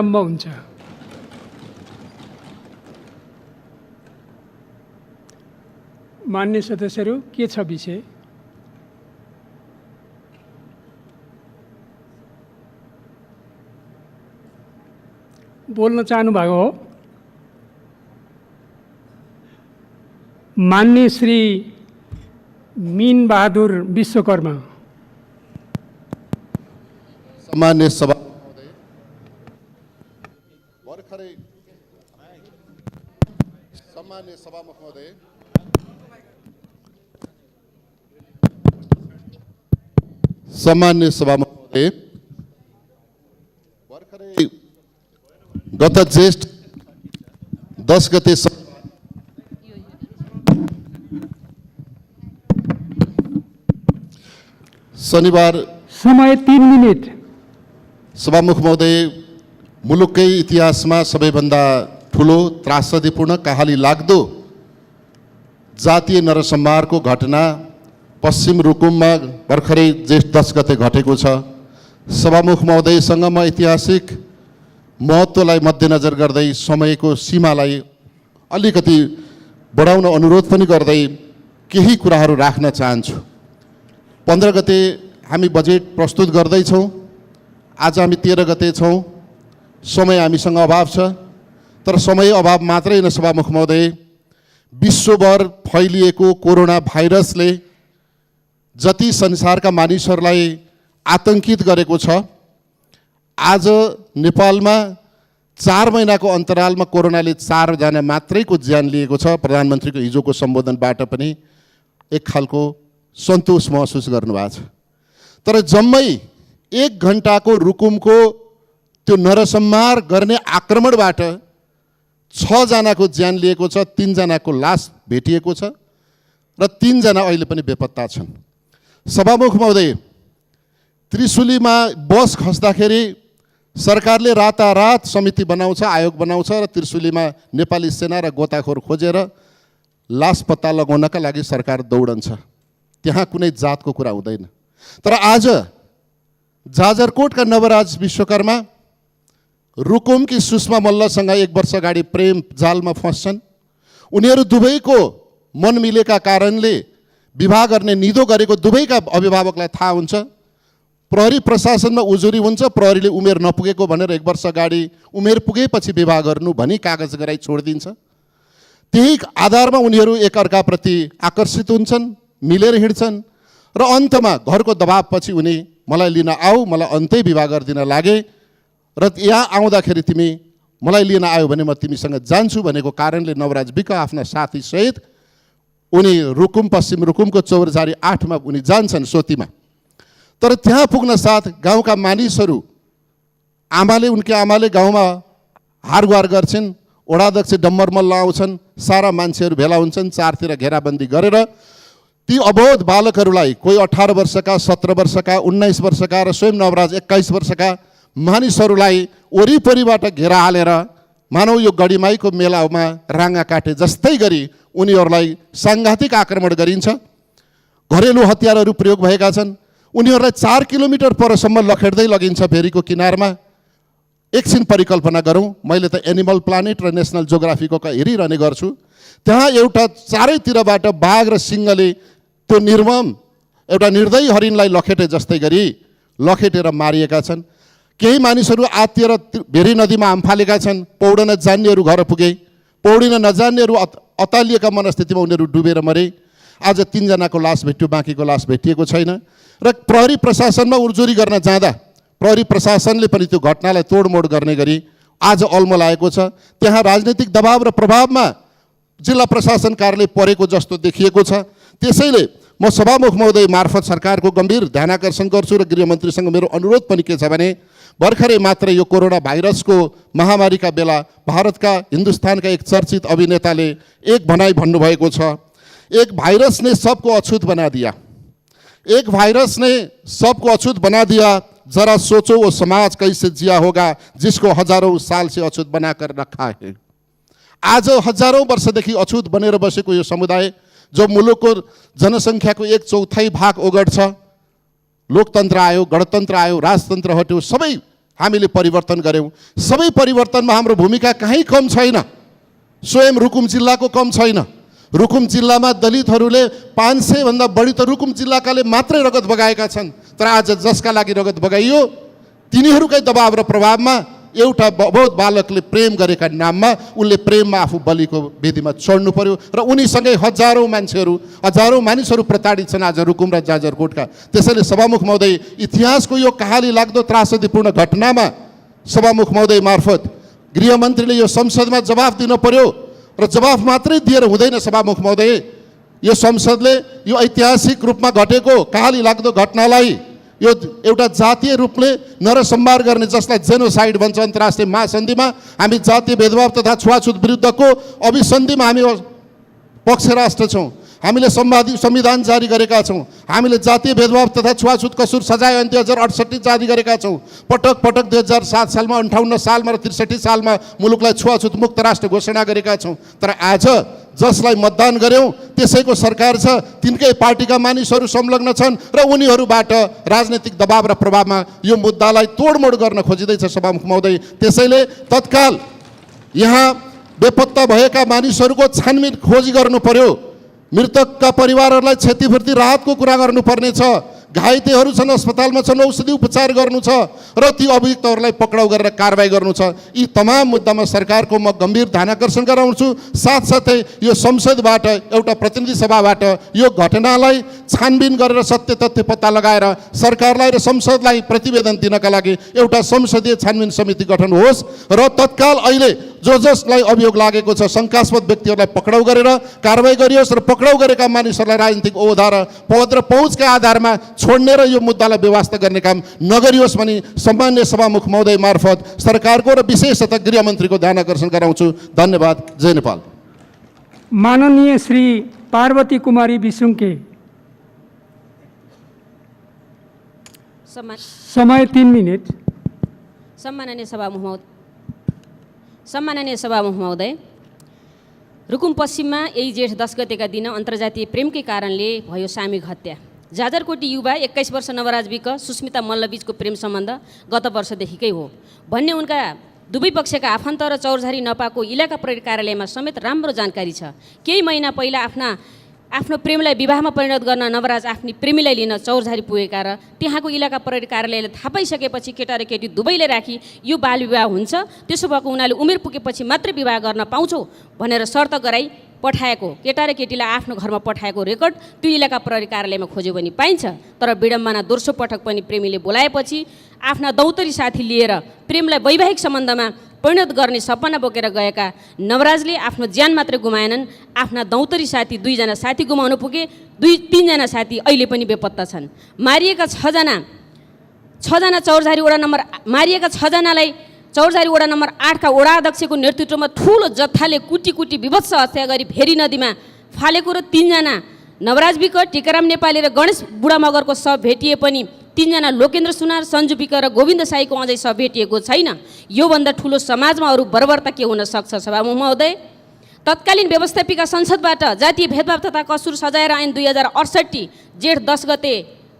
आरम्भ हुन्छ। मान्य सदस्यहरू, के छ विषय? बोल्न चाहनु भएको हो? मान्य श्री मीन बहादुर विश्वकर्मा। सम्मान्य सभा महोदय, सम्मान्य सभा महोदय, भर्खरै गत ज्येष्ठ 10 गते शनिबार समय 3 मिनेट। सभामुख महोदय, मुलुककै इतिहासमा सबैभन्दा ठुलो त्रासदीपूर्ण कहाली लाग्दो जातीय नरसंहारको घटना पश्चिम रुकुममा भर्खरै ज्येष्ठ 10 गते घटेको छ। सभामुख महोदयसँग म ऐतिहासिक महत्त्वलाई मध्यनजर गर्दै समयको सीमालाई अलिकति बढाउन अनुरोध पनि गर्दै केही कुराहरू राख्न चाहन्छु। 15 गते हामी बजेट प्रस्तुत गर्दैछौँ। आज हामी 13 गते छौँ। समय हामीसँग अभाव छ, तर समय अभाव मात्रै होइन सभामुख महोदय, विश्वभर फैलिएको कोरोना भाइरसले जति संसारका मानिसहरूलाई आतंकित गरेको छ, आज नेपालमा 4 महिनाको अन्तरालमा कोरोनाले 4 जना मात्रैको ज्यान लिएको छ। प्रधानमन्त्रीको हिजोको सम्बोधनबाट पनि एक खालको सन्तोष महसुस गर्नुभएको छ। तर जम्मै 1 घण्टाको रुकुमको त्यो नरसंहार गर्ने आक्रमणबाट 6 जनाको ज्यान लिएको छ, 3 जनाको लास भेटिएको छ र 3 जना अहिले पनि बेपत्ता छन्। सभामुख महोदय, त्रिशुलीमा बस खस्दाखेरि सरकारले रातारात समिति बनाउँछ, आयोग बनाउँछ र त्रिशुलीमा नेपाली सेना र गोताखोर खोजेर लास पत्ता लगाउनका लागि सरकार दौडन्छ। त्यहाँ कुनै जातको कुरा हुँदैन। तर आज जाजरकोटका नवराज विश्वकर्मा रुकुमकी सुषमा मल्लसँग 1 वर्ष अगाडि प्रेम जालमा फस्छन्। उनीहरू दुवैको मन मिलेका कारणले विवाह गर्ने निधो गरेको दुवैका अभिभावकलाई थाहा हुन्छ। प्रहरी प्रशासनमा उजुरी हुन्छ, प्रहरीले उमेर नपुगेको भनेर 1 वर्ष अगाडि उमेर पुगेपछि विवाह गर्नु भनी कागज गराइ छोडिदिन्छ। त्यही आधारमा उनीहरू एकअर्काप्रति आकर्षित हुन्छन्, मिलेर हिँड्छन् र अन्तमा घरको दबावपछि उनी मलाई लिन आऊ, मलाई अन्तै विवाह गरिदिन लागे र यहाँ आउँदाखेरि तिमी मलाई लिन आयो भने म तिमीसँग जान्छु भनेको कारणले नवराज विक आफ्ना साथीसहित उनी रुकुम पश्चिम रुकुमको चौरजारी 8मा उनी जान्छन् सोतीमा। तर त्यहाँ पुग्न साथ गाउँका मानिसहरू उनकी आमाले गाउँमा हारगुहार गर्छन्। वडाध्यक्ष डम्बर मल्ल आउँछन्, सारा मान्छेहरू भेला हुन्छन्, चारतिर घेराबन्दी गरेर ती अबोध बालकहरूलाई, कोही 18 वर्षका, 17 वर्षका, 19 वर्षका र स्वयं नवराज 21 वर्षका मानिसहरूलाई वरिपरिबाट घेरा हालेर मानौ यो गढीमाईको मेलामा राँगा काटे जस्तै गरी उनीहरूलाई साङ्घातिक आक्रमण गरिन्छ। घरेलु हतियारहरू प्रयोग भएका छन्। उनीहरूलाई 4 किलोमिटर परसम्म लखेड्दै लगिन्छ भेरीको किनारमा। एकछिन परिकल्पना गरौँ, मैले त एनिमल प्लानेट र नेसनल जोग्राफीको हेरिरहने गर्छु। त्यहाँ एउटा चारैतिरबाट बाघ र सिंहले त्यो निर्मम एउटा निर्दयी हरिणलाई लखेटे जस्तै गरी लखेटेर मारिएका छन्। केही मानिसहरू आत्तिएर भेरी नदीमा हामफालेका छन्। पौडन जान्नेहरू घर पुगे, पौडिन नजान्नेहरू अतालिएका मनस्थितिमा उनीहरू डुबेर मरे। आज 3 जनाको लास भेट्यो, बाँकीको लास भेटिएको छैन। र प्रहरी प्रशासनमा उजुरी गर्न जाँदा प्रहरी प्रशासनले पनि त्यो घटनालाई तोडमोड गर्ने गरी आज अल्मलाएको छ। त्यहाँ राजनीतिक दबाव र प्रभावमा जिल्ला प्रशासन कार्यालय परेको जस्तो देखिएको छ। त्यसैले म सभामुख महोदय मार्फत सरकारको गम्भीर ध्यानाकर्षण गर्छु र गृहमन्त्रीसँग मेरो अनुरोध पनि के छ भने भर्खरै मात्र यो कोरोना भाइरसको महामारीका बेला भारतका हिन्दुस्तानका एक चर्चित अभिनेताले एक भनाइ भन्नुभएको छ, एक भाइरस ने सबको अछूत बना दिया, एक भाइरस ने सबको अछूत बना दिया, जरा सोचो वो समाज कैसे जिया होगा जिसको हजारों साल से अछूत बनाकर रखा है। आज हजारौं वर्षदेखि अछूत बनेर बसेको यो समुदाय जो मुलुकको जनसङ्ख्याको 1/4 भाग ओगट्छ, लोकतन्त्र आयो, गणतन्त्र आयो, राजतन्त्र हट्यो, सबै हामीले परिवर्तन गऱ्यौँ। सबै परिवर्तनमा हाम्रो भूमिका कहीँ कम छैन, स्वयं रुकुम जिल्लाको कम छैन। रुकुम जिल्लामा दलितहरूले 500 भन्दा बढी त रुकुम जिल्लाकाले मात्रै रगत बगाएका छन्। तर आज जसका लागि रगत बगाइयो तिनीहरूकै दबाव र प्रभावमा एउटा बहुत बालकले प्रेम गरेका नाममा उसले प्रेममा आफू बलिको वेदीमा चढ्नु पर्यो र उनीसँगै हजारौँ मानिसहरू प्रताडित छन् आज रुकुम र जाजरकोटका। त्यसैले सभामुख महोदय, इतिहासको यो कहाली लाग्दो त्रासदीपूर्ण घटनामा सभामुख महोदय मार्फत गृहमन्त्रीले यो संसदमा जवाफ दिन पर्यो र जवाफ मात्रै दिएर हुँदैन। सभामुख महोदय, यो संसदले यो ऐतिहासिक रूपमा घटेको कहाली लाग्दो घटनालाई यो एउटा जातीय रूपले नरसंहार गर्ने, जसलाई जेनोसाइड भन्छ अन्तर्राष्ट्रिय महासन्धिमा, हामी जातीय भेदभाव तथा छुवाछुत विरुद्धको अभिसन्धिमा हामी पक्ष राष्ट्र छौँ। हामीले संविधान जारी गरेका छौँ। हामीले जातीय भेदभाव तथा छुवाछुत कसुर सजाय ऐन 2068 जारी गरेका छौँ। पटक पटक 2007 सालमा, 58 सालमा र 63 सालमा मुलुकलाई छुवाछुत मुक्त राष्ट्र घोषणा गरेका छौँ। तर आज जसलाई मतदान गऱ्यौँ त्यसैको सरकार छ, तिनकै पार्टीका मानिसहरू संलग्न छन् र उनीहरूबाट राजनीतिक दबाव र प्रभावमा यो मुद्दालाई तोडमोड गर्न खोजिँदैछ सभामुख महोदय। त्यसैले तत्काल यहाँ बेपत्ता भएका मानिसहरूको छानबिन खोजी गर्नु पर्यो। मृतकका परिवारहरूलाई क्षतिपूर्ति राहतको कुरा गर्नुपर्ने छ। घाइतेहरू छन्, अस्पतालमा छन्, औषधि उपचार गर्नु छ र ती अभियुक्तहरूलाई पक्राउ गरेर कारबाही गर्नु छ। यी तमाम मुद्दामा सरकारको म गम्भीर ध्यानाकर्षण गराउँछु। साथसाथै यो संसदबाट, एउटा प्रतिनिधि सभाबाट यो घटनालाई छानबिन गरेर सत्य तथ्य पत्ता लगाएर सरकारलाई र संसदलाई प्रतिवेदन दिनका लागि एउटा संसदीय छानबिन समिति गठन होस् र तत्काल अहिले जसलाई अभियोग लागेको छ शङ्कास्पद व्यक्तिहरूलाई पक्राउ गरेर कारबाही गरियोस् र पक्राउ गरेका मानिसहरूलाई राजनीतिक ओहदा र पद र पहुँचका आधारमा छोड्ने र यो मुद्दालाई व्यवस्था गर्ने काम नगरियोस् भनी सम्मान्य सभामुख महोदय मार्फत सरकारको र विशेषतः गृहमन्त्रीको ध्यान आकर्षण गराउँछु। धन्यवाद। जय नेपाल। माननीय श्री पार्वती कुमारी विसुङके, समय 3 मिनट। सम्माननीय सभामुख महोदय, रुकुम पश्चिममा यही जेठ 10 गतेका दिन अन्तर्जातीय प्रेमकै कारणले भयो सामूहिक हत्या। जाजरकोटी युवा 21 वर्ष नवराज विक सुस्मिता मल्लबीचको प्रेम सम्बन्ध गत वर्षदेखिकै हो भन्ने उनका दुवै पक्षका आफन्त र चौरझारी नपाको इलाका प्रहरी कार्यालयमा समेत राम्रो जानकारी छ। केही महिना पहिला आफ्नो प्रेमलाई विवाहमा परिणत गर्न नवराज आफ्नी प्रेमीलाई लिन चौरझारी पुगेका र त्यहाँको इलाका प्रहरी कार्यालयले थाहा पाइसकेपछि केटा र केटी दुवैले राखी यो बाल विवाह हुन्छ, त्यसो भएको उनीहरूले उमेर पुगेपछि मात्रै विवाह गर्न पाउँछौ भनेर शर्त गराई पठाएको, केटा र केटीलाई आफ्नो घरमा पठाएको रेकर्ड त्यो इलाका प्रहरी कार्यालयमा खोज्यो भने पाइन्छ। तर विडम्बना दोस्रो पटक पनि प्रेमीले बोलाएपछि आफ्ना दौतरी साथी लिएर प्रेमलाई वैवाहिक सम्बन्धमा परिणत गर्ने सपना बोकेर गएका नवराजले आफ्नो ज्यान मात्रै गुमाएनन्, आफ्ना दौतरी साथी 2 जना साथी गुमाउनु पुगे। 3 जना साथी अहिले पनि बेपत्ता छन्। मारिएका 6 जना चौरझारी वडा नम्बर मारिएका 6 जनालाई चौरझारी वडा नम्बर 8 का वडा अध्यक्षको नेतृत्वमा ठुलो जत्थाले कुटी विभत्स हत्या गरी भेरी नदीमा फालेको र 3 जना नवराज विक, टिकाराम नेपाली र गणेश बुढा मगरको शव भेटिए पनि 3 जना लोकेन्द्र सुनार, सञ्जु विक र गोविन्द साईको अझै शव भेटिएको छैन। योभन्दा ठुलो समाजमा अरू बर्बरता के हुन सक्छ? सभामुख महोदय, तत्कालीन व्यवस्थापिका संसदबाट जातीय भेदभाव तथा कसुर सजाएर ऐन 2068 जेठ 10 गते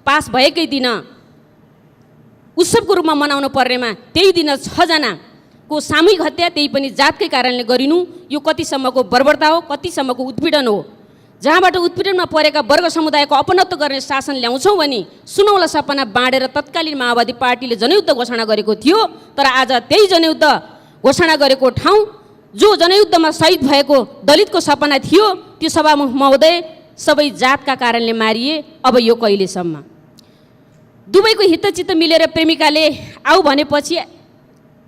पास भएकै दिन उत्सवको रूपमा मनाउनु पर्नेमा त्यही दिन 6 जनाको सामूहिक हत्या, त्यही पनि जातकै कारणले गरिनु, यो कतिसम्मको बर्बरता हो, कतिसम्मको उत्पीडन हो? जहाँबाट उत्पीडनमा परेका वर्ग समुदायको अपनत्व गर्ने शासन ल्याउँछौँ भने सुनौला सपना बाँडेर तत्कालीन माओवादी पार्टीले जनयुद्ध घोषणा गरेको थियो। तर आज त्यही जनयुद्ध घोषणा गरेको ठाउँ जो जनयुद्धमा शहीद भएको दलितको सपना थियो, त्यो सभामुख महोदय सबै जातका कारणले मारिए। अब यो कहिलेसम्म? दुवैको हितचित्त मिलेर प्रेमिकाले आऊ भनेपछि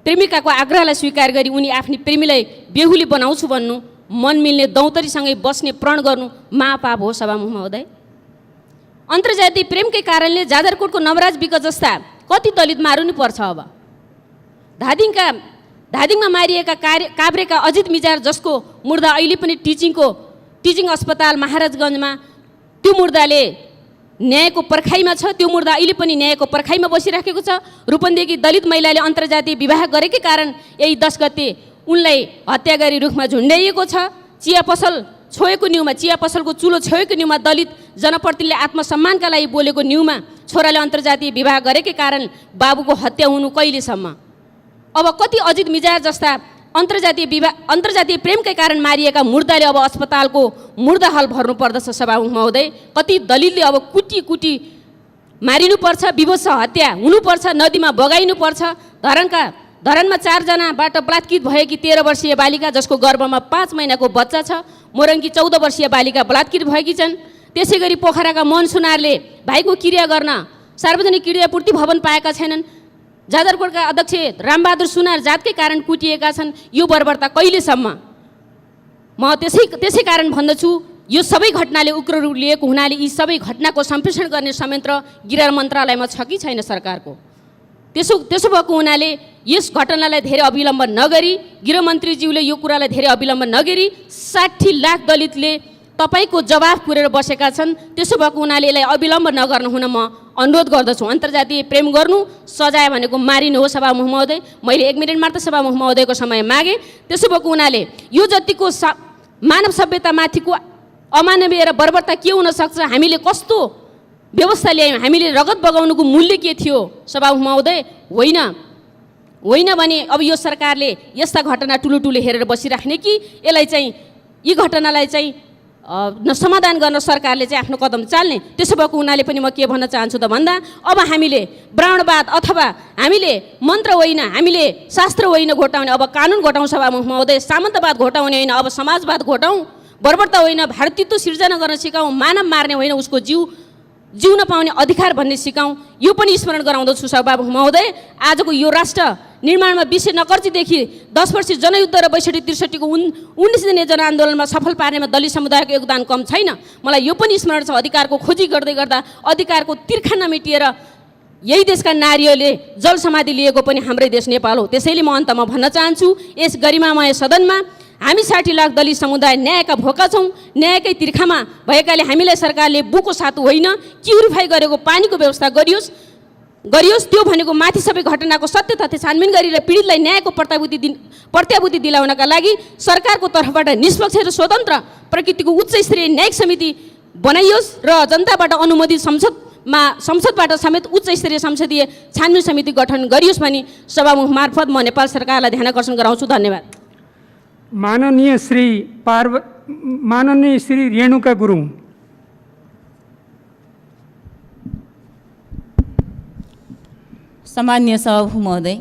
प्रेमिकाको आग्रहलाई स्वीकार गरी उनी आफ्नी प्रेमीलाई बेहुली बनाउँछु भन्नु, मन मिल्ने दौतरीसँगै बस्ने प्रण गर्नु महापाप हो। सभामुख महोदय, अन्तर्जातीय प्रेमकै कारणले जाजरकोटको नवराज विक जस्ता कति दलित मारुनु पर्छ? अब धादिङमा मारिएका काभ्रेका अजित मिजार जसको मुर्दा अहिले पनि टिचिङ अस्पताल महाराजगञ्जमा, त्यो मुर्दाले न्यायको पर्खाइमा छ, त्यो मुर्दा अहिले पनि न्यायको पर्खाइमा बसिराखेको छ। रूपन्देही दलित महिलाले अन्तर्जातीय विवाह गरेकै कारण यही 10 गते उनलाई हत्या गरी रुखमा झुन्ड्याइएको छ। चिया पसल छोएको न्युमा, चिया पसलको चुलो छोएको न्युमा दलित जनप्रतिनिधिले आत्मसम्मानका लागि बोलेको न्युमा छोराले अन्तर्जातीय विवाह गरेकै कारण बाबुको हत्या हुनु कहिलेसम्म? अब कति अजित मिजार जस्ता अन्तर्जातीय प्रेमकै कारण मारिएका मुर्दाले अब अस्पतालको मुर्दा हल भर्नु पर्दछ सभामुख महोदय। कति दलितले अब कुटी कुटी मारिनुपर्छ, विभत्स हत्या हुनुपर्छ, नदीमा बगाइनुपर्छ। धरानमा 4 जनाबाट बलात्कृत भएकी 13 वर्षीय बालिका जसको गर्भमा 5 महिनाको बच्चा छ। मोरङकी 14 वर्षीय बालिका बलात्कृत भएकी छन्। त्यसै गरी पोखराका मोहन सुनारले भाइको क्रिया गर्न सार्वजनिक क्रियापूर्ति भवन पाएका छैनन्। जाजरकोटका अध्यक्ष रामबहादुर सुनार जातकै कारण कुटिएका छन्। यो बर्बरता कहिलेसम्म? म त्यसै कारण भन्दछु, यो सबै घटनाले उग्र रूप लिएको हुनाले यी सबै घटनाको सम्प्रेषण गर्ने संयन्त्र गृह मन्त्रालयमा छ कि छैन सरकारको? त्यसो भएको हुनाले यस घटनालाई धेरै अविलम्ब नगरी, गृहमन्त्रीज्यूले यो कुरालाई धेरै अविलम्ब नगरी 60 लाख दलितले तपाईँको जवाफ पुरेर बसेका छन्। त्यसो भएको हुनाले यसलाई अविलम्ब नगर्नु हुन म अनुरोध गर्दछु। अन्तर्जातीय प्रेम गर्नु सजाय भनेको मारिनु हो सभामुख महोदय। मैले 1 मिनट मात्र सभामुख महोदयको समय मागे। त्यसो भएको हुनाले यो जतिको मानव सभ्यतामाथिको अमानवीय र बर्बरता के हुन सक्छ? हामीले कस्तो व्यवस्था ल्यायौँ? हामीले रगत बगाउनुको मूल्य के थियो सभामुख महोदय? होइन भने अब यो सरकारले यस्ता घटना ठुलो हेरेर बसिराख्ने कि यसलाई चाहिँ यी घटनालाई चाहिँ समाधान गर्न सरकारले चाहिँ आफ्नो कदम चाल्ने? त्यसो भएको हुनाले पनि म के भन्न चाहन्छु त भन्दा अब हामीले ब्राह्मणवाद अथवा हामीले मन्त्र होइन, हामीले शास्त्र होइन घोटाउने, अब कानुन घोटाउँ सभामुख महोदय। सामन्तवाद घोटाउने होइन, अब समाजवाद घोटाउँ। बर्बरता होइन, भारतीयत्व सिर्जना गर्न सिकाउँ। मानव मार्ने होइन, उसको जिउन पाउने अधिकार भन्ने सिकाउँ। यो पनि स्मरण गराउँदछु सभामुख महोदय। आजको यो राष्ट्र निर्माणमा 20 नकर्जीदेखि 10 वर्षीय जनयुद्ध र 62-63 को 19 दिने जनआन्दोलनमा सफल पार्नेमा दलित समुदायको योगदान कम छैन। मलाई यो पनि स्मरण छ, अधिकारको खोजी गर्दै गर्दा अधिकारको तिर्खा नमेटिएर यही देशका नारीहरूले जल समाधि लिएको पनि हाम्रै देश नेपाल हो। त्यसैले म अन्तमा भन्न चाहन्छु, यस गरिमामय सदनमा हामी 60 लाख दलित समुदाय न्यायका भोका छौँ। न्यायकै तिर्खामा भएकाले हामीलाई सरकारले बुको सातु होइन, क्युरिफाई गरेको पानीको व्यवस्था गरियोस्। त्यो भनेको माथि सबै घटनाको सत्य तथ्य छानबिन गरेर पीडितलाई न्यायको प्रत्याभूति दिलाउनका लागि सरकारको तर्फबाट निष्पक्ष र स्वतन्त्र प्रकृतिको उच्च स्तरीय न्यायिक समिति बनाइयोस् र जनताबाट अनुमोदित संसदबाट समेत उच्च स्तरीय संसदीय छानबिन समिति गठन गरियोस् भनी सभामुख मार्फत म नेपाल सरकारलाई ध्यानकर्षण गराउँछु। धन्यवाद। माननीय श्री रेणुका गुरुङ। सम्माननीय सभामुख महोदय,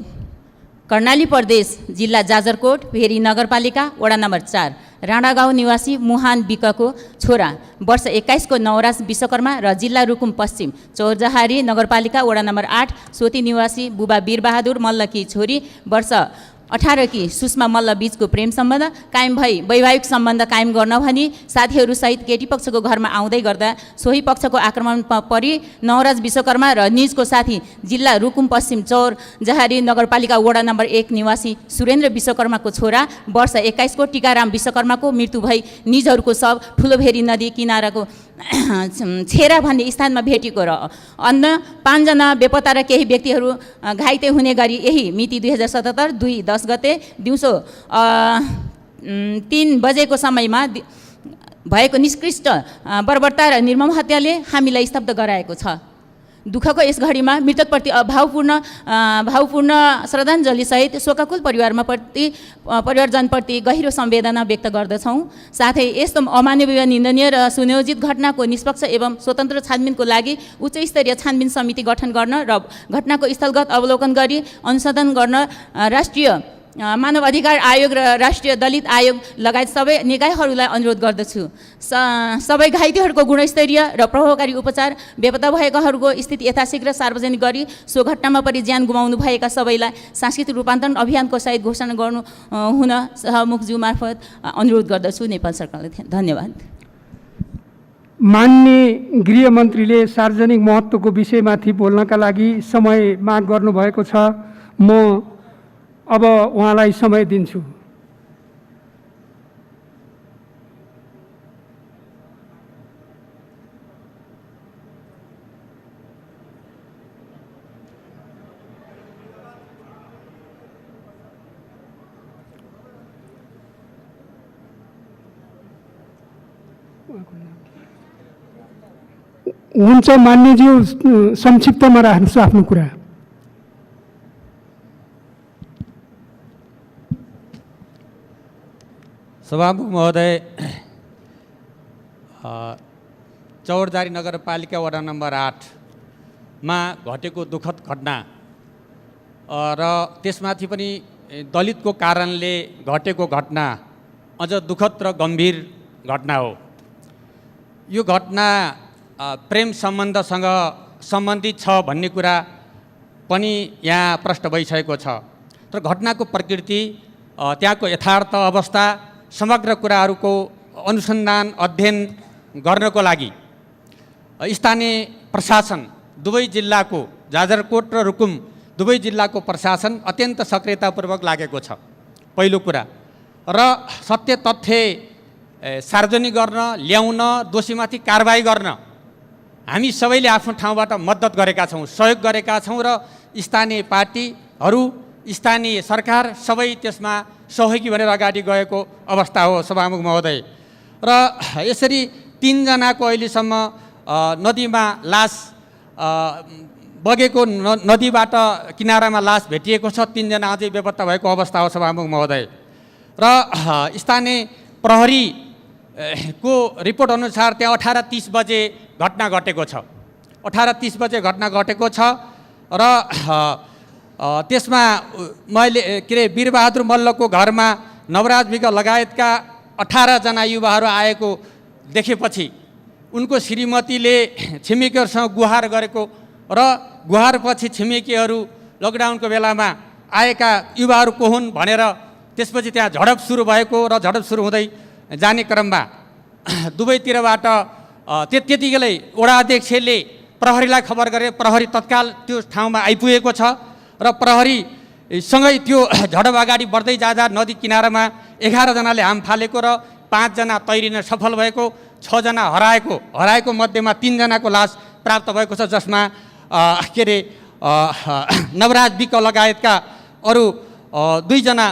कर्णाली प्रदेश जिल्ला जाजरकोट भेरी नगरपालिका वडा नम्बर 4 राणागाउँ निवासी मुहान विकको छोरा वर्ष 21 को नवराज विश्वकर्मा र जिल्ला रुकुम पश्चिम चौरजहारी नगरपालिका वडा नम्बर 8 सोती निवासी बुबा वीरबहादुर मल्लकी छोरी वर्ष 18 की सुषमा मल्ल बीचको प्रेम सम्बन्ध कायम भई वैवाहिक सम्बन्ध कायम गर्न भनी साथीहरूसहित केटी पक्षको घरमा आउँदै गर्दा सोही पक्षको आक्रमण परि नवराज विश्वकर्मा र निजको साथी जिल्ला रुकुम पश्चिम चौर जहारी नगरपालिका वडा नम्बर 1 निवासी सुरेन्द्र विश्वकर्माको छोरा वर्ष 21 को टीकाराम विश्वकर्माको मृत्यु भई निजहरूको शव ठुलोभेरी नदी किनाराको छेरा भन्ने स्थानमा भेटिएको र अन्य 5 जना बेपत्ता र केही व्यक्तिहरू घाइते हुने गरी यही मिति 2077 2/10 गते दिउँसो 3 बजेको समयमा भएको निष्कृष्ट बर्बरता र निर्मम हत्याले हामीलाई स्तब्ध गराएको छ। दुःखको यस घडीमा मृतकप्रति भावपूर्ण श्रद्धाञ्जलीसहित शोकाकुल परिवारजनप्रति गहिरो संवेदना व्यक्त गर्दछौँ। साथै यस्तो अमानवीय निन्दनीय र सुनियोजित घटनाको निष्पक्ष एवं स्वतन्त्र छानबिनको लागि उच्च स्तरीय छानबिन समिति गठन गर्न र घटनाको स्थलगत अवलोकन गरी अनुसन्धान गर्न राष्ट्रिय मानव अधिकार आयोग र राष्ट्रिय दलित आयोग लगायत सबै निकायहरूलाई अनुरोध गर्दछु। सबै घाइतेहरूको गुणस्तरीय र प्रभावकारी उपचार, बेपत्ता भएकाहरूको स्थिति यथाशीघ्र सार्वजनिक गरी सो घटनामा परि ज्यान गुमाउनु भएका सबैलाई सांस्कृतिक रूपान्तरण अभियानको सहित घोषणा गर्नु हुन सहमुखज्यू मार्फत अनुरोध गर्दछु। नेपाल सरकारलाई धन्यवाद। माननीय गृहमन्त्रीले सार्वजनिक महत्त्वको विषयमाथि बोल्नका लागि समय माग गर्नुभएको छ। म अब उहाँलाई समय दिन्छु। हुन्छ मान्यज्यू, संक्षिप्तमा राख्नुहोस् आफ्नो कुरा। सभामुख महोदय, चौरजारी नगरपालिका वडा नम्बर 8मा घटेको दुःखद घटना र त्यसमाथि पनि दलितको कारणले घटेको घटना अझ दुःखद र गम्भीर घटना हो। यो घटना प्रेम सम्बन्धसँग सम्बन्धित छ भन्ने कुरा पनि यहाँ प्रष्ट भइसकेको छ। तर घटनाको प्रकृति, त्यहाँको यथार्थ अवस्था, समग्र कुराहरूको अनुसन्धान अध्ययन गर्नको लागि स्थानीय प्रशासन दुवै जिल्लाको, जाजरकोट र रुकुम दुवै जिल्लाको प्रशासन अत्यन्त सक्रियतापूर्वक लागेको छ। पहिलो कुरा। र सत्य तथ्य सार्वजनिक गर्न, ल्याउन, दोषीमाथि कारबाही गर्न हामी सबैले आफ्नो ठाउँबाट मद्दत गरेका छौँ, सहयोग गरेका छौँ र स्थानीय पार्टीहरू, स्थानीय सरकार सबै त्यसमा सहयोगी भनेर अगाडि गएको अवस्था हो सभामुख महोदय। र यसरी 3 जनाको अहिलेसम्म नदीमा लास बगेको नदीबाट किनारामा लास भेटिएको छ। 3 जना अझै बेपत्ता भएको अवस्था हो सभामुख महोदय। र स्थानीय प्रहरीको रिपोर्ट अनुसार त्यहाँ 18:30 बजे घटना घटेको छ। 18:30 बजे घटना घटेको छ र त्यसमा मैले वीरबहादुर मल्लको घरमा नवराज विक लगायतका 18 जना युवाहरू आएको देखेपछि उनको श्रीमतीले छिमेकीहरूसँग गुहार गरेको र गुहारपछि छिमेकीहरू लकडाउनको बेलामा आएका युवाहरू को हुन् भनेर त्यसपछि त्यहाँ झडप सुरु भएको र झडप सुरु हुँदै जाने क्रममा दुवैतिरबाट त्यतिखेरै वडा अध्यक्षले प्रहरीलाई खबर गरे। प्रहरी तत्काल त्यो ठाउँमा आइपुगेको छ र प्रहरीसँगै त्यो झडप अगाडि बढ्दै जाँदा नदी किनारामा 11 जनाले हाम फालेको र 5 जना तैरिन सफल भएको, 6 जना हराएको मध्येमा 3 जनाको लास प्राप्त भएको छ, जसमा नवराज विक लगायतका अरू 2 जना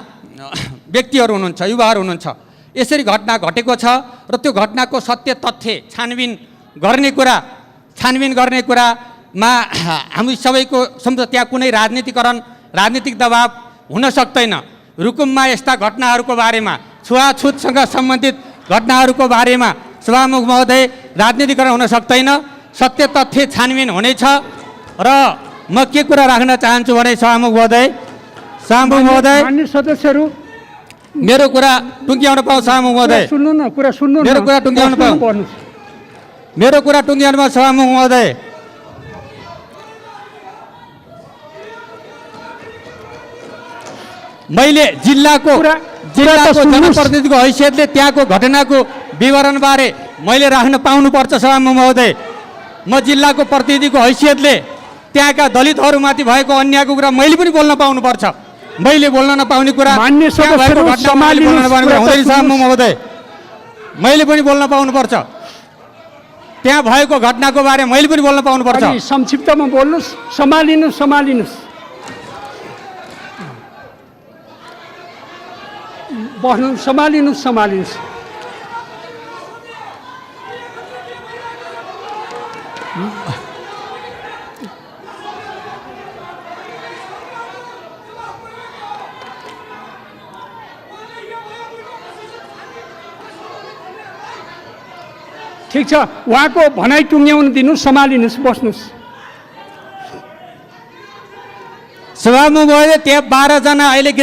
व्यक्तिहरू हुनुहुन्छ, युवाहरू हुनुहुन्छ। यसरी घटना घटेको छ र त्यो घटनाको सत्य तथ्य छानबिन गर्ने कुरामा हामी सबैको सम्झ त्यहाँ कुनै राजनीतिक दबाब हुन सक्दैन। रुकुममा यस्ता घटनाहरूको बारेमा, छुवाछुतसँग सम्बन्धित घटनाहरूको बारेमा सभामुख महोदय राजनीतिकरण हुन सक्दैन। सत्य तथ्य छानबिन हुनेछ र म के कुरा राख्न चाहन्छु भने सभामुख महोदय, मान्य सदस्यहरू मेरो कुरा टुङ्ग्याउन पाऊँ सभामुख महोदय, सुन्नु न, कुरा सुन्नु न, मेरो कुरा टुङ्ग्याउन पाऊँ, मेरो कुरा टुङ्ग्याउन पाऊँ सभामुख महोदय। मैले जिल्लाको जनप्रतिनिधिको हैसियतले त्यहाँको घटनाको विवरणबारे मैले राख्न पाउनुपर्छ सभामुख महोदय। म जिल्लाको प्रतिनिधिको हैसियतले त्यहाँका दलितहरूमाथि भएको अन्यायको कुरा मैले पनि बोल्न पाउनुपर्छ। मैले बोल्न नपाउने कुरा मान्य सदस्यहरू हुँदैन सभामुख महोदय। मैले पनि बोल्न पाउनुपर्छ। त्यहाँ भएको घटनाको बारे मैले पनि बोल्न पाउनुपर्छ। संक्षिप्तमा बोल्नुहोस्, सम्हालिनुहोस्। बस्नु, सम्हालिनुहोस्। ठिक छ, उहाँको भनाइ टुङ्ग्याउन दिनुहोस्, सम्हालिनुहोस्, बस्नुहोस्। सभामुख महोदय, त्यहाँ 12 जना अहिले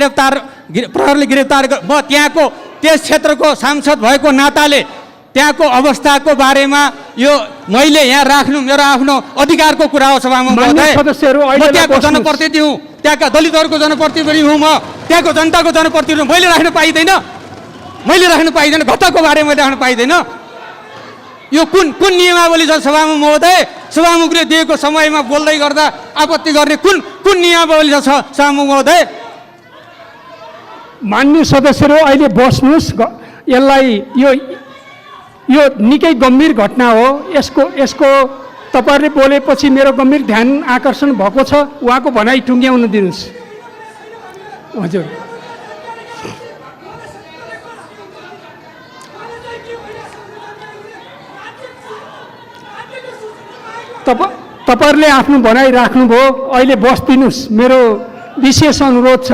प्रहरीले गिरफ्तार। म त्यहाँको त्यस क्षेत्रको सांसद भएको नाताले त्यहाँको अवस्थाको बारेमा यो मैले यहाँ राख्नु मेरो आफ्नो अधिकारको कुरा हो सभामुख महोदय। म त्यहाँको जनप्रतिनिधि हुँ, त्यहाँका दलितहरूको जनप्रतिनिधि हुँ, म त्यहाँको जनताको जनप्रतिनिधि हुँ। मैले राख्न पाइँदैन, घटनाको बारेमा मैले राख्न पाइँदैन। यो कुन नियमावली छ सभामुख महोदय? सभामुखले दिएको समयमा बोल्दै गर्दा आपत्ति गर्ने कुन नियमावली छ सभामुख महोदय? मान्य सदस्यहरू अहिले बस्नुहोस्। यसलाई यो निकै गम्भीर घटना हो। यसको तपाईँहरूले बोलेपछि मेरो गम्भीर ध्यान आकर्षण भएको छ। उहाँको भनाइ टुङ्ग्याउन दिनुहोस्। हजुर, तपाईँहरूले आफ्नो भनाइ राख्नुभयो, अहिले बस्दिनुहोस्। मेरो विशेष अनुरोध छ,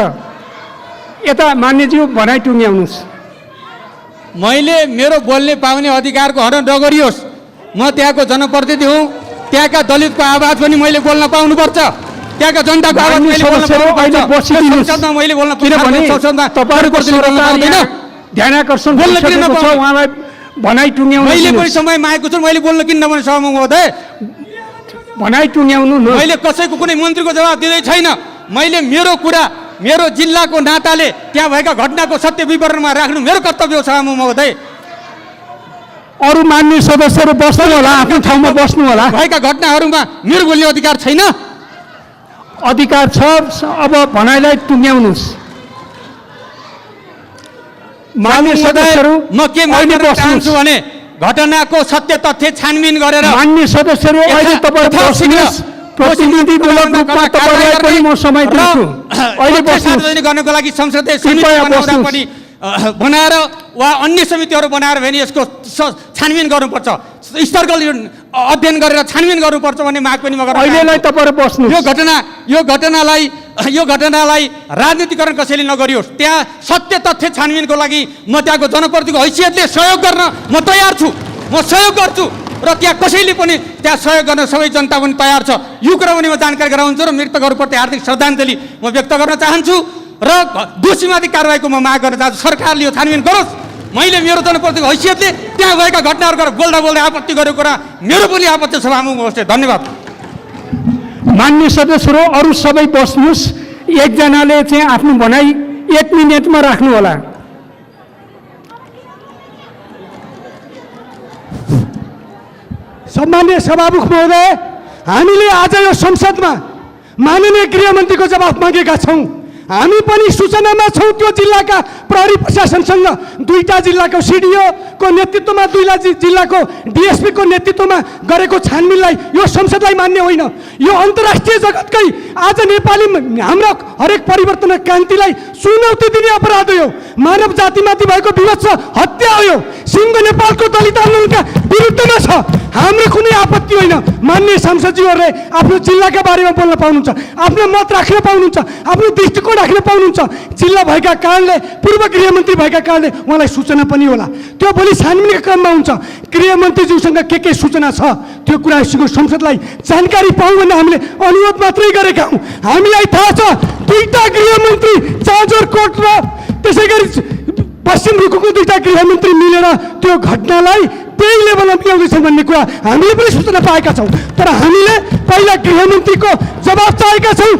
यता मान्यज्यू भनाइ टुङ्ग्याउनुहोस्। मैले मेरो बोल्ने पाउने अधिकारको हनन नगरियोस्। म त्यहाँको जनप्रतिनिधि हुँ, त्यहाँका दलितको आवाज पनि मैले बोल्न पाउनुपर्छ, त्यहाँका जनताको आवाज मैले बोल्न पाउनुपर्छ। संसदमा मैले बोल्न ध्यानाकर्षण बोल्न किन नपाउने? उहाँलाई भनाइ टुङ्ग्याउनु मैले पनि समय मागेको छु, मैले बोल्न किन नपाउने सभामुख महोदय? भनाइ टुङ्ग्याउनु मैले कसैको कुनै मन्त्रीको जवाब दिँदै छैन। मैले मेरो कुरा मेरो जिल्लाको नाताले त्यहाँ भएका घटनाको सत्य विवरणमा राख्नु मेरो कर्तव्य हो सभामुख महोदय। अरू मान्य सदस्यहरू बस्नु होला, आफ्नो ठाउँमा बस्नु होला। भएका घटनाहरूमा मेरो बोल्ने अधिकार छैन? अधिकार छ, अब भनाइलाई टुङ्ग्याउनुहोस्। मान्य सदस्यहरू म के मान्न चाहन्छु भने घटनाको सत्य तथ्य छानबिन गरेर मान्य सदस्यहरू अहिले तपाईँ बस्नुहोस्। प्रतिनिधिमूलक रूपमा तपाईँलाई पनि म समय दिन्छु। अहिले सार्वजनिक गर्नको लागि संसदीय समिति बनाउँदा पनि बनाएर वा अन्य समितिहरू बनाएर भने यसको छानबिन गर्नुपर्छ, स्तरगत अध्ययन गरेर छानबिन गर्नुपर्छ भन्ने माग पनि म गर्न चाहन्छु। अहिलेलाई तपाईँ बस्नु। यो घटनालाई राजनीतिकरण कसैले नगरियोस्। त्यहाँ सत्य तथ्य छानबिनको लागि म त्यहाँको जनप्रतिनिधिको हैसियतले सहयोग गर्न म तयार छु, म सहयोग गर्छु र त्यहाँ कसैले पनि त्यहाँ सहयोग गर्न सबै जनता पनि तयार छ। यो कुरा पनि म जानकारी गराउँछु र मृतकहरूप्रति हार्दिक श्रद्धाञ्जली म व्यक्त गर्न चाहन्छु र दोषीमाथि कारवाहीको म माग गर्न चाहन्छु। सरकारले यो छानबिन गरोस्। मैले मेरो जनप्रतिनिधिको हैसियतले त्यहाँ भएका घटनाहरू बोल्दा बोल्दै आपत्ति गरेको कुरा मेरो पनि आपत्ति सभामुख महोदय। धन्यवाद। मान्य सदस्यहरू अरू सबै बस्नुहोस्। एकजनाले चाहिँ आफ्नो भनाइ 1 मिनेटमा राख्नु होला। सम्मान्य सभामुख महोदय, हामीले आज यो संसदमा माननीय गृहमन्त्रीको जवाफ मागेका छौँ। हामी पनि सूचनामा छौँ त्यो जिल्लाका प्रहरी प्रशासनसँग 2टा जिल्लाको सिडिओको नेतृत्वमा 2 जिल्लाको डिएसपीको नेतृत्वमा गरेको छानबिनलाई यो संसदलाई मान्य होइन। यो अन्तर्राष्ट्रिय जगतकै आज नेपाली हाम्रो हरेक परिवर्तन क्रान्तिलाई चुनौती दिने अपराध हो। मानव जातिमाथि भएको विवत्स हत्या हो। यो सिङ्गो नेपालको दलित आन्दोलनका विरुद्धमा छ। हाम्रो कुनै आपत्ति होइन। मान्य सांसदज्यूहरूले आफ्नो जिल्लाका बारेमा बोल्न पाउनुहुन्छ, आफ्नो मत राख्न पाउनुहुन्छ, आफ्नो दृष्टिकोण राख्न पाउनुहुन्छ। जिल्ला भएका कारणले, पूर्व गृहमन्त्री भएका कारणले उहाँलाई सूचना पनि होला। त्यो भोलि छानबिनको क्रममा हुन्छ। गृहमन्त्रीज्यूसँग के सूचना छ त्यो कुरा संसदलाई जानकारी पाउँ भनेर हामीले अनुरोध मात्रै गरेका हौँ। हामीलाई थाहा छ 2टा गृहमन्त्री जाजरकोट र त्यसै गरी पश्चिम रुकुमको 2टा गृहमन्त्री मिलेर त्यो घटनालाई त्यही लेभलमा पुर्याउँदैछन् भन्ने कुरा हामीले पनि सूचना पाएका छौँ। तर हामीले पहिला गृहमन्त्रीको जवाब चाहेका छौँ।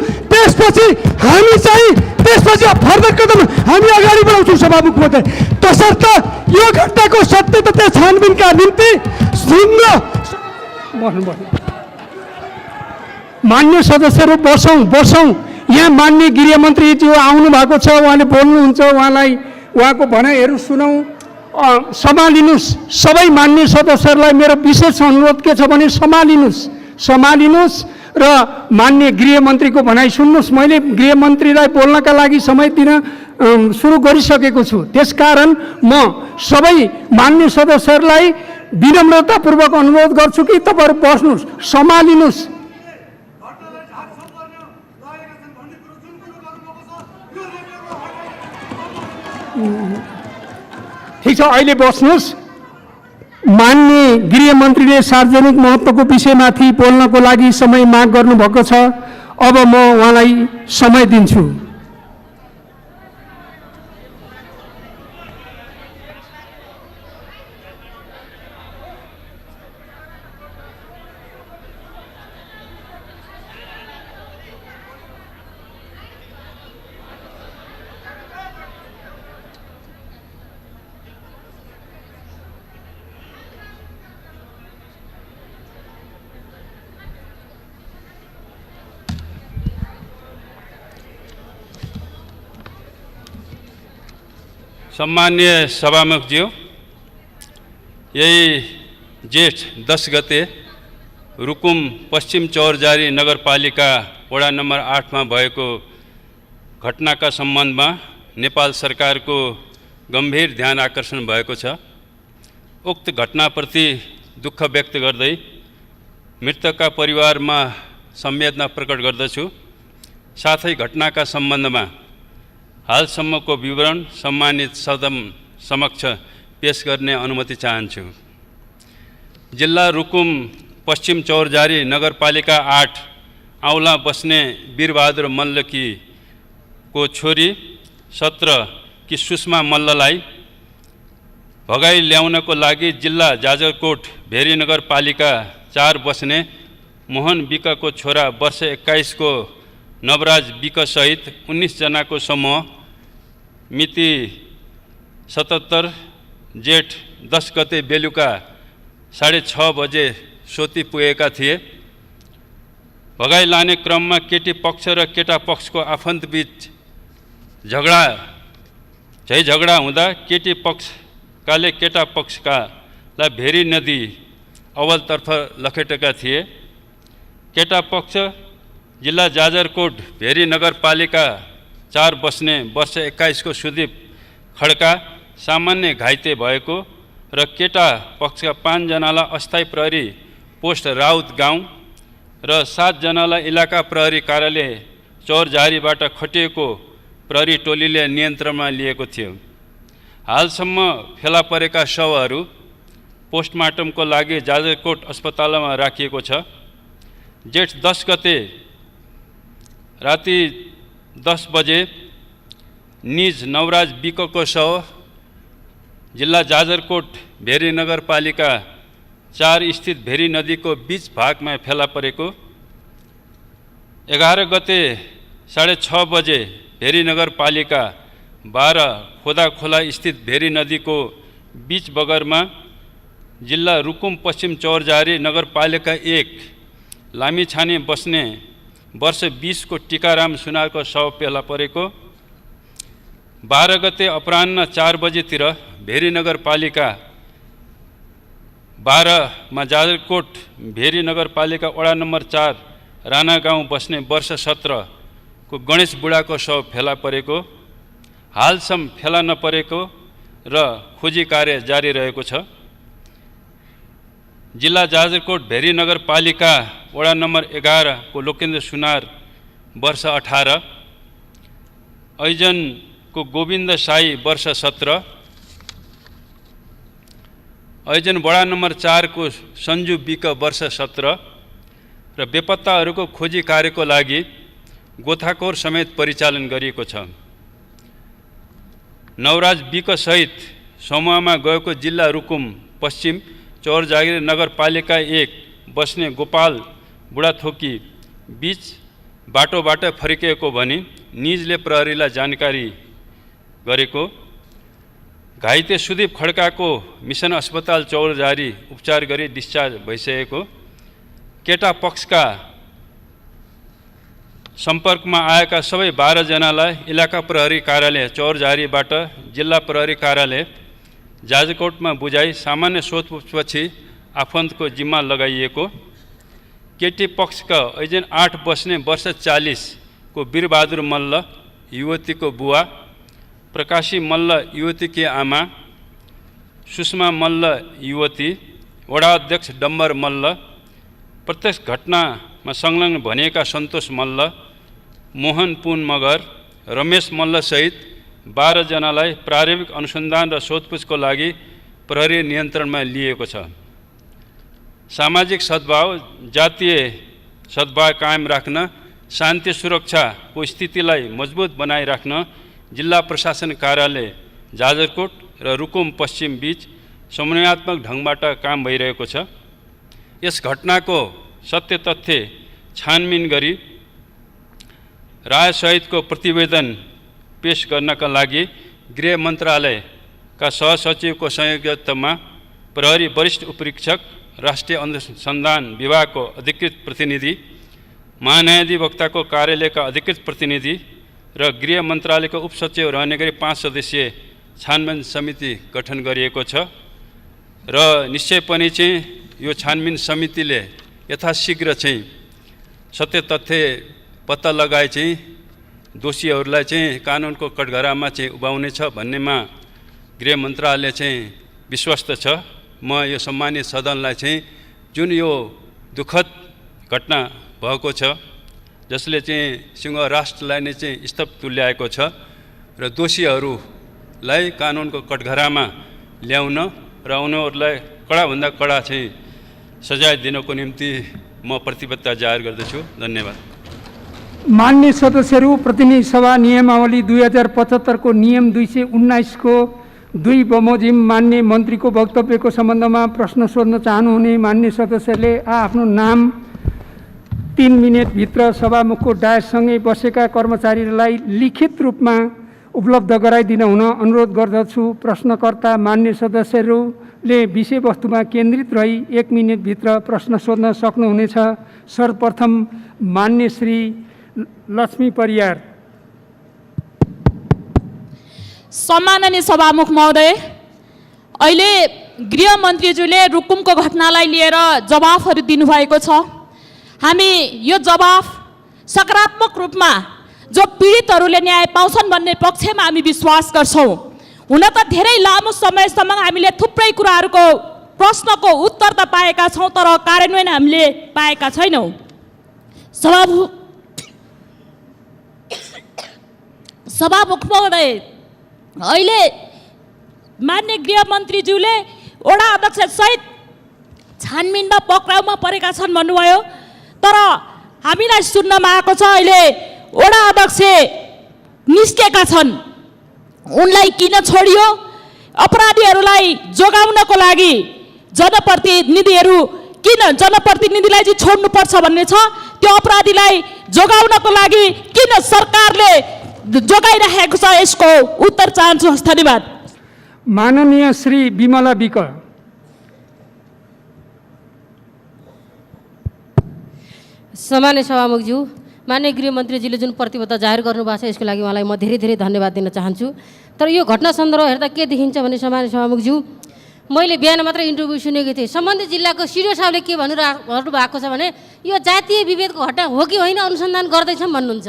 त्यसपछि फर्दर कदम हामी अगाडि बढाउँछौँ सभामुख महोदय। तसर्थ यो घटनाको सत्य तथ्य छानबिनका निम्ति मान्य सदस्यहरू बसौँ। यहाँ मान्य गृहमन्त्रीज्यू आउनु भएको छ, उहाँले बोल्नुहुन्छ। उहाँको भनाइहरू सुनौँ, सम्हालिनुहोस्। सबै मान्य सदस्यहरूलाई मेरो विशेष अनुरोध के छ भने सम्हालिनुहोस् र मान्य गृहमन्त्रीको भनाइ सुन्नुहोस्। मैले गृहमन्त्रीलाई बोल्नका लागि समय दिन सुरु गरिसकेको छु। त्यसकारण म सबै मान्य सदस्यहरूलाई विनम्रतापूर्वक अनुरोध गर्छु कि तपाईँहरू बस्नुहोस्, सम्हालिनुहोस्। ठिक छ, अहिले बस्नुहोस्। मान्य गृहमन्त्रीले सार्वजनिक महत्त्वको विषयमाथि बोल्नको लागि समय माग गर्नुभएको छ। अब म उहाँलाई समय दिन्छु। सम्मान्य सभामुखज्यू, यही जेठ 10 गते रुकुम पश्चिम चौरजारी नगरपालिका वडा नम्बर 8 में भएको घटनाका सम्बन्धमा नेपाल सरकारको गम्भीर ध्यान आकर्षण भएको छ। उक्त घटनाप्रति दुःख व्यक्त गर्दै मृतकका परिवारमा संवेदना प्रकट गर्दछु। साथै घटनाका सम्बन्धमा हालसम्मको विवरण सम्मानित सदन समक्ष पेश गर्ने अनुमति चाहन्छु। जिल्ला रुकुम पश्चिम चौरजारी नगरपालिका 8 औँला बस्ने वीरबहादुर मल्लकी को छोरी 17 की सुषमा मल्ललाई भगाई ल्याउनको लागि जिल्ला जाजरकोट भेरी नगरपालिका 4 बस्ने मोहन विकको छोरा वर्ष 21 को नवराज विक सहित 19 जनाको समूह मिति 77 जेठ 10 गते बेलुका 6:30 बजे सोती पुगेका थिए। भगाई लाने क्रममा केटी पक्ष र केटा पक्षको आफन्तबीच झगडा हुँदा केटी पक्षकाले केटा पक्षकालाई भेरी नदी अवलतर्फ लखेटेका थिए। केटा पक्ष जिल्ला जाजरकोट भेरी नगरपालिका 4 बस्ने वर्ष 21 को सुदीप खड्का सामान्य घाइते भएको र केटा पक्षका 5 जनालाई अस्थायी प्रहरी पोस्ट राउत गाउँ र 7 जनालाई इलाका प्रहरी कार्यालय चौरजारीबाट खटिएको प्रहरी टोलीले नियन्त्रणमा लिएको थियो। हालसम्म फेला परेका शवहरू पोस्टमार्टमको लागि जाजरकोट अस्पतालमा राखिएको छ। जेठ 10 गते राति 10 बजे निज नवराज विकको शव जिल्ला जाजरकोट भेरी नगरपालिका 4 स्थित भेरी नदीको बीच भागमा फेला परेको। 11 गते 6:30 बजे भेरी नगरपालिका 12 खोदाखोला स्थित भेरी नदीको बीच बगरमा जिल्ला रुकुम पश्चिम चौरजारी नगरपालिका 1 लामीछाने बस्ने वर्ष 20 को टीकाराम सुनारको शव फेला परेको। 12 गते अपराह्न 4 बजेतिर भेरी नगरपालिका 12 मा जाजरकोट भेरी नगरपालिका वडा नम्बर 4 राणा गाउँ बस्ने वर्ष 17 को गणेश बुढाको शव फेला परेको। हालसम्म फेला नपरेको र खोजी कार्य जारी रहेको छ। जिल्ला जाजरकोट भेरी नगरपालिका वडा नम्बर 11 को लोकेन्द्र सुनार वर्ष 18, ऐजन को गोविन्द साई वर्ष 17, ऐजन वडा नम्बर 4 को सञ्जु विक वर्ष 17 र बेपत्ताहरूको खोजी कार्यको लागि गोताखोर समेत परिचालन गरिएको छ। नवराज विक सहित समूहमा गएको जिल्ला रुकुम पश्चिम चौरजारी नगरपालिका 1 बस्ने गोपाल बुढाथोकी बीच बाटोबाट फर्किएको भनी निजले प्रहरीलाई जानकारी गरेको। घाइते सुदीप खड्काको मिसन अस्पताल चौरजारी उपचार गरी डिस्चार्ज भइसकेको। केटा पक्षका सम्पर्कमा आएका सबै 12 जनालाई इलाका प्रहरी कार्यालय चौरजारीबाट जिल्ला प्रहरी कार्यालय जाजरकोटमा बुझाई सामान्य सोधपुछपछि आफन्तको जिम्मा लगाइएको। केटी पक्षका ऐजन 8 बस्ने वर्ष 40 को वीरबहादुर मल्ल युवतीको बुवा, प्रकाशी मल्ल युवतीकी आमा, सुषमा मल्ल युवती, वडा अध्यक्ष डम्बर मल्ल, प्रत्यक्ष घटनामा संलग्न भनिएका सन्तोष मल्ल, मोहन पुन मगर, रमेश मल्ल सहित 12 जनालाई प्रारम्भिक अनुसन्धान र सोधपुछको लागि प्रहरी नियन्त्रणमा लिएको छ। सामाजिक सद्भाव, जातीय सद्भाव कायम राख्न, शान्ति सुरक्षाको स्थितिलाई मजबुत बनाइराख्न जिल्ला प्रशासन कार्यालय जाजरकोट र रुकुम पश्चिम बीच समन्वयात्मक ढङ्गबाट काम भइरहेको छ। यस घटनाको सत्य तथ्य छानबिन गरी रायसहितको प्रतिवेदन पेश गर्नका लागि गृह मन्त्रालयका सहसचिवको संयोजकत्वमा प्रहरी वरिष्ठ उपरीक्षक, राष्ट्रिय अनुसन्धान विभागको अधिकृत प्रतिनिधि, महान्यायाधिवक्ताको कार्यालयका अधिकृत प्रतिनिधि र गृह मन्त्रालयको उपसचिव रहने गरी 5 सदस्यीय छानबिन समिति गठन गरिएको छ र निश्चय पनि चाहिँ यो छानबिन समितिले यथाशीघ्र चाहिँ सत्य तथ्य पत्ता लगाए चाहिँ दोषीहरूलाई चाहिँ कानुनको कठघरामा चाहिँ उभाउनेछ भन्नेमा गृह मन्त्रालय चाहिँ विश्वस्त छ। म यो सम्मानित सदनलाई चाहिँ जुन यो दुःखद घटना भएको छ जसले चाहिँ सिंह राष्ट्रलाई नै चाहिँ स्तब्ध तुल्याएको छ र दोषीहरूलाई कानुनको कठघरामा ल्याउन र उनीहरूलाई कडाभन्दा कडा चाहिँ सजाय दिनको निम्ति म प्रतिबद्धता जाहेर गर्दछु। धन्यवाद। मान्य सदस्यहरू, प्रतिनिधि सभा नियमावली 2075 को नियम 219 को 2 बमोजिम मान्य मन्त्रीको वक्तव्यको सम्बन्धमा प्रश्न सोध्न चाहनुहुने मान्य सदस्यले आफ्नो नाम 3 मिनेटभित्र सभामुखको डायससँगै बसेका कर्मचारीलाई लिखित रूपमा उपलब्ध गराइदिन हुन अनुरोध गर्दछु। प्रश्नकर्ता मान्य सदस्यहरूले विषयवस्तुमा केन्द्रित रही 1 मिनेटभित्र प्रश्न सोध्न सक्नुहुनेछ। सर्वप्रथम मान्य श्री लक्ष्मी परियार। सम्माननीय सभामुख महोदय, अहिले गृहमन्त्रीज्यूले रुकुमको घटनालाई लिएर जवाफहरू दिनुभएको छ। हामी यो जवाफ सकारात्मक रूपमा जो पीडितहरूले न्याय पाउँछन् भन्ने पक्षमा हामी विश्वास गर्छौँ। हुन त धेरै लामो समयसम्म हामीले थुप्रै कुराहरूको प्रश्नको उत्तर त पाएका छौँ, तर कार्यान्वयन हामीले पाएका छैनौँ। सभामुख महोदय, अहिले मान्य गृहमन्त्रीज्यूले वडा अध्यक्ष सहित छानबिनमा पक्राउमा परेका छन् भन्नुभयो, तर हामीलाई सुन्नमा आएको छ अहिले वडा अध्यक्ष निस्केका छन्। उनलाई किन छोडियो? अपराधीहरूलाई जोगाउनको लागि जनप्रतिनिधिहरू किन जनप्रतिनिधिलाई चाहिँ छोड्नुपर्छ भन्ने छ। त्यो अपराधीलाई जोगाउनको लागि किन सरकारले जोगाइराखेको छ, यसको उत्तर चाहन्छु। धन्यवाद। माननीय श्री विमला विक। सामान्य सभामुखज्यू, मान्य गृहमन्त्रीजीले जुन प्रतिबद्धता जाहेर गर्नुभएको छ यसको लागि उहाँलाई म धेरै धेरै धन्यवाद दिन चाहन्छु। तर यो घटना सन्दर्भ हेर्दा के देखिन्छ भने सामान्य सभामुखज्यू, मैले बिहान मात्र इन्टरभ्यू सुनेको थिएँ। सम्बन्धित जिल्लाको सिडिओ साहबले के भन्नुभएको छ भने यो जातीय विभेदको घटना हो कि होइन अनुसन्धान गर्दैछौँ भन्नुहुन्छ।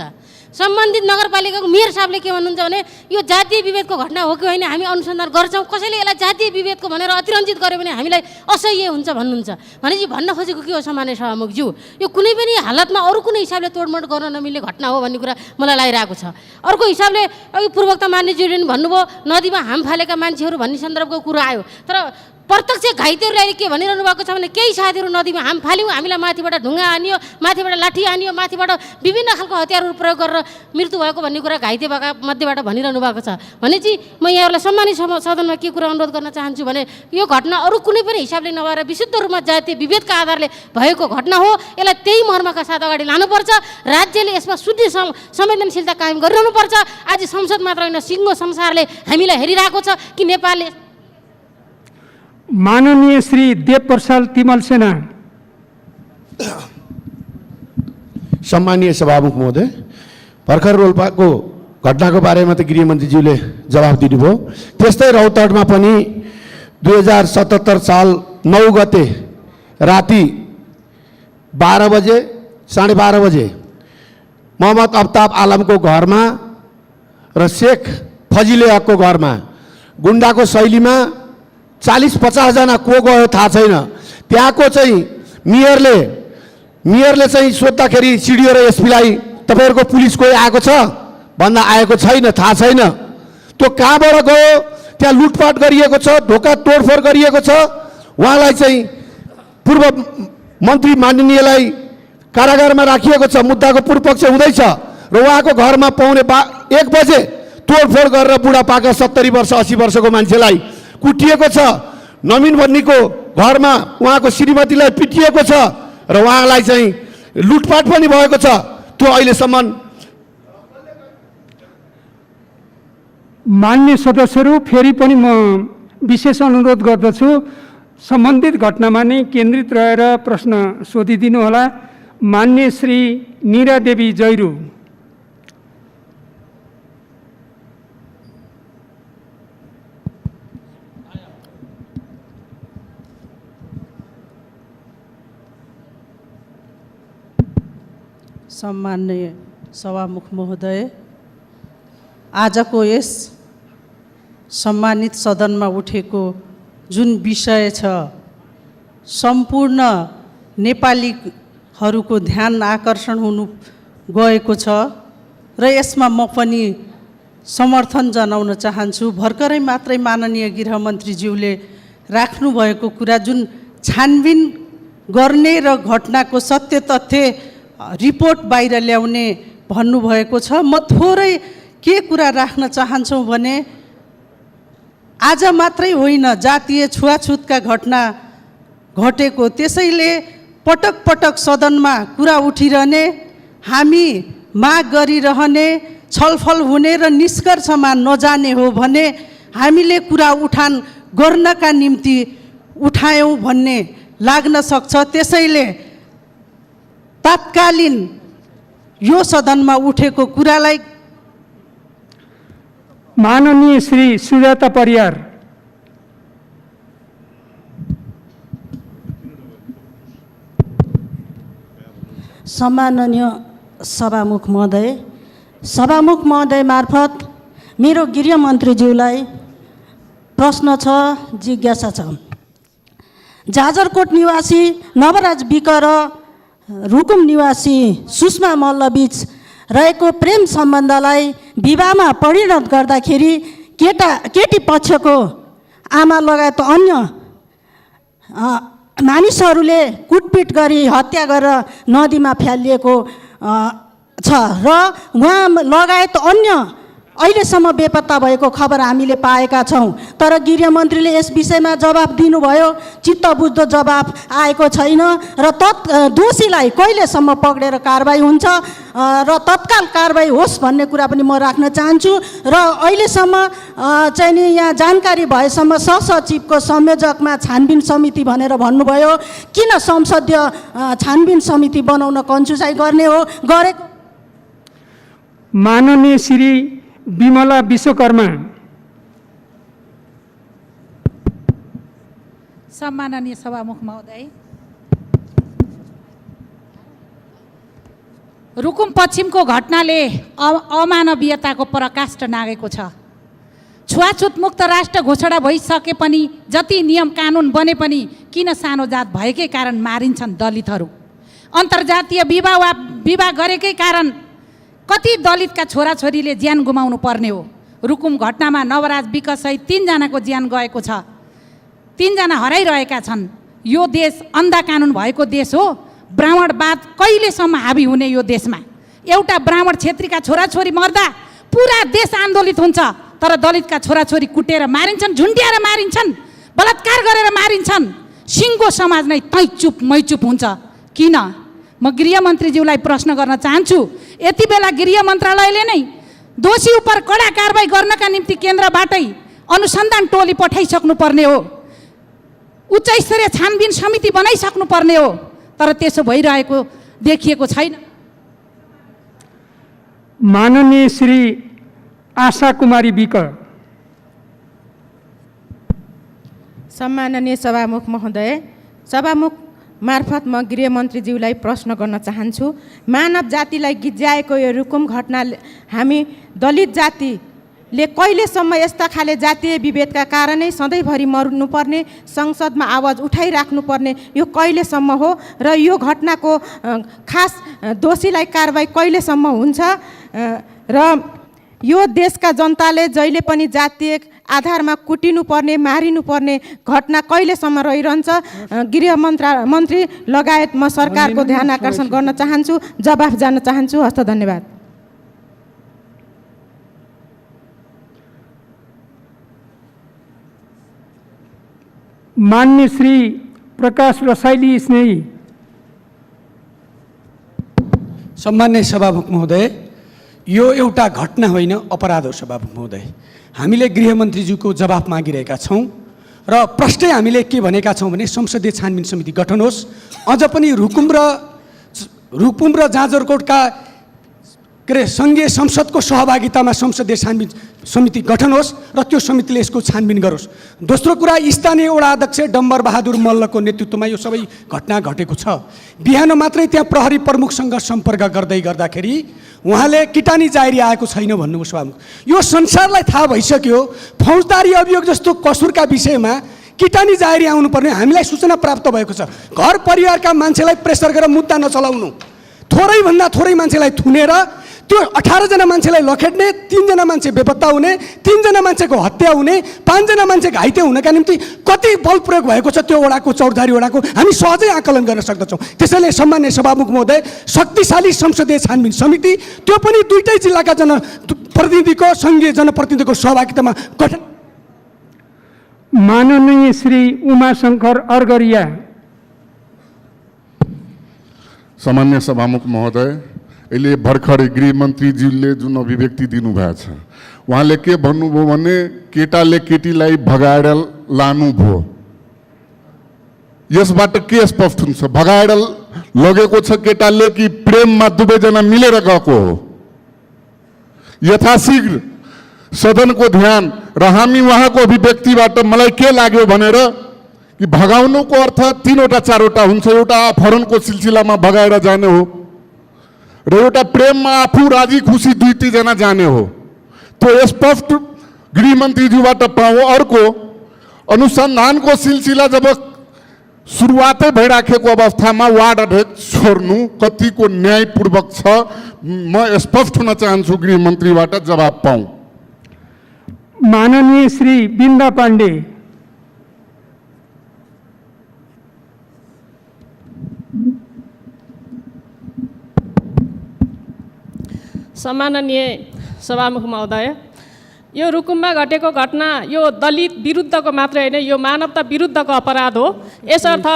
सम्बन्धित नगरपालिकाको मेयर साहबले के भन्नुहुन्छ भने यो जातीय विभेदको घटना हो कि होइन हामी अनुसन्धान गर्छौँ, कसैले यसलाई जातीय विभेदको भनेर अतिरञ्जित गर्यो भने हामीलाई असह्य हुन्छ भन्नुहुन्छ। भनेपछि भन्न खोजेको के हो सामान्य सभामुखज्यू, यो कुनै पनि हालतमा अरू कुनै हिसाबले तोडमोड गर्न नमिल्ने घटना हो भन्ने कुरा मलाई लागिरहेको छ। अर्को हिसाबले अघि पूर्वोक्त मान्यज्यूले पनि भन्नुभयो नदीमा हाम फालेका मान्छेहरू भन्ने सन्दर्भको कुरा आयो, तर प्रत्यक्ष घाइतेहरूले अहिले के भनिरहनु भएको छ भने केही साथीहरू नदीमा हाम फाल्यौँ, हामीलाई माथिबाट ढुङ्गा हानियो, माथिबाट लाठी हानियो, माथिबाट विभिन्न खालको हतियारहरू प्रयोग गरेर मृत्यु भएको भन्ने कुरा घाइते भएका मध्येबाट भनिरहनु भएको छ। भनेपछि म यहाँहरूलाई सम्मानित सदनमा के कुरा अनुरोध गर्न चाहन्छु भने यो घटना अरू कुनै पनि हिसाबले नभएर विशुद्ध रूपमा जातीय विभेदका आधारले भएको घटना हो। यसलाई त्यही मर्मका साथ अगाडि लानुपर्छ। राज्यले यसमा शुद्ध संवेदनशीलता कायम गरिरहनुपर्छ। आज संसद मात्र होइन सिङ्गो संसारले हामीलाई हेरिरहेको छ कि नेपालले। माननीय श्री देवप्रसाद तिमल सेना। सम्मानीय सभामुख महोदय, भर्खर रोल्पाको घटनाको बारेमा त गृहमन्त्रीज्यूले जवाफ दिनुभयो। त्यस्तै रौतहटमा पनि 2077 साल 9 गते राति 12 बजे 12:30 बजे मोहम्मद अफ्ताब आलमको घरमा र शेख फजिले हकको घरमा गुन्डाको शैलीमा 40-50 जना को गयो थाहा छैन। त्यहाँको चाहिँ मेयरले चाहिँ सोद्धाखेरि सिडिओ र एसपीलाई तपाईँहरूको पुलिस कोही आएको छ भन्दा आएको छैन, थाहा छैन। त्यो कहाँबाट गयो? त्यहाँ लुटपाट गरिएको छ, ढोका तोडफोड गरिएको छ। उहाँलाई चाहिँ पूर्व मन्त्री माननीयलाई कारागारमा राखिएको छ, मुद्दाको पूर्वपक्ष हुँदैछ र उहाँको घरमा पाउने 1 बजे तोडफोड गरेर बुढापाका 70 वर्ष 80 वर्षको मान्छेलाई कुटिएको छ। नवीन बन्नीको घरमा उहाँको श्रीमतीलाई पिटिएको छ र उहाँलाई चाहिँ लुटपाट पनि भएको छ। त्यो अहिलेसम्म मान्य सदस्यहरू, फेरि पनि म विशेष अनुरोध गर्दछु सम्बन्धित घटनामा नै केन्द्रित रहेर प्रश्न सोधिदिनु होला। मान्य श्री नीरा देवी जैरू। सम्माननीय सभामुख महोदय, आजको यस सम्मानित सदनमा उठेको जुन विषय छ सम्पूर्ण नेपालीहरूको ध्यान आकर्षण हुनु गएको छ र यसमा म पनि समर्थन जनाउन चाहन्छु। भर्खरै मात्रै माननीय गृहमन्त्रीज्यूले राख्नुभएको कुरा जुन छानबिन गर्ने र घटनाको सत्य तथ्य रिपोर्ट बाहिर ल्याउने भन्नुभएको छ। म थोरै के कुरा राख्न चाहन्छौँ भने आज मात्रै होइन, जातीय छुवाछुतका घटना घटेको, त्यसैले पटक पटक सदनमा कुरा उठिरहने, हामी माग गरिरहने, छलफल हुने र निष्कर्षमा नजाने हो भने हामीले कुरा उठान गर्नका निम्ति उठायौँ भन्ने लाग्न सक्छ। त्यसैले तात्कालीन यो सदनमा उठेको कुरालाई माननीय श्री सुजाता परियार। सम्माननीय सभामुख महोदय मार्फत मेरो गृहमन्त्रीज्यूलाई प्रश्न छ, जिज्ञासा छ। जाजरकोट निवासी नवराज विक र रुकुम निवासी सुषमा मल्लबीच रहेको प्रेम सम्बन्धलाई विवाहमा परिणत गर्दाखेरि केटी पक्षको आमा लगायत अन्य मानिसहरूले कुटपिट गरी हत्या गरेर नदीमा फ्यालिएको छ र उहाँ लगायत अन्य अहिलेसम्म बेपत्ता भएको खबर हामीले पाएका छौँ। तर गृहमन्त्रीले यस विषयमा जवाफ दिनुभयो, चित्तबुझ्दो जवाफ आएको छैन र दोषीलाई कहिलेसम्म पक्रेर कारबाही हुन्छ र तत्काल कारबाही होस् भन्ने कुरा पनि म राख्न चाहन्छु। र अहिलेसम्म चाहिँ नि यहाँ जानकारी भएसम्म सहसचिवको संयोजकमा छानबिन समिति भनेर भन्नुभयो, किन संसदीय छानबिन समिति बनाउन कन्जुसाइ गर्ने हो गरेको? माननीय श्री विमला विश्वकर्मा। सम्माननीय सभामुख महोदय, रुकुम पश्चिमको घटनाले अमानवीयताको पराकाष्ठ नागेको छ। छुवाछुत मुक्त राष्ट्र घोषणा भइसके पनि जति नियम कानुन बने पनि किन सानो जात भएकै कारण मारिन्छन् दलितहरू? अन्तर्जातीय विवाह गरेकै कारण कति दलितका छोराछोरीले ज्यान गुमाउनु पर्ने हो? रुकुम घटनामा नवराज विक सहित 3 जनाको ज्यान गएको छ, 3 जना हराइरहेका छन्। यो देश अन्धा कानुन भएको देश हो। ब्राह्मणवाद कहिलेसम्म हावी हुने यो देशमा? एउटा ब्राह्मण क्षेत्रीका छोराछोरी मर्दा पुरा देश आन्दोलित हुन्छ, तर दलितका छोराछोरी कुटेर मारिन्छन्, झुन्ड्याएर मारिन्छन्, बलात्कार गरेर मारिन्छन्। सिङ्गो समाज नै तै चुप मै चुप हुन्छ। किन? म गृहमन्त्रीज्यूलाई प्रश्न गर्न चाहन्छु, यति बेला गृह मन्त्रालयले नै दोषी उप कडा कारबाही गर्नका निम्ति केन्द्रबाटै अनुसन्धान टोली पठाइसक्नु पर्ने हो, उच्च स्तरीय छानबिन समिति बनाइसक्नु पर्ने हो, तर त्यसो भइरहेको देखिएको छैन। माननीय श्री आशा कुमारी विक। सम्माननीय सभामुख महोदय, सभामुख मार्फत म गृहमन्त्रीज्यूलाई प्रश्न गर्न चाहन्छु। मानव जातिलाई गिज्याएको यो रुकुम घटना हामी दलित जातिले कहिलेसम्म यस्ता खाले जातीय विभेदका कारणै सधैँभरि मर्नुपर्ने, संसदमा आवाज उठाइराख्नुपर्ने यो कहिलेसम्म हो र यो घटनाको खास दोषीलाई कारबाही कहिलेसम्म हुन्छ र यो देशका जनताले जहिले पनि जातीय आधारमा कुटिनुपर्ने, मारिनुपर्ने घटना कहिलेसम्म रहिरहन्छ? गृह मन्त्री लगायत म सरकारको ध्यान आकर्षण गर्न चाहन्छु, जवाफ जान्न चाहन्छु। हस्त धन्यवाद। मान्य श्री प्रकाश रसाइली स्नेही। सम्मान्य सभामुख महोदय, यो एउटा घटना होइन, अपराध हो। सभामुख महोदय, हामीले गृहमन्त्रीज्यूको जवाफ मागिरहेका छौँ र प्रष्टै हामीले के भनेका छौँ भने संसदीय छानबिन समिति गठन होस्। अझ पनि रुकुम र जाजरकोटका सङ्घीय संसदको सहभागितामा संसदीय छानबिन समिति गठन होस् र त्यो समितिले यसको छानबिन गरोस्। दोस्रो कुरा, स्थानीय वडा अध्यक्ष डम्बर बहादुर मल्लको नेतृत्वमा यो सबै घटना घटेको छ। बिहान मात्रै त्यहाँ प्रहरी प्रमुखसँग सम्पर्क गर्दाखेरि उहाँले किटानी जाहेरी आएको छैन भन्नुभयो। सभामुख, यो संसारलाई थाहा भइसक्यो फौजदारी अभियोग जस्तो कसुरका विषयमा किटानी जाहेरी आउनुपर्ने हामीलाई सूचना प्राप्त भएको छ। घर परिवारका मान्छेलाई प्रेसर गरेर मुद्दा नचलाउनु, थोरैभन्दा थोरै मान्छेलाई थुनेर त्यो 18 जना मान्छेलाई लखेट्ने, 3 जना मान्छे बेपत्ता हुने, 3 जना मान्छेको हत्या हुने, 5 जना मान्छे घाइते हुनका निम्ति कति बल प्रयोग भएको छ त्यो वडाको, चौरधारी वडाको हामी सहजै आकलन गर्न सक्दछौँ। त्यसैले सम्मान्य सभामुख महोदय, शक्तिशाली संसदीय छानबिन समिति, त्यो पनि दुईटै जिल्लाका जनप्रतिनिधिको, सङ्घीय जनप्रतिनिधिको सहभागितामा गठन। माननीय श्री उमाशङ्कर अर्गरिया। सामान्य सभामुख महोदय, अहिले भर्खरै गृहमन्त्रीज्यूले जुन अभिव्यक्ति दिनुभएको छ, उहाँले के भन्नुभयो भने केटाले केटीलाई भगाएर लानुभयो। यसबाट के स्पष्ट हुन्छ? भगाएर लगेको छ केटाले कि प्रेममा दुवैजना मिलेर गएको हो? यथाशीघ्र सदनको ध्यान र हामी उहाँको अभिव्यक्तिबाट मलाई के लाग्यो भनेर कि भगाउनुको अर्थ 3वटा 4वटा हुन्छ। एउटा अपहरणको सिलसिलामा भगाएर जाने हो र एउटा प्रेममा आफू राजी खुसी 2-3 जना जाने हो। त्यो स्पष्ट गृहमन्त्रीज्यूबाट पाऊँ। अर्को, अनुसन्धानको सिलसिला जब सुरुवातै भइराखेको अवस्थामा वार्ड अध्यक्ष छोड्नु कतिको न्यायपूर्वक छ? म स्पष्ट हुन चाहन्छु, गृहमन्त्रीबाट जवाब पाऊँ। माननीय श्री बिन्दा पाण्डे। सम्माननीय सभामुख महोदय, यो रुकुममा घटेको घटना यो दलित विरुद्धको मात्रै होइन, यो मानवता विरुद्धको अपराध हो। यसर्थ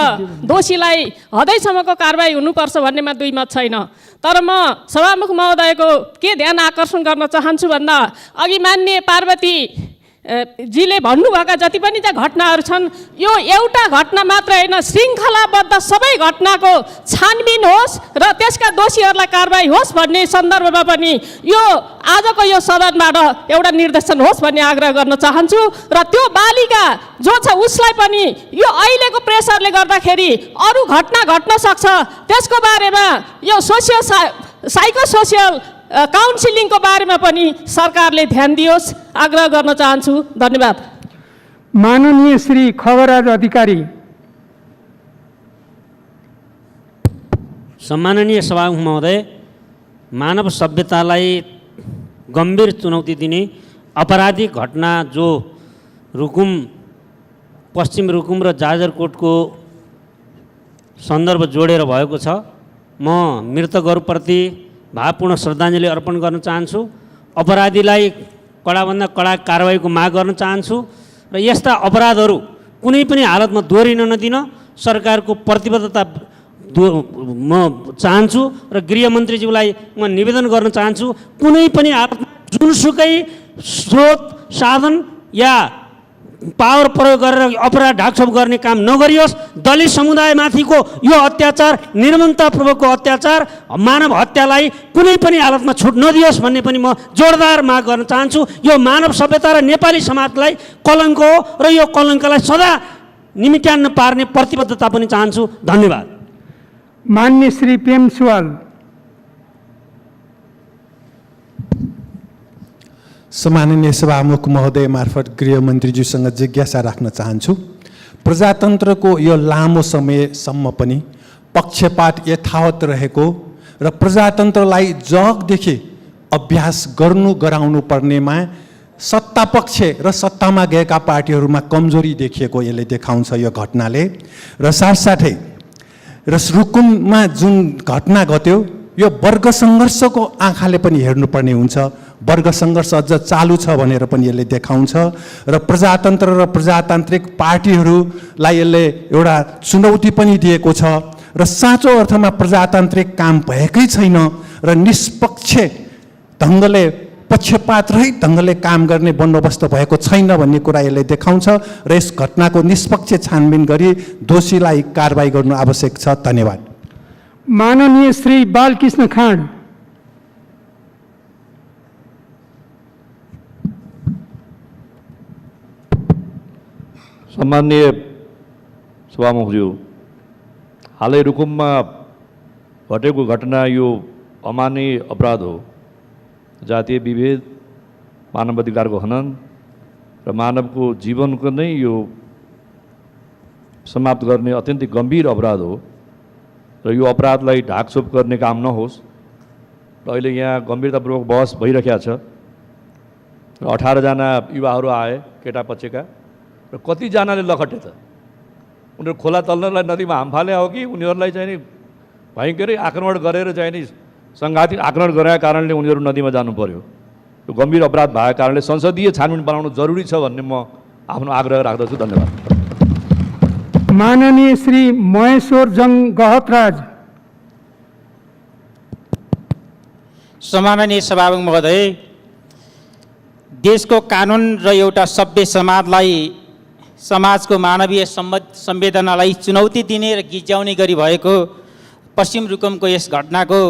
दोषीलाई हदैसम्मको कारबाही हुनुपर्छ भन्नेमा दुई मत छैन। तर म सभामुख महोदयको के ध्यान आकर्षण गर्न चाहन्छु भन्दा, अघि माननीय पार्वती जीले भन्नुभएका जति पनि त्यहाँ घटनाहरू छन्, यो एउटा घटना मात्र होइन, श्रृङ्खलाबद्ध सबै घटनाको छानबिन होस् र त्यसका दोषीहरूलाई कारबाही होस् भन्ने सन्दर्भमा पनि यो आजको यो सदनबाट एउटा निर्देशन होस् भन्ने आग्रह गर्न चाहन्छु। र त्यो बालिका जो छ उसलाई पनि यो अहिलेको प्रेसरले गर्दाखेरि अरू घटना घट्न सक्छ, त्यसको बारेमा यो साइको सोसियल काउन्सिलिङको बारेमा पनि सरकारले ध्यान दियोस्, आग्रह गर्न चाहन्छु। धन्यवाद। माननीय श्री खगराज अधिकारी। सम्माननीय सभामुख महोदय, मानव सभ्यतालाई गम्भीर चुनौती दिने अपराधिक घटना जो रुकुम, पश्चिम रुकुम र जाजरकोटको सन्दर्भ जोडेर भएको छ, म मृतकहरूप्रति भावपूर्ण श्रद्धाञ्जली अर्पण गर्न चाहन्छु। अपराधीलाई कडाभन्दा कडा कारबाहीको माग गर्न चाहन्छु र यस्ता अपराधहरू कुनै पनि हालतमा दोहोरिन नदिन सरकारको प्रतिबद्धता म चाहन्छु। र गृहमन्त्रीज्यूलाई म निवेदन गर्न चाहन्छु, कुनै पनि हालतमा जुनसुकै स्रोत साधन या पावर प्रयोग गरेर अपराध ढाकछोप गर्ने काम नगरियोस्। दलित समुदायमाथिको यो अत्याचार, निर्ममतापूर्वकको अत्याचार, मानव हत्यालाई कुनै पनि हालतमा छुट नदियोस् भन्ने पनि म जोरदार माग गर्न चाहन्छु। यो मानव सभ्यता र नेपाली समाजलाई कलङ्क हो र यो कलङ्कलाई सदा निमिट्यान्न पार्ने प्रतिबद्धता पनि चाहन्छु। धन्यवाद। मान्य श्री प्रेम सुवाल। सम्माननीय सभामुख महोदय मार्फत गृहमन्त्रीज्यूसँग जिज्ञासा राख्न चाहन्छु। प्रजातन्त्रको यो लामो समयसम्म पनि पक्षपात यथावत रहेको र प्रजातन्त्रलाई जगदेखि अभ्यास गराउनु पर्नेमा सत्तापक्ष र सत्तामा गएका पार्टीहरूमा कमजोरी देखिएको यसले देखाउँछ यो घटनाले। र साथसाथै र रुकुममा जुन घटना घट्यो यो वर्ग सङ्घर्षको आँखाले पनि हेर्नुपर्ने हुन्छ। वर्ग सङ्घर्ष अझ चालु छ भनेर पनि यसले देखाउँछ र प्रजातन्त्र र प्रजातान्त्रिक पार्टीहरूलाई यसले एउटा चुनौती पनि दिएको छ र साँचो अर्थमा प्रजातान्त्रिक काम भएकै छैन र निष्पक्ष ढङ्गले, पक्षपात रहित ढङ्गले काम गर्ने बन्दोबस्त भएको छैन भन्ने कुरा यसले देखाउँछ र यस घटनाको निष्पक्ष छानबिन गरी दोषीलाई कारबाही गर्नु आवश्यक छ। धन्यवाद। माननीय श्री बालकृष्ण खाँड। सम्माननीय सभामुखज्यू, हालै रुकुममा घटेको घटना यो अमानवीय अपराध हो। जातीय विभेद, मानवाधिकारको हनन र मानवको जीवनको नै यो समाप्त गर्ने अत्यन्तै गम्भीर अपराध हो र यो अपराधलाई ढाकछोप गर्ने काम नहोस् र र अहिले यहाँ गम्भीरतापूर्वक बहस भइरहेको छ र 18 जना युवाहरू आए केटा पक्षका र कतिजनाले लखटे त उनीहरू खोला तल्नलाई नदीमा हाम फाले हो कि उनीहरूलाई चाहिँ नि भयङ्करै आक्रमण गरेर चाहिँ नि सङ्घातिक आक्रमण गरेका कारणले उनीहरू नदीमा जानु पर्यो। यो गम्भीर अपराध भएको कारणले संसदीय छानबिन बनाउनु जरुरी छ भन्ने म आफ्नो आग्रह राख्दछु। धन्यवाद। माननीय श्री महेश्वर जङ गहतराज। सम्माननीय सभामुख महोदय, देशको कानुन र एउटा सभ्य समाजको मानवीय संवेदनालाई चुनौती दिने र गिज्याउने गरी भएको पश्चिम रुकुमको यस घटनाको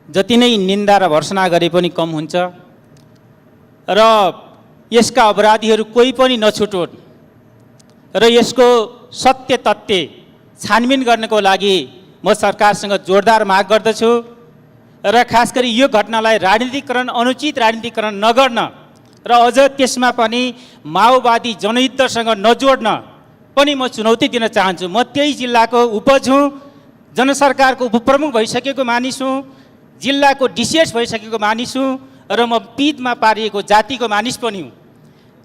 जति नै निन्दा र भर्सना गरे पनि कम हुन्छ र यसका अपराधीहरू कोही पनि नछुटोन् र यसको सत्य तथ्य छानबिन गर्नको लागि म सरकारसँग जोरदार माग गर्दछु र खास गरी यो घटनालाई राजनीतिकरण अनुचित राजनीतिकरण नगर्न र अझ त्यसमा पनि माओवादी जनयुद्धसँग नजोड्न पनि म चुनौती दिन चाहन्छु। म त्यही जिल्लाको उपज हुँ, जनसरकारको उपप्रमुख भइसकेको मानिस हुँ, जिल्लाको डिसिएस भइसकेको मानिस हुँ र म पिडमा पारिएको जातिको मानिस पनि हुँ।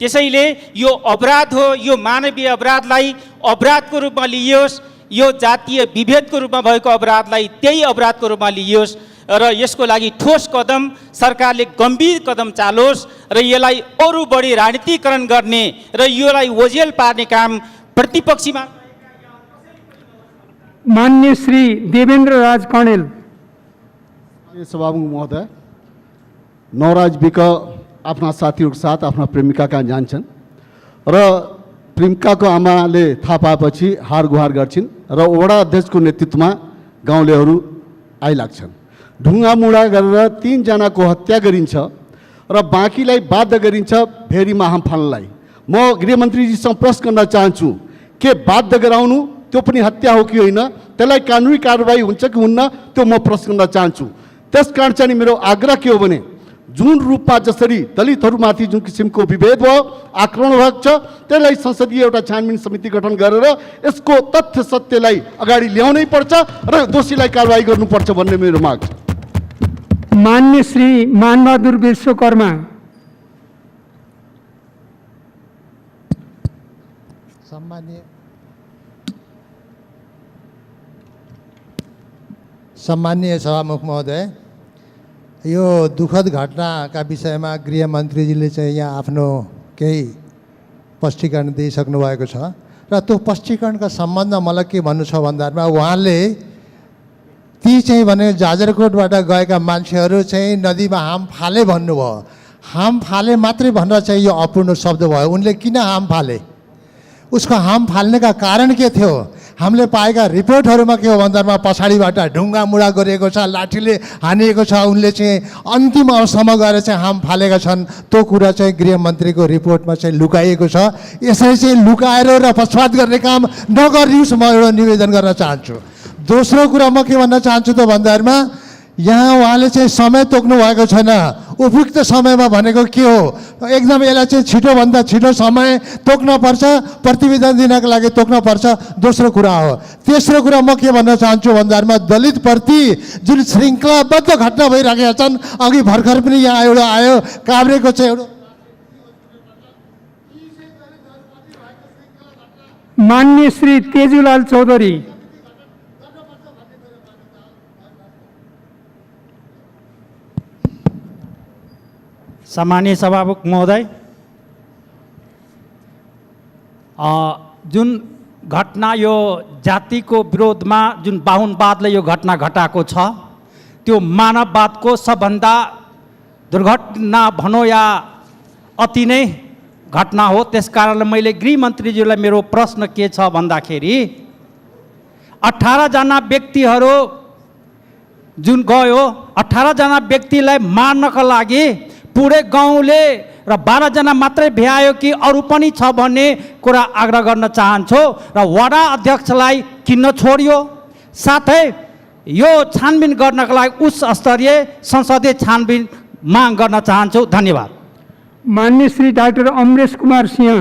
त्यसैले यो अपराध हो, यो मानवीय अपराधलाई अपराधको रूपमा लिइयोस्, यो जातीय विभेदको रूपमा भएको अपराधलाई त्यही अपराधको रूपमा लिइयोस् र यसको लागि ठोस कदम सरकारले गम्भीर कदम चालोस् र यसलाई अरू बढी राजनीतिकरण गर्ने र यसलाई ओझेल पार्ने काम प्रतिपक्षीमा। मान्य श्री देवेन्द्र राज कणेल। सभामुख महोदय, नवराज विक आफ्ना साथीहरूको साथ आफ्ना प्रेमिका कहाँ जान्छन् र प्रेमिकाको आमाले थाहा पाएपछि हार गुहार गर्छिन् र वडा अध्यक्षको नेतृत्वमा गाउँलेहरू आइलाग्छन्। ढुङ्गा मुढा गरेर 3 जनाको हत्या गरिन्छ र बाँकीलाई बाध्य गरिन्छ फेरीमा हाम फाल्नलाई। म गृहमन्त्रीजीसँग प्रश्न गर्न चाहन्छु, के बाध्य गराउनु त्यो पनि हत्या हो कि होइन, त्यसलाई कानुनी कारबाही हुन्छ कि हुन्न, त्यो म प्रश्न गर्न चाहन्छु। त्यसकारण चाहिँ मेरो आग्रह के हो भने जुन रूपमा जसरी दलितहरूमाथि जुन किसिमको विभेद भयो, आक्रमण भएको छ, त्यसलाई संसदीय एउटा छानबिन समिति गठन गरेर यसको तथ्य सत्यलाई अगाडि ल्याउनै पर्छ र दोषीलाई कारबाही गर्नुपर्छ भन्ने मेरो माग छ। मान्य श्री मानबहादुर विश्वकर्मा। सम्माननीय सभामुख महोदय, यो दुःखद घटनाका विषयमा गृहमन्त्रीजीले चाहिँ यहाँ आफ्नो केही स्पष्टीकरण दिइसक्नु भएको छ र त्यो स्पष्टीकरणका सम्बन्धमा मलाई के भन्नु छ भन्दामा उहाँले ती चाहिँ भने जाजरकोटबाट गएका मान्छेहरू चाहिँ नदीमा हाम फाले भन्नुभयो। हाम फाले मात्रै भनेर चाहिँ यो अपूर्ण शब्द भयो। उनले किन हाम फाले, उसको हाम फाल्नेका कारण के थियो? हामीले पाएका रिपोर्टहरूमा के हो भन्दामा पछाडिबाट ढुङ्गा मुढा गरिएको छ, लाठीले हानिएको छ, उनले चाहिँ अन्तिम अवस्थामा गएर चाहिँ हाम फालेका छन्। त्यो कुरा चाहिँ गृहमन्त्रीको रिपोर्टमा चाहिँ लुकाइएको छ। यसरी चाहिँ लुकाएर र पक्षपात गर्ने काम नगरियोस्, म एउटा निवेदन गर्न चाहन्छु। दोस्रो कुरा म के भन्न चाहन्छु त भन्दामा यहाँ उहाँले चाहिँ समय तोक्नु भएको छैन। उपयुक्त समयमा भनेको के हो? एकदम यसलाई चाहिँ छिटोभन्दा छिटो समय तोक्नुपर्छ, प्रतिवेदन दिनको लागि तोक्नुपर्छ। दोस्रो कुरा हो। तेस्रो कुरा म के भन्न चाहन्छु भन्दामा दलितप्रति जुन श्रृङ्खलाबद्ध घटना भइरहेका छन्, अघि भर्खर पनि यहाँ एउटा आयो काभ्रेको चाहिँ एउटा। मान्य श्री तेजुलाल चौधरी। सम्मानीय सभामुख महोदय, जुन घटना यो जातिको विरोधमा जुन बाहुनवादले यो घटना घटाएको छ, त्यो मानववादको सबभन्दा दुर्घटना भनौँ या अति नै घटना हो। त्यस कारणले मैले गृहमन्त्रीज्यूलाई मेरो प्रश्न के छ भन्दाखेरि 18 जना व्यक्तिहरू जुन गयो, 18 जना व्यक्तिलाई मार्नका लागि पुरै गाउँले र 12 जना मात्रै भ्यायो कि अरू पनि छ भन्ने कुरा आग्रह गर्न चाहन्छु र वडा अध्यक्षलाई किन छोडियो? साथै यो छानबिन गर्नका लागि उच्च स्तरीय संसदीय छानबिन माग गर्न चाहन्छु। धन्यवाद। मान्य श्री डाक्टर अमरेश कुमार सिंह।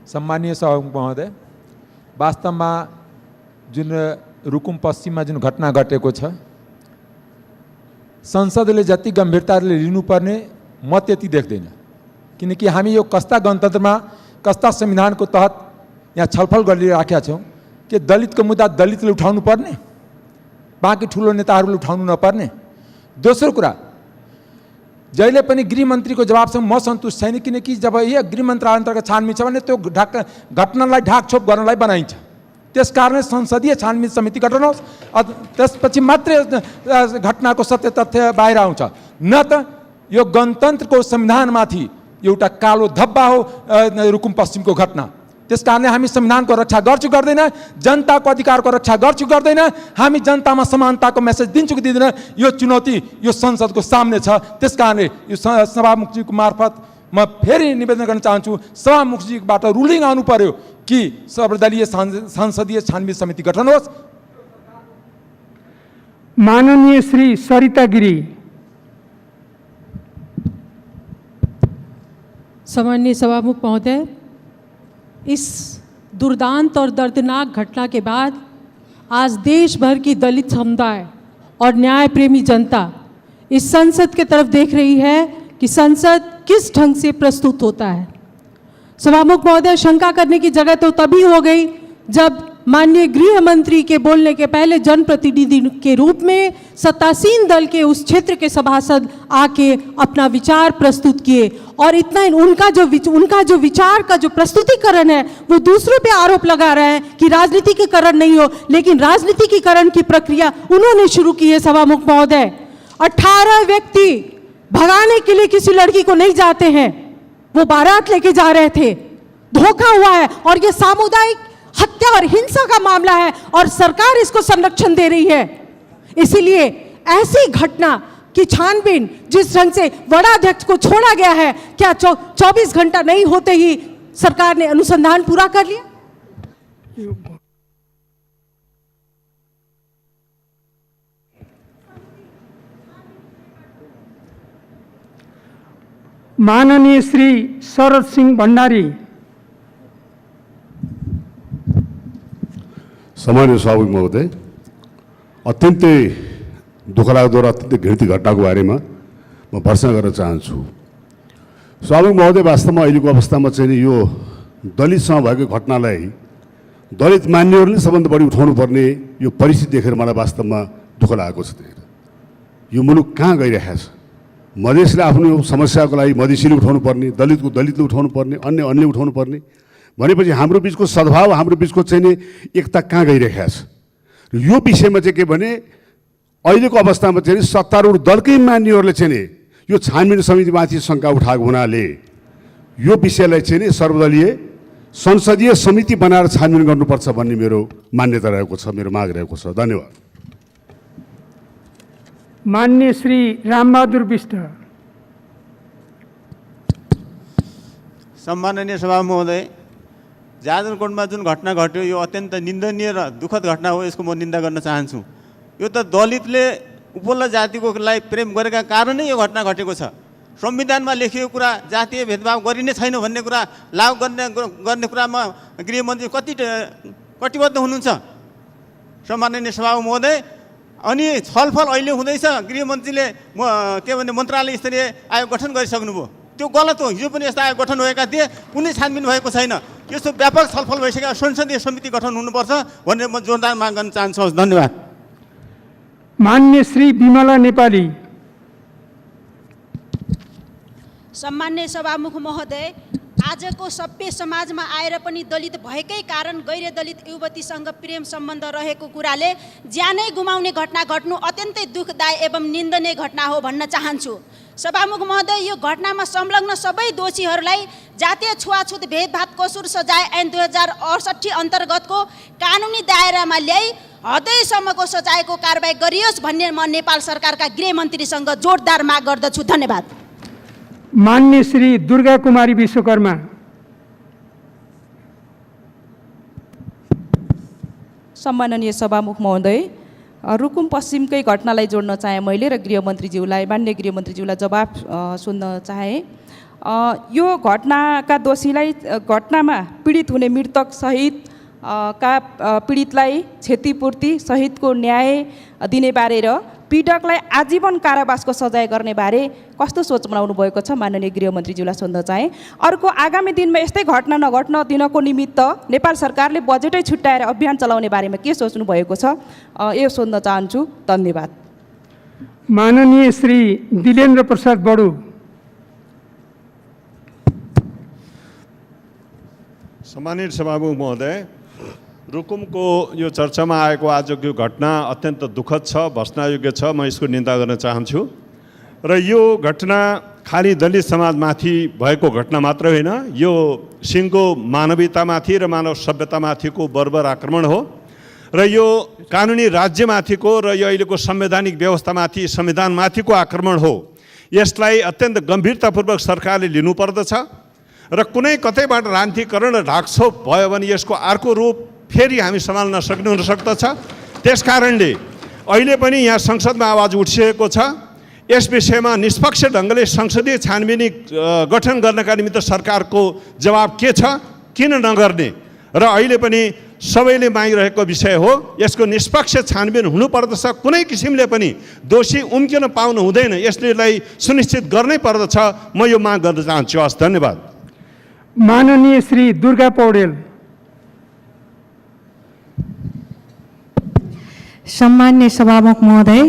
सम्मानीय सभामुख महोदय, वास्तवमा जुन रुकुम पश्चिममा जुन घटना घटेको छ संसदले जति गम्भीरताले लिनुपर्ने म त्यति देख्दैन। किनकि हामी यो कस्ता गणतन्त्रमा कस्ता संविधानको तहत यहाँ छलफल गरिराखेका छौँ कि दलितको मुद्दा दलितले उठाउनु पर्ने, बाँकी ठुलो नेताहरूले उठाउनु नपर्ने। दोस्रो कुरा, जहिले पनि गृहमन्त्रीको जवाबसँग म सन्तुष्ट छैन, किनकि जब यो गृह मन्त्रालय अन्तर्गत छानबिन छ भने त्यो घटनालाई ढाकछोप गर्नलाई बनाइन्छ। त्यसकारण संसदीय छानबिन समिति गठन होस्, त्यसपछि मात्रै घटनाको सत्य तथ्य बाहिर आउँछ। न त यो गणतन्त्रको संविधानमाथि एउटा कालो धब्बा हो रुकुम पश्चिमको घटना। त्यस कारणले हामी संविधानको रक्षा गर्छु गर्दैन, जनताको अधिकारको रक्षा गर्छु गर्दैन, हामी जनतामा समानताको मेसेज दिन्छु कि दिँदैन, यो चुनौती यो संसदको सामने छ। त्यस कारणले यो सभामुखजीको मार्फत म फेरि निवेदन गर्न चाहन्छु, सभामुखजीबाट रुलिङ आउनु पर्यो कि सर्वदलीय संसदीय छानबिन समिति गठन होस्। माननीय श्री सरिता गिरी। सम्माननीय सभामुख महोदय, इस दुर्दांत और दर्दनाक घटना के बाद आज देश भर की दलित समुदाय और न्याय प्रेमी जनता इस संसद के तरफ देख रही है कि संसद किस ढंग से प्रस्तुत होता है। सभामुख महोदय, शंका करने की जगह तो तभी हो गई जब माननीय गृह मंत्री के बोलने के पहले जनप्रतिनिधि के रूप में सत्तासीन दल के उस क्षेत्र के सभासद आके अपना विचार प्रस्तुत किए, और इतना उनका जो विचार का जो प्रस्तुतिकरण है वो दूसरों पे आरोप लगा रहे हैं कि राजनीतिकीकरण नहीं हो, लेकिन राजनीतिकीकरण की प्रक्रिया उन्होंने शुरू की है। सभामुख महोदय, 18 व्यक्ति भगाने के लिए किसी लड़की को नहीं जाते हैं, वो बारात लेके जा रहे थे, धोखा हुआ है, और ये सामुदायिक हत्या और हिंसा का मामला है और सरकार इसको संरक्षण दे रही है। इसीलिए ऐसी घटना की छानबीन जिस ढंग से वड़ाध्यक्ष को छोड़ा गया है, क्या 24 घंटा नहीं होते ही सरकार ने अनुसंधान पूरा कर लिया? माननीय श्री शरद सिंह भण्डारी। सम्माननीय सभामुख महोदय, अत्यन्तै दुःखलाग्दो र अत्यन्तै घृणित घटनाको बारेमा म भर्सना गर्न चाहन्छु। सभामुख महोदय, वास्तवमा अहिलेको अवस्थामा चाहिँ यो दलितसँग भएको घटनालाई दलित मान्नेहरूले सबभन्दा बढी उठाउनु पर्ने यो परिस्थिति देखेर मलाई वास्तवमा दुःख लागेको छ। देखेर यो मुलुक कहाँ गइरहेको छ? मधेसले आफ्नो समस्याको लागि मधेसीले उठाउनु पर्ने, दलितको दलितले उठाउनु पर्ने, अन्यले उठाउनु पर्ने भनेपछि हाम्रो बिचको सद्भाव, हाम्रो बिचको चाहिँ नि एकता कहाँ गइरहेको छ? यो विषयमा चाहिँ के भने अहिलेको अवस्थामा चाहिँ सत्तारूढ दलकै मान्नेहरूले चाहिँ नि यो छानबिन समितिमाथि शङ्का उठाएको हुनाले यो विषयलाई चाहिँ नि सर्वदलीय संसदीय समिति बनाएर छानबिन गर्नुपर्छ भन्ने मेरो मान्यता रहेको छ, मेरो माग रहेको छ। धन्यवाद। माननीय श्री रामबहादुर बिष्ट। सम्माननीय सभामुख महोदय, जाजरकोटमा जुन घटना घट्यो यो अत्यन्त निन्दनीय र दुःखद घटना हो, यसको म निन्दा गर्न चाहन्छु। यो त दलितले उपल्लो जातिको लागि प्रेम गरेका कारणै यो घटना घटेको छ। संविधानमा लेखिएको कुरा जातीय भेदभाव गरिने छैन भन्ने कुरा लागू गर्ने कुरामा गृहमन्त्री कति कटिबद्ध हुनुहुन्छ? सम्माननीय सभामुख महोदय, अनि छलफल अहिले हुँदैछ, गृहमन्त्रीले के भने मन्त्रालय स्तरीय आयोग गठन गरिसक्नुभयो, त्यो गलत हो। हिजो पनि यस्ता आयोग गठन भएका थिए, कुनै छानबिन भएको छैन। यस्तो व्यापक छलफल भइसक्यो, संसदीय समिति गठन हुनुपर्छ भनेर म जोरदार माग गर्न चाहन्छु। धन्यवाद। मान्य श्री विमला नेपाली। सम्मान्य सभामुख महोदय, आजको सभ्य समाजमा आएर पनि दलित भएकै कारण गैर दलित युवतीसँग प्रेम सम्बन्ध रहेको कुराले ज्यानै गुमाउने घटना घट्नु अत्यन्तै दुःखदायी एवं निन्दनीय घटना हो भन्न चाहन्छु। सभामुख महोदय, यो घटनामा संलग्न सबै दोषीहरूलाई जातीय छुवाछुत भेदभाव कसूर सजाय ऐन 2068 अन्तर्गतको कानुनी दायरामा ल्याई हदैसम्मको सजायको कारबाही गरियोस् भन्ने म नेपाल सरकारका गृहमन्त्रीसँग जोरदार माग गर्दछु। धन्यवाद। मान्य श्री दुर्गा कुमारी विश्वकर्मा। सम्माननीय सभामुख महोदय, रुकुम पश्चिमकै घटनालाई जोड्न चाहे मैले र गृहमन्त्रीज्यूलाई, मान्य गृहमन्त्रीज्यूलाई जवाब सुन्न चाहे। यो घटनाका दोषीलाई घटनामा पीडित हुने मृतक सहित का पीडितलाई क्षतिपूर्ति सहितको न्याय दिने बारे र पीडकलाई आजीवन कारावासको सजाय गर्ने बारे कस्तो सोच बनाउनु भएको छ माननीय गृहमन्त्रीज्यूलाई सोध्न चाहे। अर्को, आगामी दिनमा यस्तै घटना नघट्न दिनको निमित्त नेपाल सरकारले बजेटै छुट्याएर अभियान चलाउने बारेमा के सोच्नु भएको छ, यो सोध्न चाहन्छु। धन्यवाद। माननीय श्री दिलेन्द्र प्रसाद बडु। सम्मानित सभामुख महोदय, रुकुमको यो चर्चामा आएको आजको यो घटना अत्यन्त दुःखद छ, भर्त्सनायोग्य छ। म यसको निन्दा गर्न चाहन्छु। र यो घटना खालि दलित समाजमाथि भएको घटना मात्र होइन, यो सिङ्गो मानवीयतामाथि र मानव सभ्यतामाथिको बर्बर आक्रमण हो र यो कानुनी राज्यमाथिको र यो अहिलेको संवैधानिक व्यवस्थामाथि, संविधानमाथिको आक्रमण हो। यसलाई अत्यन्त गम्भीरतापूर्वक सरकारले लिनुपर्दछ र कुनै कतैबाट राजनीतिकरण र ढाकछोप भयो भने यसको अर्को रूप फेरि हामी सम्हाल्न सक्ने हुन सक्दछ। त्यसकारणले अहिले पनि यहाँ संसदमा आवाज उठिसकेको छ। यस विषयमा निष्पक्ष ढङ्गले संसदीय छानबिन गठन गर्नका निमित्त सरकारको जवाब के छ, किन नगर्ने, र अहिले पनि सबैले मागिरहेको विषय हो। यसको निष्पक्ष छानबिन हुनुपर्दछ। कुनै किसिमले पनि दोषी उम्किन पाउनु हुँदैन। यसलाई सुनिश्चित गर्नै पर्दछ। म यो माग गर्न चाहन्छु। हस्, धन्यवाद। माननीय श्री दुर्गा पौडेल। सम्मान्य सभामुख महोदय,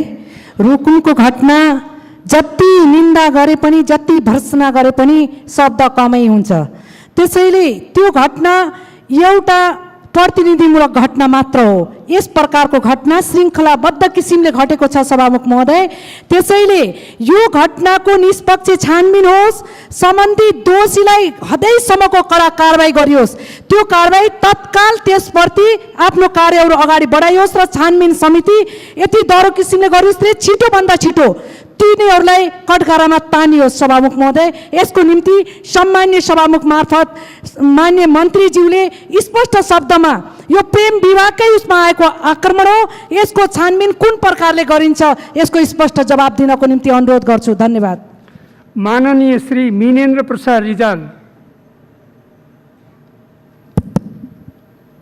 रुकुमको घटना जति निन्दा गरे पनि, जति भर्त्सना गरे पनि शब्द कमै हुन्छ। त्यसैले त्यो घटना एउटा प्रतिनिधिमूलक घटना मात्र हो। यस प्रकारको घटना श्रृङ्खलाबद्ध किसिमले घटेको छ सभामुख महोदय। त्यसैले यो घटनाको निष्पक्ष छानबिन होस्, सम्बन्धित दोषीलाई हदैसम्मको कडा कारबाही गरियोस्। त्यो कारबाही तत्काल त्यसप्रति आफ्नो कार्यहरू अगाडि बढाइयोस् र छानबिन समिति यति दह्रो किसिमले गरियोस् र छिटोभन्दा छिटो तिनीहरूलाई कठघरामा तानियोस् सभामुख महोदय। यसको निम्ति सम्मान्य सभामुख मार्फत मान्य मन्त्रीज्यूले स्पष्ट शब्दमा यो प्रेम विवाहकै उसमा आएको आक्रमण हो, यसको छानबिन कुन प्रकारले गरिन्छ यसको स्पष्ट जवाब दिनको निम्ति अनुरोध गर्छु। धन्यवाद। माननीय श्री मिनेन्द्र प्रसाद रिजाल।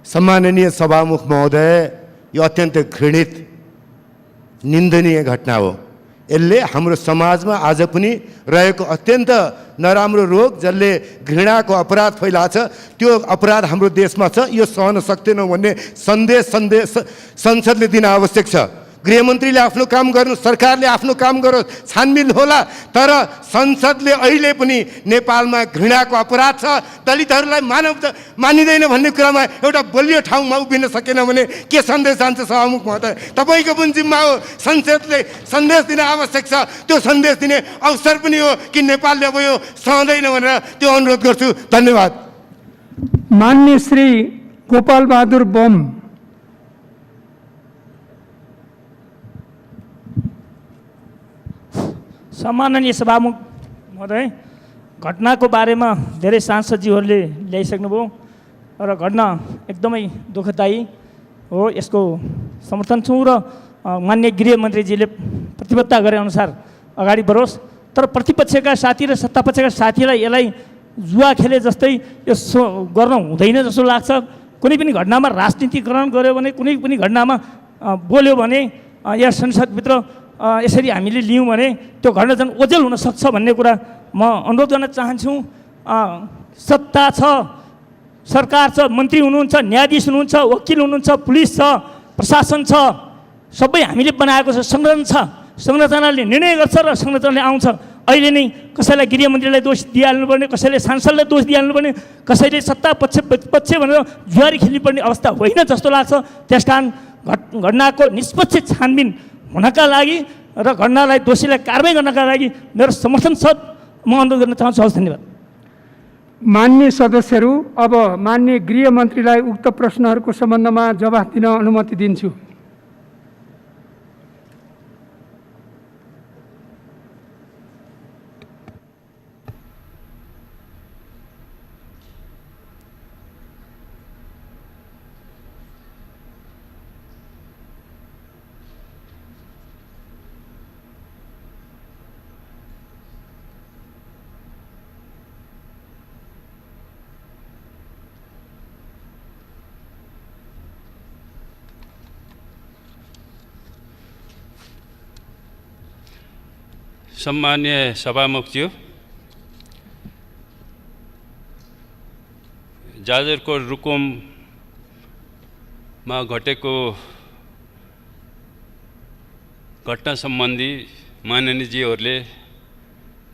सम्माननीय सभामुख महोदय, यो अत्यन्त घृणित निन्दनीय घटना हो। यसले हाम्रो समाजमा आज पनि रहेको अत्यन्त नराम्रो रोग, जसले घृणाको अपराध फैलाछ, त्यो अपराध हाम्रो देशमा छ। यो सहन सक्दैनौँ भन्ने सन्देश संसदले दिन आवश्यक छ। गृहमन्त्रीले आफ्नो काम गर्नु, सरकारले आफ्नो काम गरोस्, छानबिन होला। तर संसदले अहिले पनि नेपालमा घृणाको अपराध छ, दलितहरूलाई मानिँदैन भन्ने कुरामा एउटा बलियो ठाउँमा उभिन सकेन भने के सन्देश जान्छ सभामुख महोदय? तपाईँको पनि जिम्मा हो। संसदले सन्देश दिन आवश्यक छ। त्यो सन्देश दिने अवसर पनि हो कि नेपालले अब यो सहँदैन भनेर त्यो अनुरोध गर्छु। धन्यवाद। मान्य श्री गोपाल बहादुर बम। सम्माननीय सभामुख महोदय, घटनाको बारेमा धेरै सांसदज्यूहरूले ल्याइसक्नुभयो र घटना एकदमै दुःखदायी हो। यसको समर्थन छौँ र मान्य गृहमन्त्रीजीले प्रतिबद्धता गरे अनुसार अगाडि बढोस्। तर प्रतिपक्षका साथी र सत्तापक्षका साथीलाई यसलाई जुवा खेले जस्तै यो गर्न हुँदैन जस्तो लाग्छ। कुनै पनि घटनामा राजनीतिकरण गर्यो भने, कुनै पनि घटनामा बोल्यो भने, या संसदभित्र यसरी हामीले लियौँ भने त्यो घटना झन् ओझेल हुनसक्छ भन्ने कुरा म अनुरोध गर्न चाहन्छु। सत्ता छ, सरकार छ, मन्त्री हुनुहुन्छ, न्यायाधीश हुनुहुन्छ, वकिल हुनुहुन्छ, पुलिस छ, प्रशासन छ, सबै हामीले बनाएको छ। संरचना छ, संरचनाले निर्णय गर्छ र संरचनाले आउँछ। अहिले नै कसैलाई गृहमन्त्रीलाई दोष दिइहाल्नुपर्ने, कसैले सांसदलाई दोष दिइहाल्नुपर्ने, कसैले सत्ता पक्ष भनेर जुवारी खेल्नुपर्ने अवस्था होइन जस्तो लाग्छ। त्यसकारण घटनाको निष्पक्ष छानबिन हुनका लागि र घटनालाई दोषीलाई कारबाही गर्नका लागि मेरो समर्थन छ। म अनुरोध गर्न चाहन्छु। हस्, धन्यवाद। मान्य सदस्यहरू, अब मान्य गृहमन्त्रीलाई उक्त प्रश्नहरूको सम्बन्धमा जवाफ दिन अनुमति दिन्छु। सम्मान्य सभामुखज्यू, जाजरकोट रुकुममा घटेको घटना सम्बन्धी माननीयजीहरूले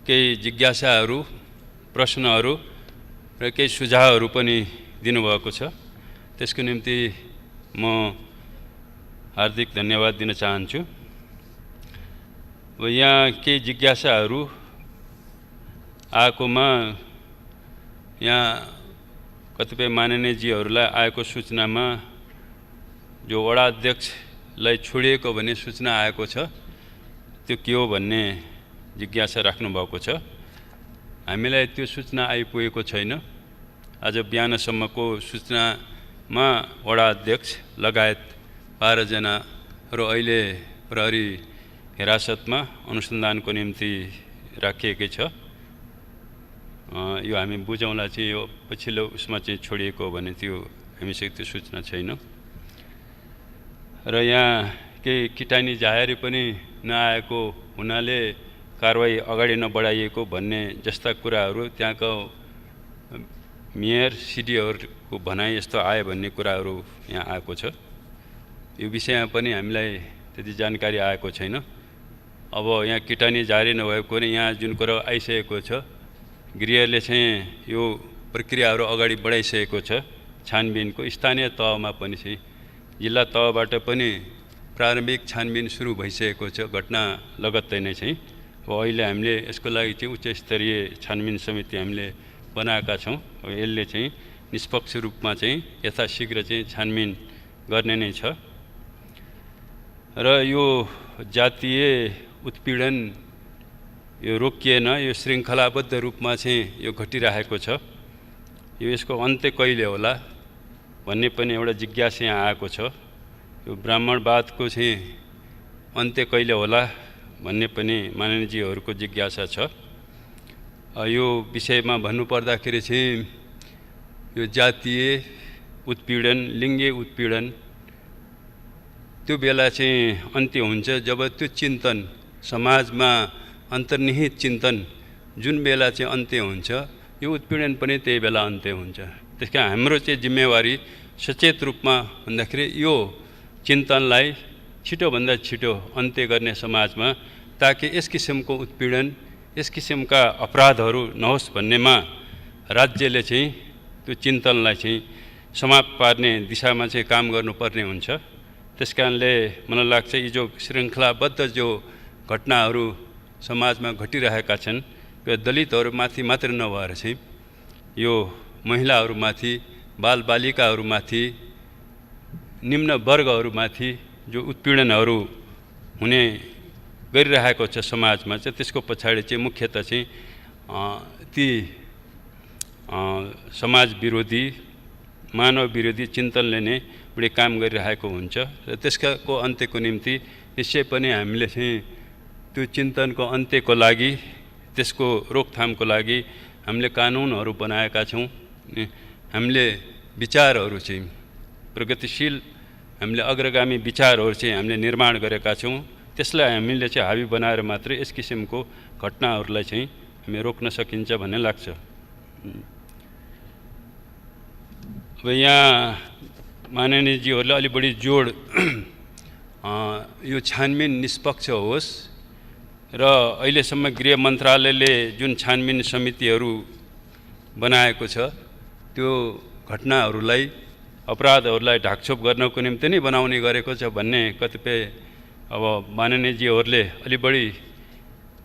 केही जिज्ञासाहरू, प्रश्नहरू र केही सुझावहरू पनि दिनुभएको छ। त्यसको निम्ति म हार्दिक धन्यवाद दिन चाहन्छु। अब यहाँ केही जिज्ञासाहरू आएकोमा यहाँ कतिपय माननीयजीहरूलाई आएको सूचनामा जो वडा अध्यक्षलाई छोडिएको भन्ने सूचना आएको छ, त्यो के हो भन्ने जिज्ञासा राख्नुभएको छ। हामीलाई त्यो सूचना आइपुगेको छैन। आज बिहानसम्मको सूचनामा वडा अध्यक्ष लगायत 12 जनाहरू अहिले प्रहरी हिरासतमा अनुसन्धानको निम्ति राखिएकै छ। यो हामी बुझौँला चाहिँ यो पछिल्लो उसमा चाहिँ छोडिएको हो भने त्यो हामीसँग त्यो सूचना छैन। र यहाँ केही किटानी जाहेरी पनि नआएको हुनाले कारवाही अगाडि नबढाइएको भन्ने जस्ता कुराहरू त्यहाँको मेयर सिडिओहरूको भनाइ यस्तो आयो भन्ने कुराहरू यहाँ आएको छ। यो विषयमा पनि हामीलाई त्यति जानकारी आएको छैन। अब यहाँ किटानी जारी नभएको भने यहाँ जुन कुरा आइसकेको छ, गृहले चाहिँ यो प्रक्रियाहरू अगाडि बढाइसकेको छ। छानबिनको स्थानीय तहमा पनि चाहिँ जिल्ला तहबाट पनि प्रारम्भिक छानबिन सुरु भइसकेको छ घटना लगत्तै नै चाहिँ। अब अहिले हामीले यसको लागि चाहिँ उच्च स्तरीय छानबिन समिति हामीले बनाएका छौँ। अब यसले चाहिँ निष्पक्ष रूपमा चाहिँ यथाशीघ्र चाहिँ छानबिन गर्ने नै छ। र यो जातीय उत्पीडन यो रोकिएन, यो श्रृङ्खलाबद्ध रूपमा चाहिँ यो घटिरहेको छ। यो यसको अन्त्य कहिले होला भन्ने पनि एउटा जिज्ञासा यहाँ आएको छ। यो ब्राह्मणवादको चाहिँ अन्त्य कहिले होला भन्ने पनि माननीयजीहरूको जिज्ञासा छ। यो विषयमा भन्नुपर्दाखेरि चाहिँ यो जातीय उत्पीडन, लिङ्गे उत्पीडन त्यो बेला चाहिँ अन्त्य हुन्छ जब त्यो चिन्तन समाजमा अन्तर्निहित चिन्तन जुन बेला चाहिँ अन्त्य हुन्छ, यो उत्पीडन पनि त्यही बेला अन्त्य हुन्छ। त्यसकारण हाम्रो चाहिँ जिम्मेवारी सचेत रूपमा भन्दाखेरि यो चिन्तनलाई छिटोभन्दा छिटो अन्त्य गर्ने समाजमा, ताकि यस किसिमको उत्पीडन, यस किसिमका अपराधहरू नहोस् भन्नेमा राज्यले चाहिँ त्यो चिन्तनलाई चाहिँ समाप्त पार्ने दिशामा चाहिँ काम गर्नुपर्ने हुन्छ। त्यसकारणले मलाई लाग्छ यी जो श्रृङ्खलाबद्ध जो घटनाहरू समाजमा घटिरहेका छन्, यो दलितहरूमाथि मात्र नभएर चाहिँ यो महिलाहरूमाथि, बालबालिकाहरूमाथि, निम्न वर्गहरूमाथि जो उत्पीडनहरू हुने गरिरहेको छ समाजमा चाहिँ, त्यसको पछाडि चाहिँ मुख्यतः चाहिँ ती समाज विरोधी, मानव विरोधी चिन्तनले नै बढी काम गरिरहेको हुन्छ। र त्यसको अन्त्यको निम्ति निश्चय पनि हामीले चाहिँ त्यो चिन्तनको अन्त्यको लागि, त्यसको रोकथामको लागि हामीले कानुनहरू बनाएका छौँ। हामीले विचारहरू चाहिँ प्रगतिशील, हामीले अग्रगामी विचारहरू चाहिँ हामीले निर्माण गरेका छौँ। त्यसलाई हामीले चाहिँ हावी बनाएर मात्रै यस किसिमको घटनाहरूलाई चाहिँ हामी रोक्न सकिन्छ भन्ने लाग्छ। अब यहाँ माननीयजीहरूले अलि बढी जोड यो छानबिन निष्पक्ष होस् र अहिलेसम्म गृह मन्त्रालयले जुन छानबिन समितिहरू बनाएको छ, त्यो घटनाहरूलाई, अपराधहरूलाई ढाकछोप गर्नको निम्ति नै बनाउने गरेको छ भन्ने कतिपय अब माननीयजीहरूले अलि बढी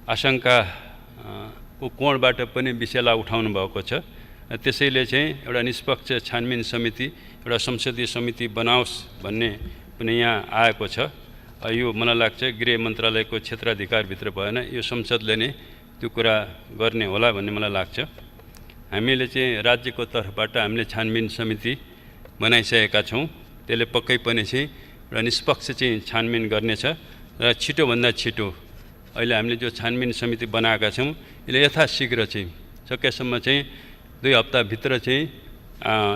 आशंकाको कोणबाट पनि विषयलाई उठाउनु भएको छ। त्यसैले चाहिँ एउटा निष्पक्ष छानबिन समिति, एउटा संसदीय समिति बनाओस् भन्ने पनि यहाँ आएको छ। यो मलाई लाग्छ गृह मन्त्रालयको क्षेत्राधिकारभित्र भएन, यो संसदले नै त्यो कुरा गर्ने होला भन्ने मलाई लाग्छ। हामीले चाहिँ राज्यको तर्फबाट हामीले छानबिन समिति बनाइसकेका छौँ। त्यसले पक्कै पनि चाहिँ एउटा निष्पक्ष चाहिँ छानबिन गर्नेछ र छिटोभन्दा छिटो अहिले हामीले जो छानबिन समिति बनाएका छौँ, यसले यथाशीघ्र चाहिँ सकेसम्म चाहिँ 2 हप्ताभित्र चाहिँ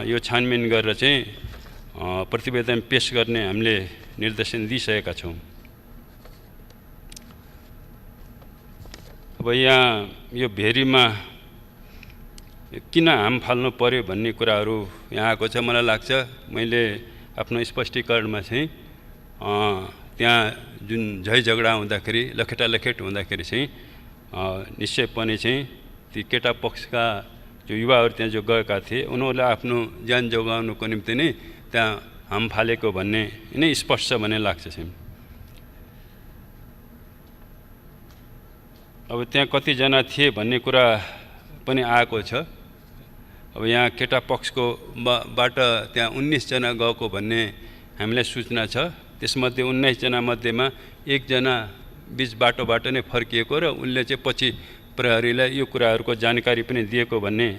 यो छानबिन गरेर चाहिँ प्रतिवेदन पेश गर्ने हामीले निर्देशन दिइसकेका छौँ। अब यहाँ यो भेरीमा किन हाम फाल्नु पर्यो भन्ने कुराहरू यहाँ आएको छ। मलाई लाग्छ मैले आफ्नो स्पष्टीकरणमा चाहिँ त्यहाँ जुन झै झगडा हुँदाखेरि लखेटालखेट हुँदाखेरि चाहिँ निश्चय पनि चाहिँ ती केटा पक्षका जो युवाहरू त्यहाँ जो गएका थिए उनीहरूले आफ्नो ज्यान जोगाउनुको निम्ति नै त्यहाँ हाम फालेको भन्ने नै स्पष्ट छ भन्ने लाग्छ चाहिँ। अब त्यहाँ कतिजना थिए भन्ने कुरा पनि आएको छ। अब यहाँ केटा पक्षको बाट त्यहाँ 19 जना गएको भन्ने हामीलाई सूचना छ। त्यसमध्ये 19 जना मध्येमा 1 जना बिच बाटोबाट नै फर्किएको र उनले चाहिँ पछि प्रहरीलाई यो कुराहरूको जानकारी पनि दिएको भन्ने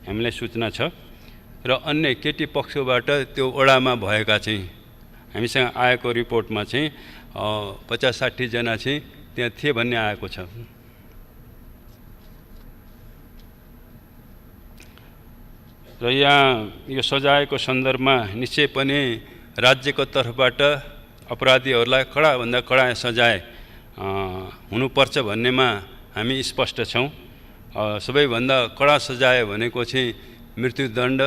हामीलाई सूचना छ। र अन्य केटी पक्षबाट त्यो ओडामा भएका चाहिँ हामीसँग आएको रिपोर्टमा चाहिँ 50-60 जना चाहिँ त्यहाँ थिए भन्ने आएको छ। र यहाँ यो सजायको सन्दर्भमा निश्चय पनि राज्यको तर्फबाट अपराधीहरूलाई कडाभन्दा कडा सजाय हुनुपर्छ भन्नेमा हामी स्पष्ट छौँ। सबैभन्दा कडा सजाय भनेको चाहिँ मृत्युदण्ड,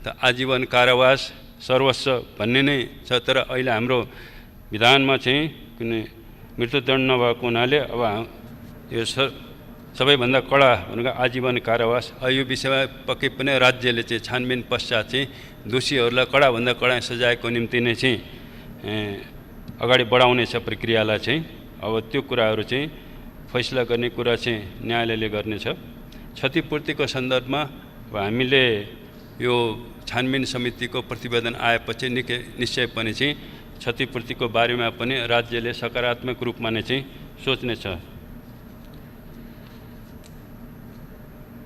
आजीवन कारावास, सर्वस्व भन्ने नै छ। तर अहिले हाम्रो विधानमा चाहिँ कुनै मृत्युदण्ड नभएको हुनाले अब यो सबैभन्दा कडा भनेको आजीवन कारावास। यो विषयमा पक्कै पनि राज्यले चाहिँ छानबिन पश्चात चाहिँ दोषीहरूलाई कडाभन्दा कडा सजायको निम्ति नै चाहिँ अगाडि बढाउनेछ प्रक्रियालाई चाहिँ। अब त्यो कुराहरू चाहिँ फैसला गर्ने कुरा चाहिँ न्यायालयले गर्नेछ। क्षतिपूर्तिको सन्दर्भमा अब हामीले यो छानबिन समितिको प्रतिवेदन आएपछि निश्चय पनि चाहिँ क्षतिपूर्तिको बारेमा पनि राज्यले सकारात्मक रूपमा नै चाहिँ सोच्नेछ।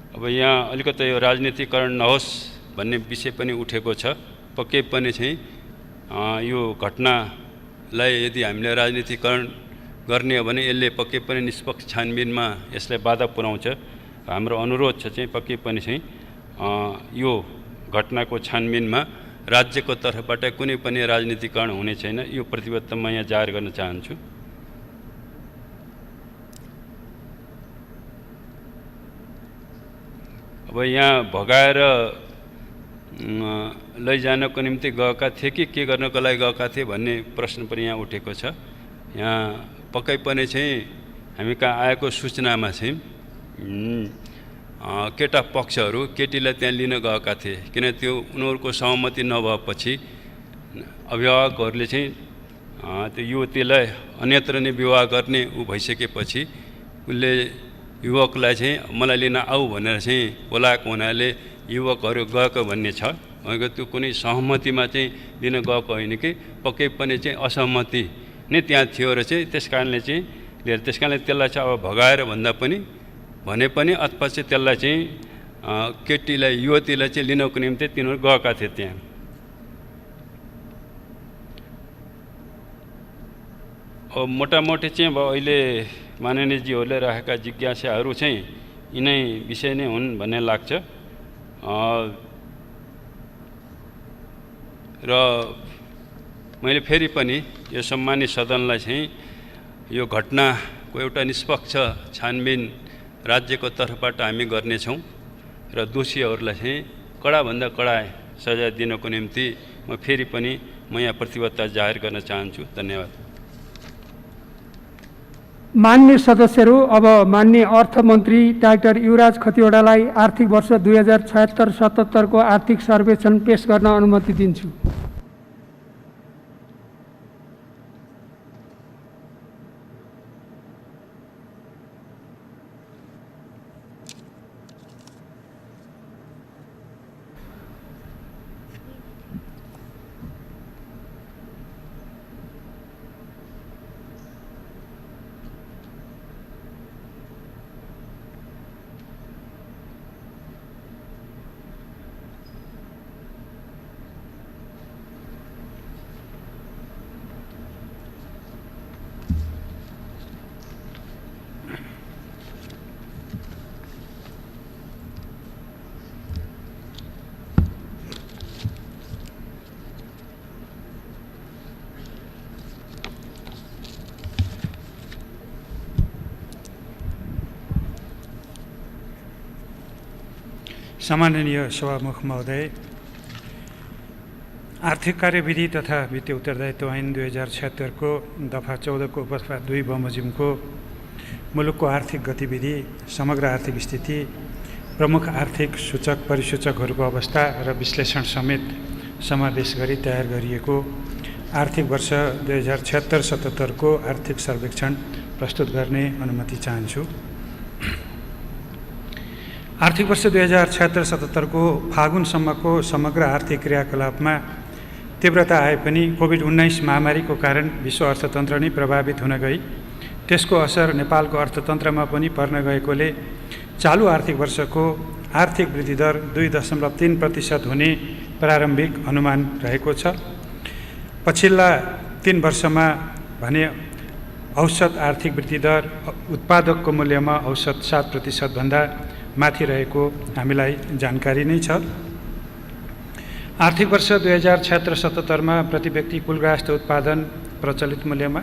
अब यहाँ अलिकति यो राजनीतिकरण नहोस् भन्ने विषय पनि उठेको छ। पक्कै पनि चाहिँ यो घटनालाई यदि हामीले राजनीतिकरण गर्ने हो भने यसले पक्कै पनि निष्पक्ष छानबिनमा यसलाई बाधा पुर्याउँछ। हाम्रो अनुरोध छ चाहिँ पक्कै पनि चाहिँ यो घटनाको छानबिनमा राज्यको तर्फबाट कुनै पनि राजनीतिकरण हुने छैन। यो प्रतिबद्धता म यहाँ जाहेर गर्न चाहन्छु। अब यहाँ भगाएर लैजानको निम्ति गएका थिए कि के गर्नको लागि गएका थिए भन्ने प्रश्न पनि यहाँ उठेको छ। यहाँ पक्कै पनि चाहिँ हामी कहाँ आएको सूचनामा चाहिँ केटा पक्षहरू केटीलाई त्यहाँ लिन गएका थिए। किन त्यो उनीहरूको सहमति नभएपछि अभिभावकहरूले चाहिँ त्यो युवतीलाई अन्यत्र नै विवाह गर्ने भइसकेपछि उसले युवकलाई चाहिँ मलाई लिन आऊ भनेर चाहिँ बोलाएको हुनाले युवकहरू गएको भन्ने छ। त्यो कुनै सहमतिमा चाहिँ लिन गएको होइन कि पक्कै पनि चाहिँ असहमति नै त्यहाँ थियो र चाहिँ त्यस कारणले चाहिँ लिएर त्यस कारणले त्यसलाई चाहिँ अब भगाएर भन्दा पनि भने पनि अथवा चाहिँ त्यसलाई चाहिँ केटीलाई युवतीलाई चाहिँ लिनको निम्ति तिनीहरू गएका थिए त्यहाँ। अब मोटामोटी चाहिँ अब अहिले माननीयजीहरूले राखेका जिज्ञासाहरू चाहिँ यिनै विषय नै हुन् भन्ने लाग्छ। र मैले फेरि पनि यो सम्मानित सदनलाई चाहिँ यो घटनाको एउटा निष्पक्ष छानबिन राज्यको तर्फबाट हामी गर्नेछौँ र दोषीहरूलाई चाहिँ कडाभन्दा कडा सजाय दिनको निम्ति म फेरि पनि यहाँ प्रतिबद्धता जाहेर गर्न चाहन्छु। धन्यवाद। मान्य सदस्यहरू, अब मान्य अर्थमन्त्री डाक्टर युवराज खतिवडालाई आर्थिक वर्ष 2076-77 को आर्थिक सर्वेक्षण पेश गर्न अनुमति दिन्छु। सम्माननीय सभामुख महोदय, आर्थिक कार्यविधि तथा वित्तीय उत्तरदायित्व ऐन 2076 को दफा 14 को उपदफा 2 बमोजिमको मुलुकको आर्थिक गतिविधि, समग्र आर्थिक स्थिति, प्रमुख आर्थिक सूचक परिसूचकहरूको अवस्था र विश्लेषण समेत समावेश गरी तयार गरिएको आर्थिक वर्ष 2076-77 को आर्थिक सर्वेक्षण प्रस्तुत गर्ने अनुमति चाहन्छु। आर्थिक वर्ष 2076-77 को फागुनसम्मको समग्र आर्थिक क्रियाकलापमा तीव्रता आए पनि कोभिड-19 महामारीको कारण विश्व अर्थतन्त्र नै प्रभावित हुन गई। त्यसको असर नेपालको अर्थतन्त्रमा पनि पर्न गएकोले चालु आर्थिक वर्षको आर्थिक वृद्धि दर 2.3% हुने प्रारम्भिक अनुमान रहेको छ। पछिल्ला 3 वर्षमा भने औसत आर्थिक वृद्धि दर उत्पादकको मूल्यमा औसत 7% भन्दा माथि रहेको हामीलाई जानकारी नै छ। आर्थिक वर्ष 2076-77 मा प्रति व्यक्ति कुल ग्राहस्थ उत्पादन प्रचलित मूल्यमा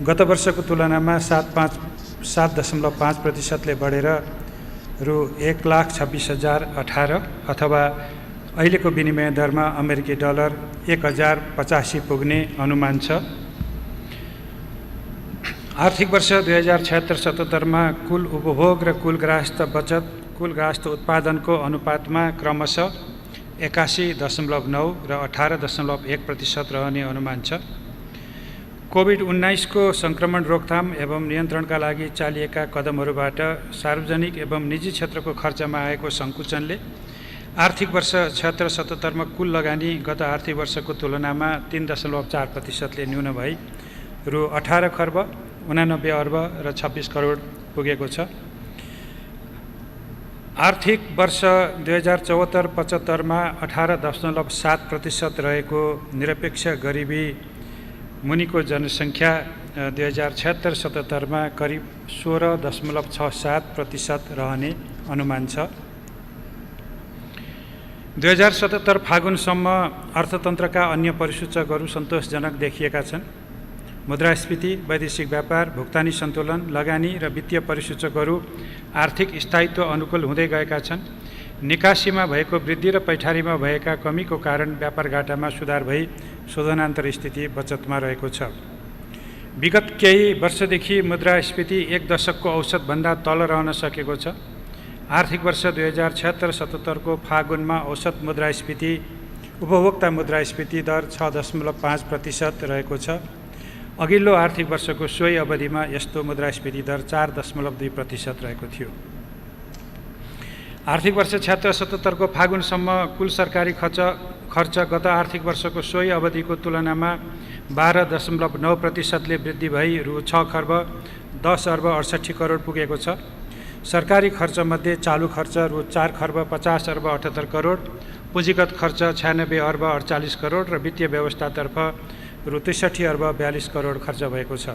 गत वर्षको तुलनामा 7.5% ले बढेर रु 1,26,018 अथवा अहिलेको विनिमय दरमा अमेरिकी डलर 1085 पुग्ने अनुमान छ। आर्थिक वर्ष 2076-77 मा कुल उपभोग र कुल ग्राहस्थ बचत कुल ग्राहस्थ उत्पादनको अनुपातमा क्रमशः 81.9 र 18.1% रहने अनुमान छ। कोभिड-19 को संक्रमण रोकथाम एवं नियन्त्रणका लागि चालिएका कदमहरूबाट सार्वजनिक एवं निजी क्षेत्रको खर्चमा आएको सङ्कुचनले आर्थिक वर्ष 76-77 मा कुल लगानी गत आर्थिक वर्षको तुलनामा 3.4% ले न्यून भई रु 18 खर्ब 89 अर्ब र 26 करोड पुगेको छ। आर्थिक वर्ष 2074-75 मा 18.7% रहेको निरपेक्ष गरिबी मुनिको जनसङ्ख्या 2076-77 मा करिब 16.67% रहने अनुमान छ। 2077 फागुनसम्म अर्थतन्त्रका अन्य परिसूचकहरू सन्तोषजनक देखिएका छन्। मुद्रास्फीति, वैदेशिक व्यापार, भुक्तानी सन्तुलन, लगानी र वित्तीय परिसूचकहरू आर्थिक स्थायित्व अनुकूल हुँदै गएका छन्। निकासीमा भएको वृद्धि र पैठारीमा भएका कमीको कारण व्यापार घाटामा सुधार भई शोधनान्तर स्थिति बचतमा रहेको छ। विगत केही वर्षदेखि मुद्रास्फीति 1 दशकको औसतभन्दा तल रहन सकेको छ। आर्थिक वर्ष 2076-77 को फागुनमा औसत मुद्रास्फीति उपभोक्ता मुद्रास्फीति दर 6.5% रहेको छ। अघिल्लो आर्थिक वर्षको सोही अवधिमा यस्तो मुद्रास्फीति दर 4.2% रहेको थियो। आर्थिक वर्ष 76-77 को फागुनसम्म कुल सरकारी खर्च गत आर्थिक वर्षको सोही अवधिको तुलनामा 12.9% ले वृद्धि भई रु 6 खर्ब 10 अर्ब 68 करोड पुगेको छ। सरकारी खर्चमध्ये चालु खर्च रु 4 खर्ब 50 अर्ब 78 करोड, पुँजीगत खर्च 96 अर्ब 48 करोड र वित्तीय व्यवस्थातर्फ रु 63 अर्ब 42 करोड खर्च भएको छ।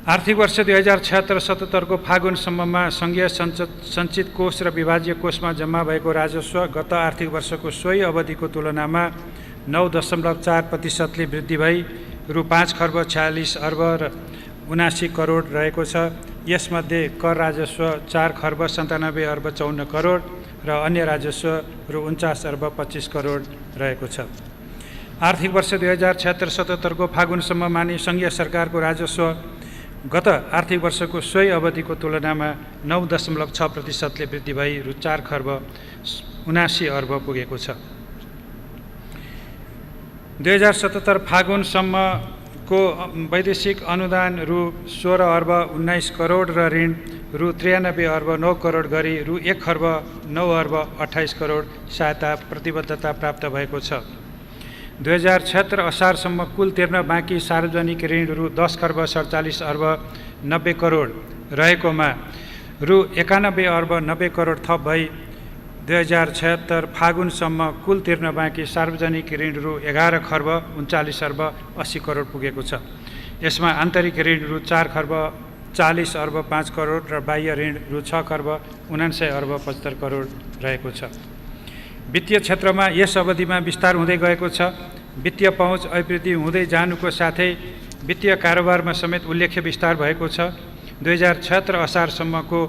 आर्थिक वर्ष 2076-77 को फागुनसम्ममा सङ्घीय सञ्चित कोष र विभाज्य कोषमा जम्मा भएको राजस्व गत आर्थिक वर्षको सोही अवधिको तुलनामा 9.4% ले वृद्धि भई रु 5 खर्ब 46 अर्ब र 79 करोड रहेको छ। यसमध्ये कर राजस्व 4 खर्ब 97 अर्ब 54 करोड र अन्य राजस्व रु 49 अर्ब 25 करोड रहेको छ। आर्थिक वर्ष 2076-77 को फागुनसम्ममा नै सङ्घीय सरकारको राजस्व गत आर्थिक वर्षको सोही अवधिको तुलनामा 9.6% ले वृद्धि भई रु 4 खर्ब 79 अर्ब पुगेको छ। 2077 फागुनसम्मको वैदेशिक अनुदान रु 16 अर्ब 19 करोड र ऋण रु 93 अर्ब 9 करोड गरी रु 1 खर्ब 9 अर्ब 28 करोड सहायता प्रतिबद्धता प्राप्त भएको छ। 2076 असारसम्म कुल तिर्न बाँकी सार्वजनिक ऋण रु 10 खर्ब 47 अर्ब 90 करोड रहेकोमा रु 91 अर्ब 90 करोड थप भई 2076 फागुनसम्म कुल तिर्न बाँकी सार्वजनिक ऋण रु 11 खर्ब 39 अर्ब 80 करोड पुगेको छ। यसमा आन्तरिक ऋण रु 4 खर्ब 40 अर्ब 5 करोड र बाह्य ऋण रु 6 खर्ब 79 अर्ब 75 करोड रहेको छ। वित्तीय क्षेत्रमा यस अवधिमा विस्तार हुँदै गएको छ। वित्तीय पहुँच अभिवृद्धि हुँदै जानुको साथै वित्तीय कारोबारमा समेत उल्लेख्य विस्तार भएको छ। 2076 असारसम्मको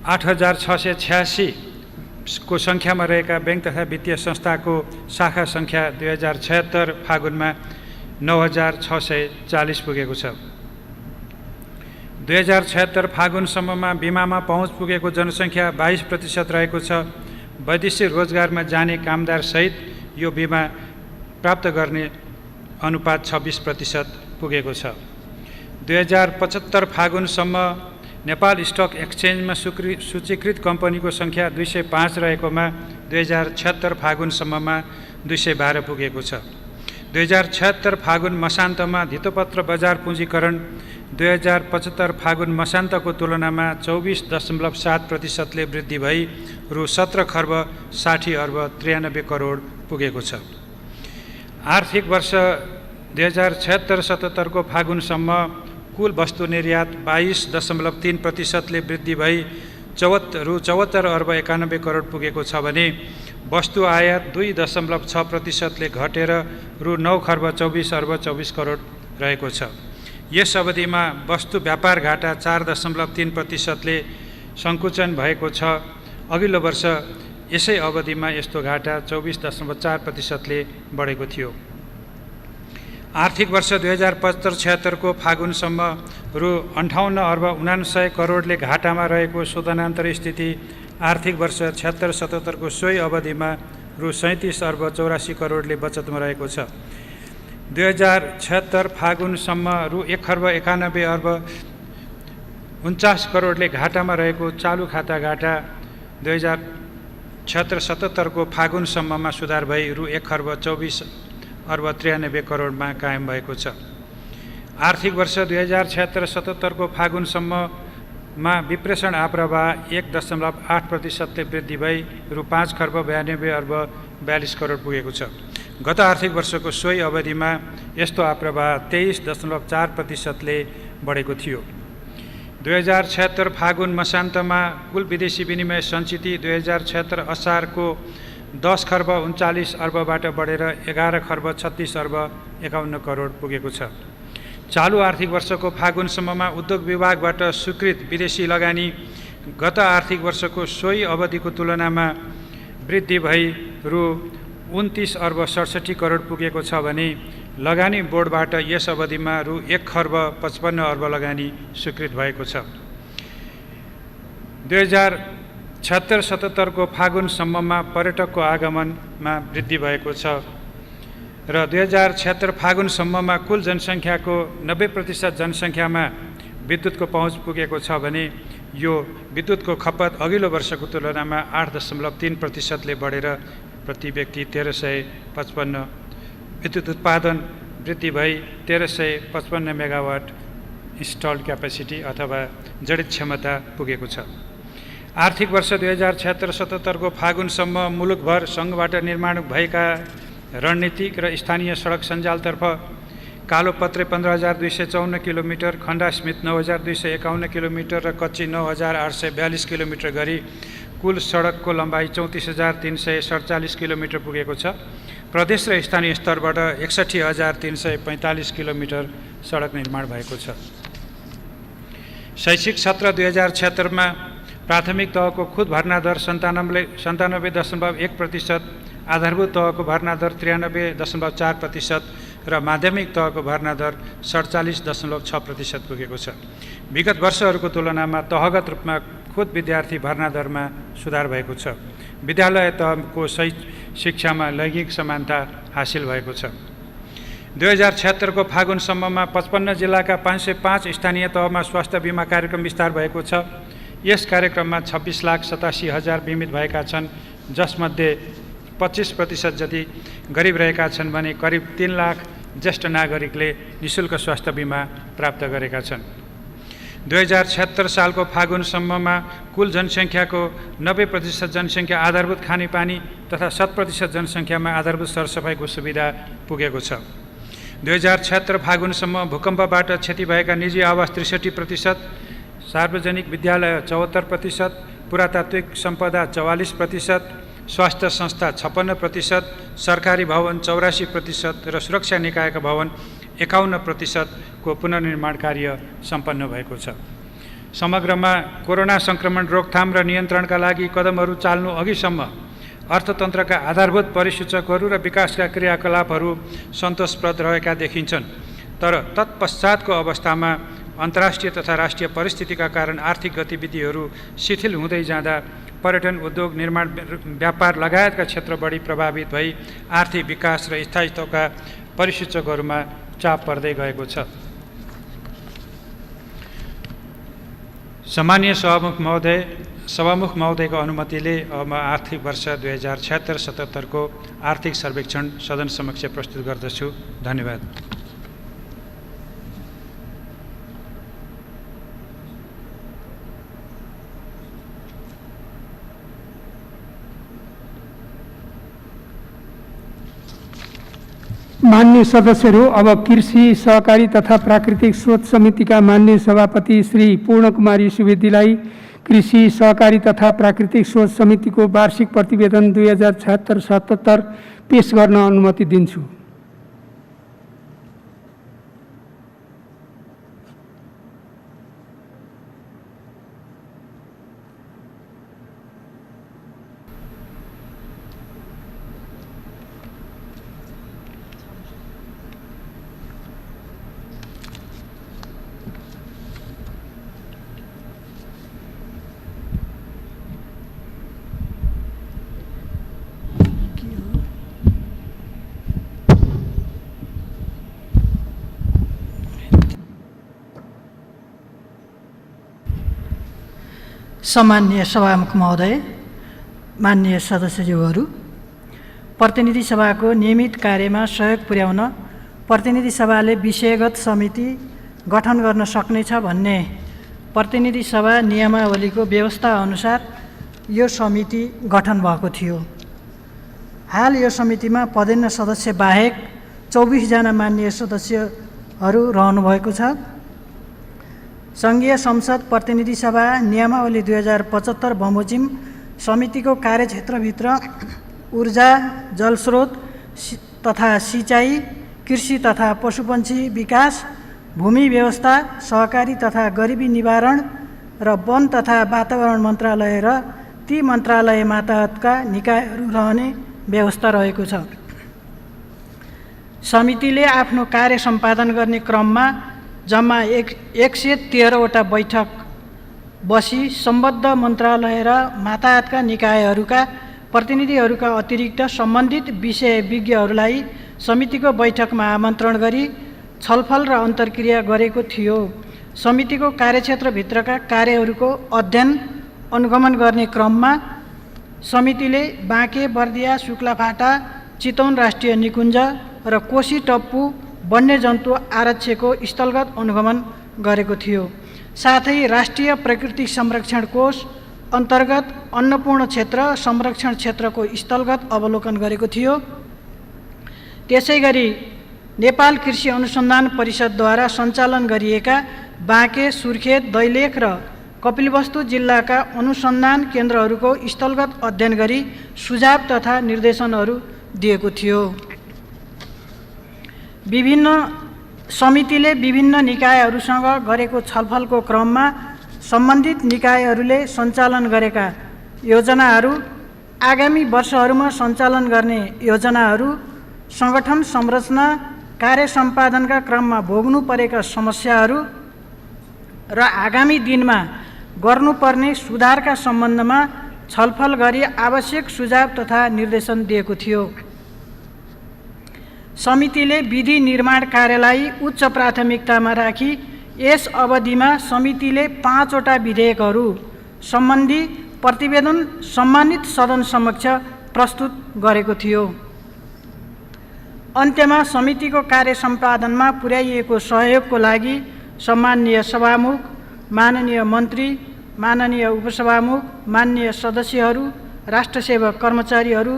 8686 को सङ्ख्यामा रहेका ब्याङ्क तथा वित्तीय संस्थाको शाखा सङ्ख्या 2076 फागुनमा 9640 पुगेको छ। 2076 फागुनसम्ममा बिमामा पहुँच पुगेको जनसङ्ख्या 22% रहेको छ। वैदेशिक रोजगारमा जाने कामदारसहित यो बिमा प्राप्त गर्ने अनुपात 26% पुगेको छ। 2075 फागुनसम्म नेपाल स्टक एक्सचेन्जमा सूचीकृत कम्पनीको सङ्ख्या 205 रहेकोमा 2076 फागुनसम्ममा 212 पुगेको छ। 2076 फागुन मसान्तमा धितोपत्र बजार पुँजीकरण 2075 फागुन मसान्तको तुलनामा 24.7%ले वृद्धि भई रु 17 खर्ब 60 अर्ब 93 करोड पुगेको छ। आर्थिक वर्ष 2076-77 को फागुनसम्म कुल वस्तु निर्यात 22.3%ले वृद्धि भई रु 74 अर्ब 91 करोड पुगेको छ भने वस्तु आयात 2.6%ले घटेर रु 9 खर्ब 24 अर्ब 24 करोड रहेको छ। यस अवधिमा वस्तु व्यापार घाटा 4.3%ले सङ्कुचन भएको छ। अघिल्लो वर्ष यसै अवधिमा यस्तो घाटा 24.4%ले बढेको थियो। आर्थिक वर्ष 2075-76 को फागुनसम्म रु 58 अर्ब 59 करोडले घाटामा रहेको शोधनान्तर स्थिति आर्थिक वर्ष 76-77 को सोही अवधिमा रु 37 अर्ब 84 करोडले बचतमा रहेको छ। 2076 फागुनसम्म रु 1 खर्ब 91 अर्ब 49 करोडले घाटामा रहेको चालु खाता घाटा 2076-77 को फागुनसम्ममा सुधार भई रु 1 खर्ब 24 अर्ब 93 करोडमा कायम भएको छ। आर्थिक वर्ष 2076-77 को फागुनसम्ममा विप्रेषण आप्रवाह 1.8%ले वृद्धि भई रु 5 खर्ब 92 अर्ब 42 करोड पुगेको छ। गत आर्थिक वर्षको सोही अवधिमा यस्तो आप्रवाह 23.4%ले बढेको थियो। 2076 फागुन मसान्तमा कुल विदेशी विनिमय सञ्चिति 2076 असारको 10 खर्ब 39 अर्बबाट बढेर 11 खर्ब 36 अर्ब 51 करोड पुगेको छ। चालु आर्थिक वर्षको फागुनसम्ममा उद्योग विभागबाट स्वीकृत विदेशी लगानी गत आर्थिक वर्षको सोही अवधिको तुलनामा वृद्धि भई रु 29 अर्ब 67 करोड पुगेको छ भने लगानी बोर्डबाट यस अवधिमा रु 1 खर्ब 55 अर्ब लगानी स्वीकृत भएको छ। 2076-77 को फागुनसम्ममा पर्यटकको आगमनमा वृद्धि भएको छ र 2076 फागुनसम्ममा कुल जनसङ्ख्याको 90% जनसङ्ख्यामा विद्युतको पहुँच पुगेको छ भने यो विद्युतको खपत अघिल्लो वर्षको तुलनामा 8.3%ले बढेर प्रति व्यक्ति 1355 विद्युत उत्पादन वृद्धि भई 1355 मेगावाट इन्स्टल्ड क्यापेसिटी अथवा जडित क्षमता पुगेको छ। आर्थिक वर्ष 2076-77 को फागुनसम्म मुलुकभर सङ्घबाट निर्माण भएका रणनीतिक र स्थानीय सडक सञ्जालतर्फ कालोपत्रे 15,254 किलोमिटर, खण्डास्मित 9,251 किलोमिटर र कच्ची 9,842 किलोमिटर गरी कुल सडकको लम्बाइ 34,347 किलोमिटर पुगेको छ। प्रदेश र स्थानीय स्तरबाट 61,345 किलोमिटर सडक निर्माण भएको छ। शैक्षिक सत्र 2076 मा प्राथमिक तहको खुद भर्ना दर 97.1%, आधारभूत तहको भर्ना दर 93.4% र माध्यमिक तहको भर्ना दर 47.6% पुगेको छ। विगत वर्षहरूको तुलनामा तहगत रूपमा खुद विद्यार्थी भर्ना दरमा सुधार भएको छ। विद्यालय तहको शिक्षामा लैङ्गिक समानता हासिल भएको छ। 2076 को फागुनसम्ममा 55 जिल्लाका 505 स्थानीय तहमा स्वास्थ्य बिमा कार्यक्रम विस्तार भएको छ। यस कार्यक्रममा 26,87,000 बिमित भएका छन्, जसमध्ये 25% जति गरिब रहेका छन् भने करिब 3 लाख ज्येष्ठ नागरिकले निःशुल्क स्वास्थ्य बिमा प्राप्त गरेका छन्। 2076 सालको फागुनसम्ममा कुल जनसङ्ख्याको 90% जनसङ्ख्या आधारभूत खानेपानी तथा 7% जनसङ्ख्यामा आधारभूत सरसफाइको सुविधा पुगेको छ। 2076 फागुनसम्म भूकम्पबाट क्षति भएका निजी आवास 63%, सार्वजनिक विद्यालय 74%, पुरातात्विक सम्पदा 44%, स्वास्थ्य संस्था 56%, सरकारी भवन 84% र सुरक्षा निकायका भवन 51% को पुनर्निर्माण कार्य सम्पन्न भएको छ। समग्रमा कोरोना सङ्क्रमण रोकथाम र नियन्त्रणका लागि कदमहरू चाल्नु अघिसम्म अर्थतन्त्रका आधारभूत परिसूचकहरू र विकासका क्रियाकलापहरू सन्तोषप्रद रहेका देखिन्छन्। तर तत्पश्चातको अवस्थामा अन्तर्राष्ट्रिय तथा राष्ट्रिय परिस्थितिका कारण आर्थिक गतिविधिहरू शिथिल हुँदै जाँदा पर्यटन उद्योग, निर्माण, व्यापार लगायतका क्षेत्र बढी प्रभावित भई आर्थिक विकास र स्थायित्वका परिसूचकहरूमा चाप पर्दै गएको छ। सम्मानीय सभामुख महोदयको अनुमतिले अब म आर्थिक वर्ष 2076-77 को आर्थिक सर्वेक्षण सदन समक्ष प्रस्तुत गर्दछु। धन्यवाद। माननीय सदस्यहरू, अब कृषि, सहकारी तथा प्राकृतिक स्रोत समितिका माननीय सभापति श्री पूर्ण कुमारी सुवेदीलाई कृषि, सहकारी तथा प्राकृतिक स्रोत समितिको वार्षिक प्रतिवेदन 2076-77 पेश गर्न अनुमति दिन्छु। सम्माननीय सभामुख महोदय, माननीय सदस्यज्यूहरू, प्रतिनिधि सभाको नियमित कार्यमा सहयोग पुर्याउन प्रतिनिधि सभाले विषयगत समिति गठन गर्न सक्नेछ भन्ने प्रतिनिधि सभा नियमावलीको व्यवस्था अनुसार यो समिति गठन भएको थियो। हाल यो समितिमा पदेन सदस्य बाहेक 24 जना माननीय सदस्यहरू रहनुभएको छ। सङ्घीय संसद प्रतिनिधि सभा नियमावली 2075 बमोजिम समितिको कार्यक्षेत्रभित्र ऊर्जा, जलस्रोत तथा सिँचाइ, कृषि तथा पशुपन्छी विकास, भूमि व्यवस्था, सहकारी तथा गरिबी निवारण र वन तथा वातावरण मन्त्रालय र ती मन्त्रालय मातहतका निकायहरू रहने व्यवस्था रहेको छ। समितिले आफ्नो कार्य सम्पादन गर्ने क्रममा जम्मा 113 वटा बैठक बसी सम्बद्ध मन्त्रालय र मातहतका निकायहरूका प्रतिनिधिहरूका अतिरिक्त सम्बन्धित विषय विज्ञहरूलाई समितिको बैठकमा आमन्त्रण गरी छलफल र अन्तर्क्रिया गरेको थियो। समितिको कार्यक्षेत्रभित्रका कार्यहरूको अध्ययन अनुगमन गर्ने क्रममा समितिले बाँके, बर्दिया, शुक्लाफाटा, चितवन राष्ट्रिय निकुञ्ज र कोशी टप्पू वन्यजन्तु आरक्षको स्थलगत अनुगमन गरेको थियो। साथै राष्ट्रिय प्राकृतिक संरक्षण कोष अन्तर्गत अन्नपूर्ण क्षेत्र संरक्षण क्षेत्रको स्थलगत अवलोकन गरेको थियो। त्यसैगरी नेपाल कृषि अनुसन्धान परिषदद्वारा सञ्चालन गरिएका बाँके, सुर्खेत, दैलेख र कपिलवस्तु जिल्लाका अनुसन्धान केन्द्रहरूको स्थलगत अध्ययन गरी सुझाव तथा निर्देशनहरू दिएको थियो। समितिले विभिन्न निकायहरूसँग गरेको छलफलको क्रममा सम्बन्धित निकायहरूले सञ्चालन गरेका योजनाहरू, आगामी वर्षहरूमा सञ्चालन गर्ने योजनाहरू, सङ्गठन संरचना, कार्य सम्पादनका क्रममा भोग्नु परेका समस्याहरू र आगामी दिनमा गर्नुपर्ने सुधारका सम्बन्धमा छलफल गरी आवश्यक सुझाव तथा निर्देशन दिएको थियो। समितिले विधि निर्माण कार्यलाई उच्च प्राथमिकतामा राखी यस अवधिमा समितिले 5 वटा विधेयकहरू सम्बन्धी प्रतिवेदन सम्मानित सदन समक्ष प्रस्तुत गरेको थियो। अन्त्यमा समितिको कार्य सम्पादनमा पुर्याइएको सहयोगको लागि सम्माननीय सभामुख, माननीय मन्त्री, माननीय उपसभामुख, माननीय सदस्यहरू, राष्ट्रसेवक कर्मचारीहरू,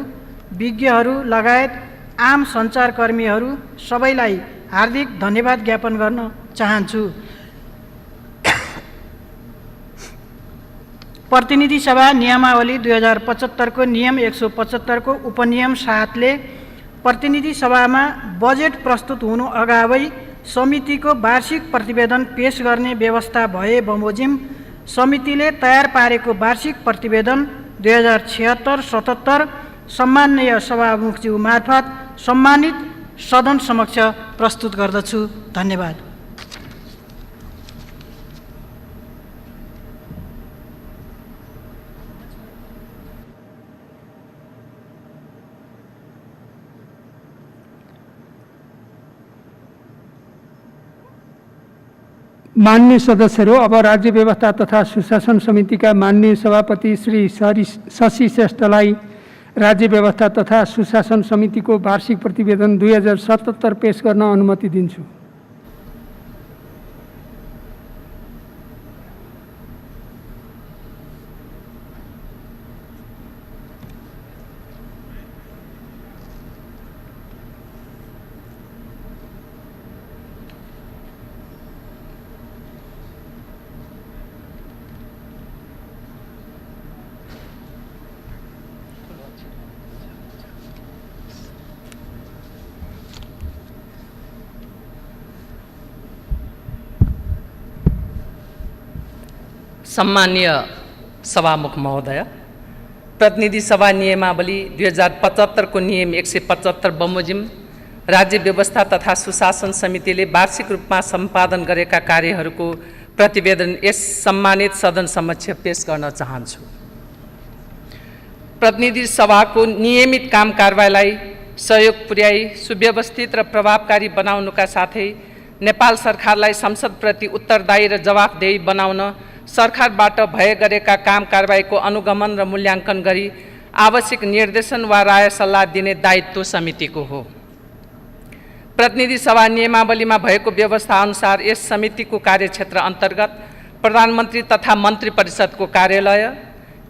विज्ञहरू लगायत आम सञ्चारकर्मीहरू सबैलाई हार्दिक धन्यवाद ज्ञापन गर्न चाहन्छु। प्रतिनिधि सभा नियमावली 2075 को नियम 175 को उपनियम 7 ले प्रतिनिधि सभामा बजेट प्रस्तुत हुनु अगावै समितिको वार्षिक प्रतिवेदन पेश गर्ने व्यवस्था भए बमोजिम समितिले तयार पारेको वार्षिक प्रतिवेदन 2076-77 सम्माननीय सभामुखज्यू मार्फत सम्मानित सदन समक्ष प्रस्तुत गर्दछु। धन्यवाद। माननीय सदस्यहरू, अब राज्य व्यवस्था तथा सुशासन समितिका माननीय सभापति श्री शशि श्रेष्ठलाई राज्य व्यवस्था तथा सुशासन समितिको वार्षिक प्रतिवेदन 2077 पेश गर्न अनुमति दिन्छु। सम्मानीय सभामुख महोदय, प्रतिनिधि सभा नियमावली 2075 को नियम 175 बमोजिम राज्य व्यवस्था तथा सुशासन समितिले वार्षिक रूपमा सम्पादन गरेका कार्यहरूको प्रतिवेदन यस सम्मानित सदन समक्ष पेश गर्न चाहन्छु। प्रतिनिधि सभाको नियमित काम कारबाहीलाई सहयोग पुर्याई सुव्यवस्थित र प्रभावकारी बनाउनुका साथै नेपाल सरकारलाई संसदप्रति उत्तरदायी र जवाफदेही बनाउन सरकारबाट भए गरेका काम कारबाहीको अनुगमन र मूल्याङ्कन गरी आवश्यक निर्देशन वा राय सल्लाह दिने दायित्व समितिको हो। प्रतिनिधि सभा नियमावलीमा भएको व्यवस्था अनुसार यस समितिको कार्यक्षेत्र अन्तर्गत प्रधानमन्त्री तथा मन्त्री परिषदको कार्यालय,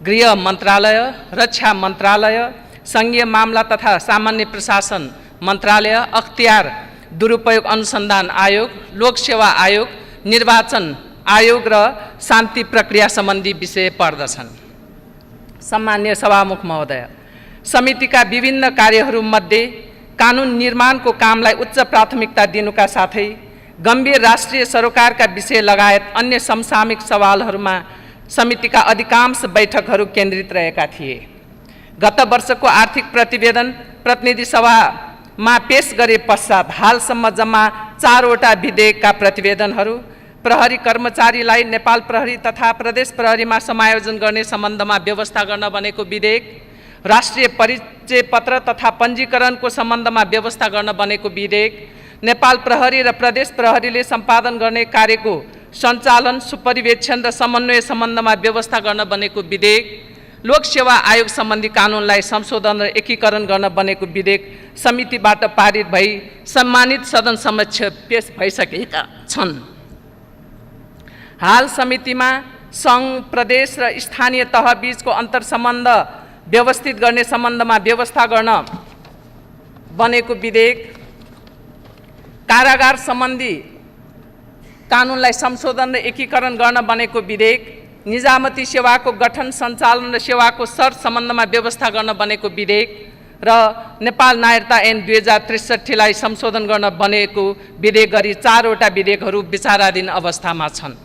गृह मन्त्रालय, रक्षा मन्त्रालय, सङ्घीय मामला तथा सामान्य प्रशासन मन्त्रालय, अख्तियार दुरुपयोग अनुसन्धान आयोग, लोकसेवा आयोग, निर्वाचन आयोग र शान्ति प्रक्रिया सम्बन्धी विषय पर्दछन्। सम्मान्य सभामुख महोदय, समितिका विभिन्न कार्यहरूमध्ये कानुन निर्माणको कामलाई उच्च प्राथमिकता दिनुका साथै गम्भीर राष्ट्रिय सरोकारका विषय लगायत अन्य समसामयिक सवालहरूमा समितिका अधिकांश बैठकहरू केन्द्रित रहेका थिए। गत वर्षको आर्थिक प्रतिवेदन प्रतिनिधि सभामा पेश गरे पश्चात हालसम्म जम्मा 4 वटा विधेयकका प्रतिवेदनहरू, प्रहरी कर्मचारीलाई नेपाल प्रहरी तथा प्रदेश प्रहरीमा समायोजन गर्ने सम्बन्धमा व्यवस्था गर्न बनेको विधेयक, राष्ट्रिय परिचय पत्र तथा पञ्जीकरणको सम्बन्धमा व्यवस्था गर्न बनेको विधेयक, नेपाल प्रहरी र प्रदेश प्रहरीले सम्पादन गर्ने कार्यको सञ्चालन, सुपरिवेक्षण र समन्वय सम्बन्धमा व्यवस्था गर्न बनेको विधेयक, लोकसेवा आयोग सम्बन्धी कानुनलाई संशोधन र एकीकरण गर्न बनेको विधेयक समितिबाट पारित भई सम्मानित सदन समक्ष पेश भइसकेका छन्। हाल समितिमा सङ्घ, प्रदेश र स्थानीय तह बीचको अन्तर्सम्बन्ध व्यवस्थित गर्ने सम्बन्धमा व्यवस्था गर्न बनेको विधेयक, कारागार सम्बन्धी कानुनलाई संशोधन र एकीकरण गर्न बनेको विधेयक, निजामती सेवाको गठन, सञ्चालन र सेवाको शर्त सम्बन्धमा व्यवस्था गर्न बनेको विधेयक र नेपाल नागरिकता ऐन 2063लाई संशोधन गर्न बनेको विधेयक गरी 4 वटा विधेयकहरू विचाराधीन अवस्थामा छन्।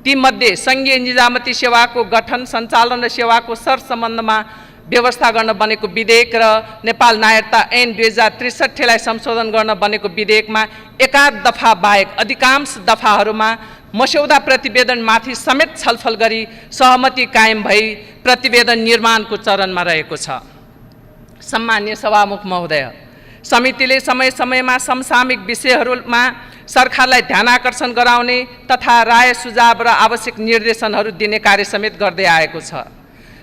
तीमध्ये सङ्घीय निजामती सेवाको गठन, सञ्चालन र सेवाको शर्त सम्बन्धमा व्यवस्था गर्न बनेको विधेयक र नेपाल नागरिकता ऐन 2063लाई संशोधन गर्न बनेको विधेयकमा एकाध दफा बाहेक अधिकांश दफाहरूमा मस्यौदा प्रतिवेदनमाथि समेत छलफल गरी सहमति कायम भई प्रतिवेदन निर्माणको चरणमा रहेको छ। सम्मान्य सभामुख महोदय, समितिले समय समयमा समसामयिक विषयहरूमा सरकारलाई ध्यानाकर्षण गराउने तथा राय सुझाव र आवश्यक निर्देशनहरू दिने कार्य समेत गर्दै आएको छ।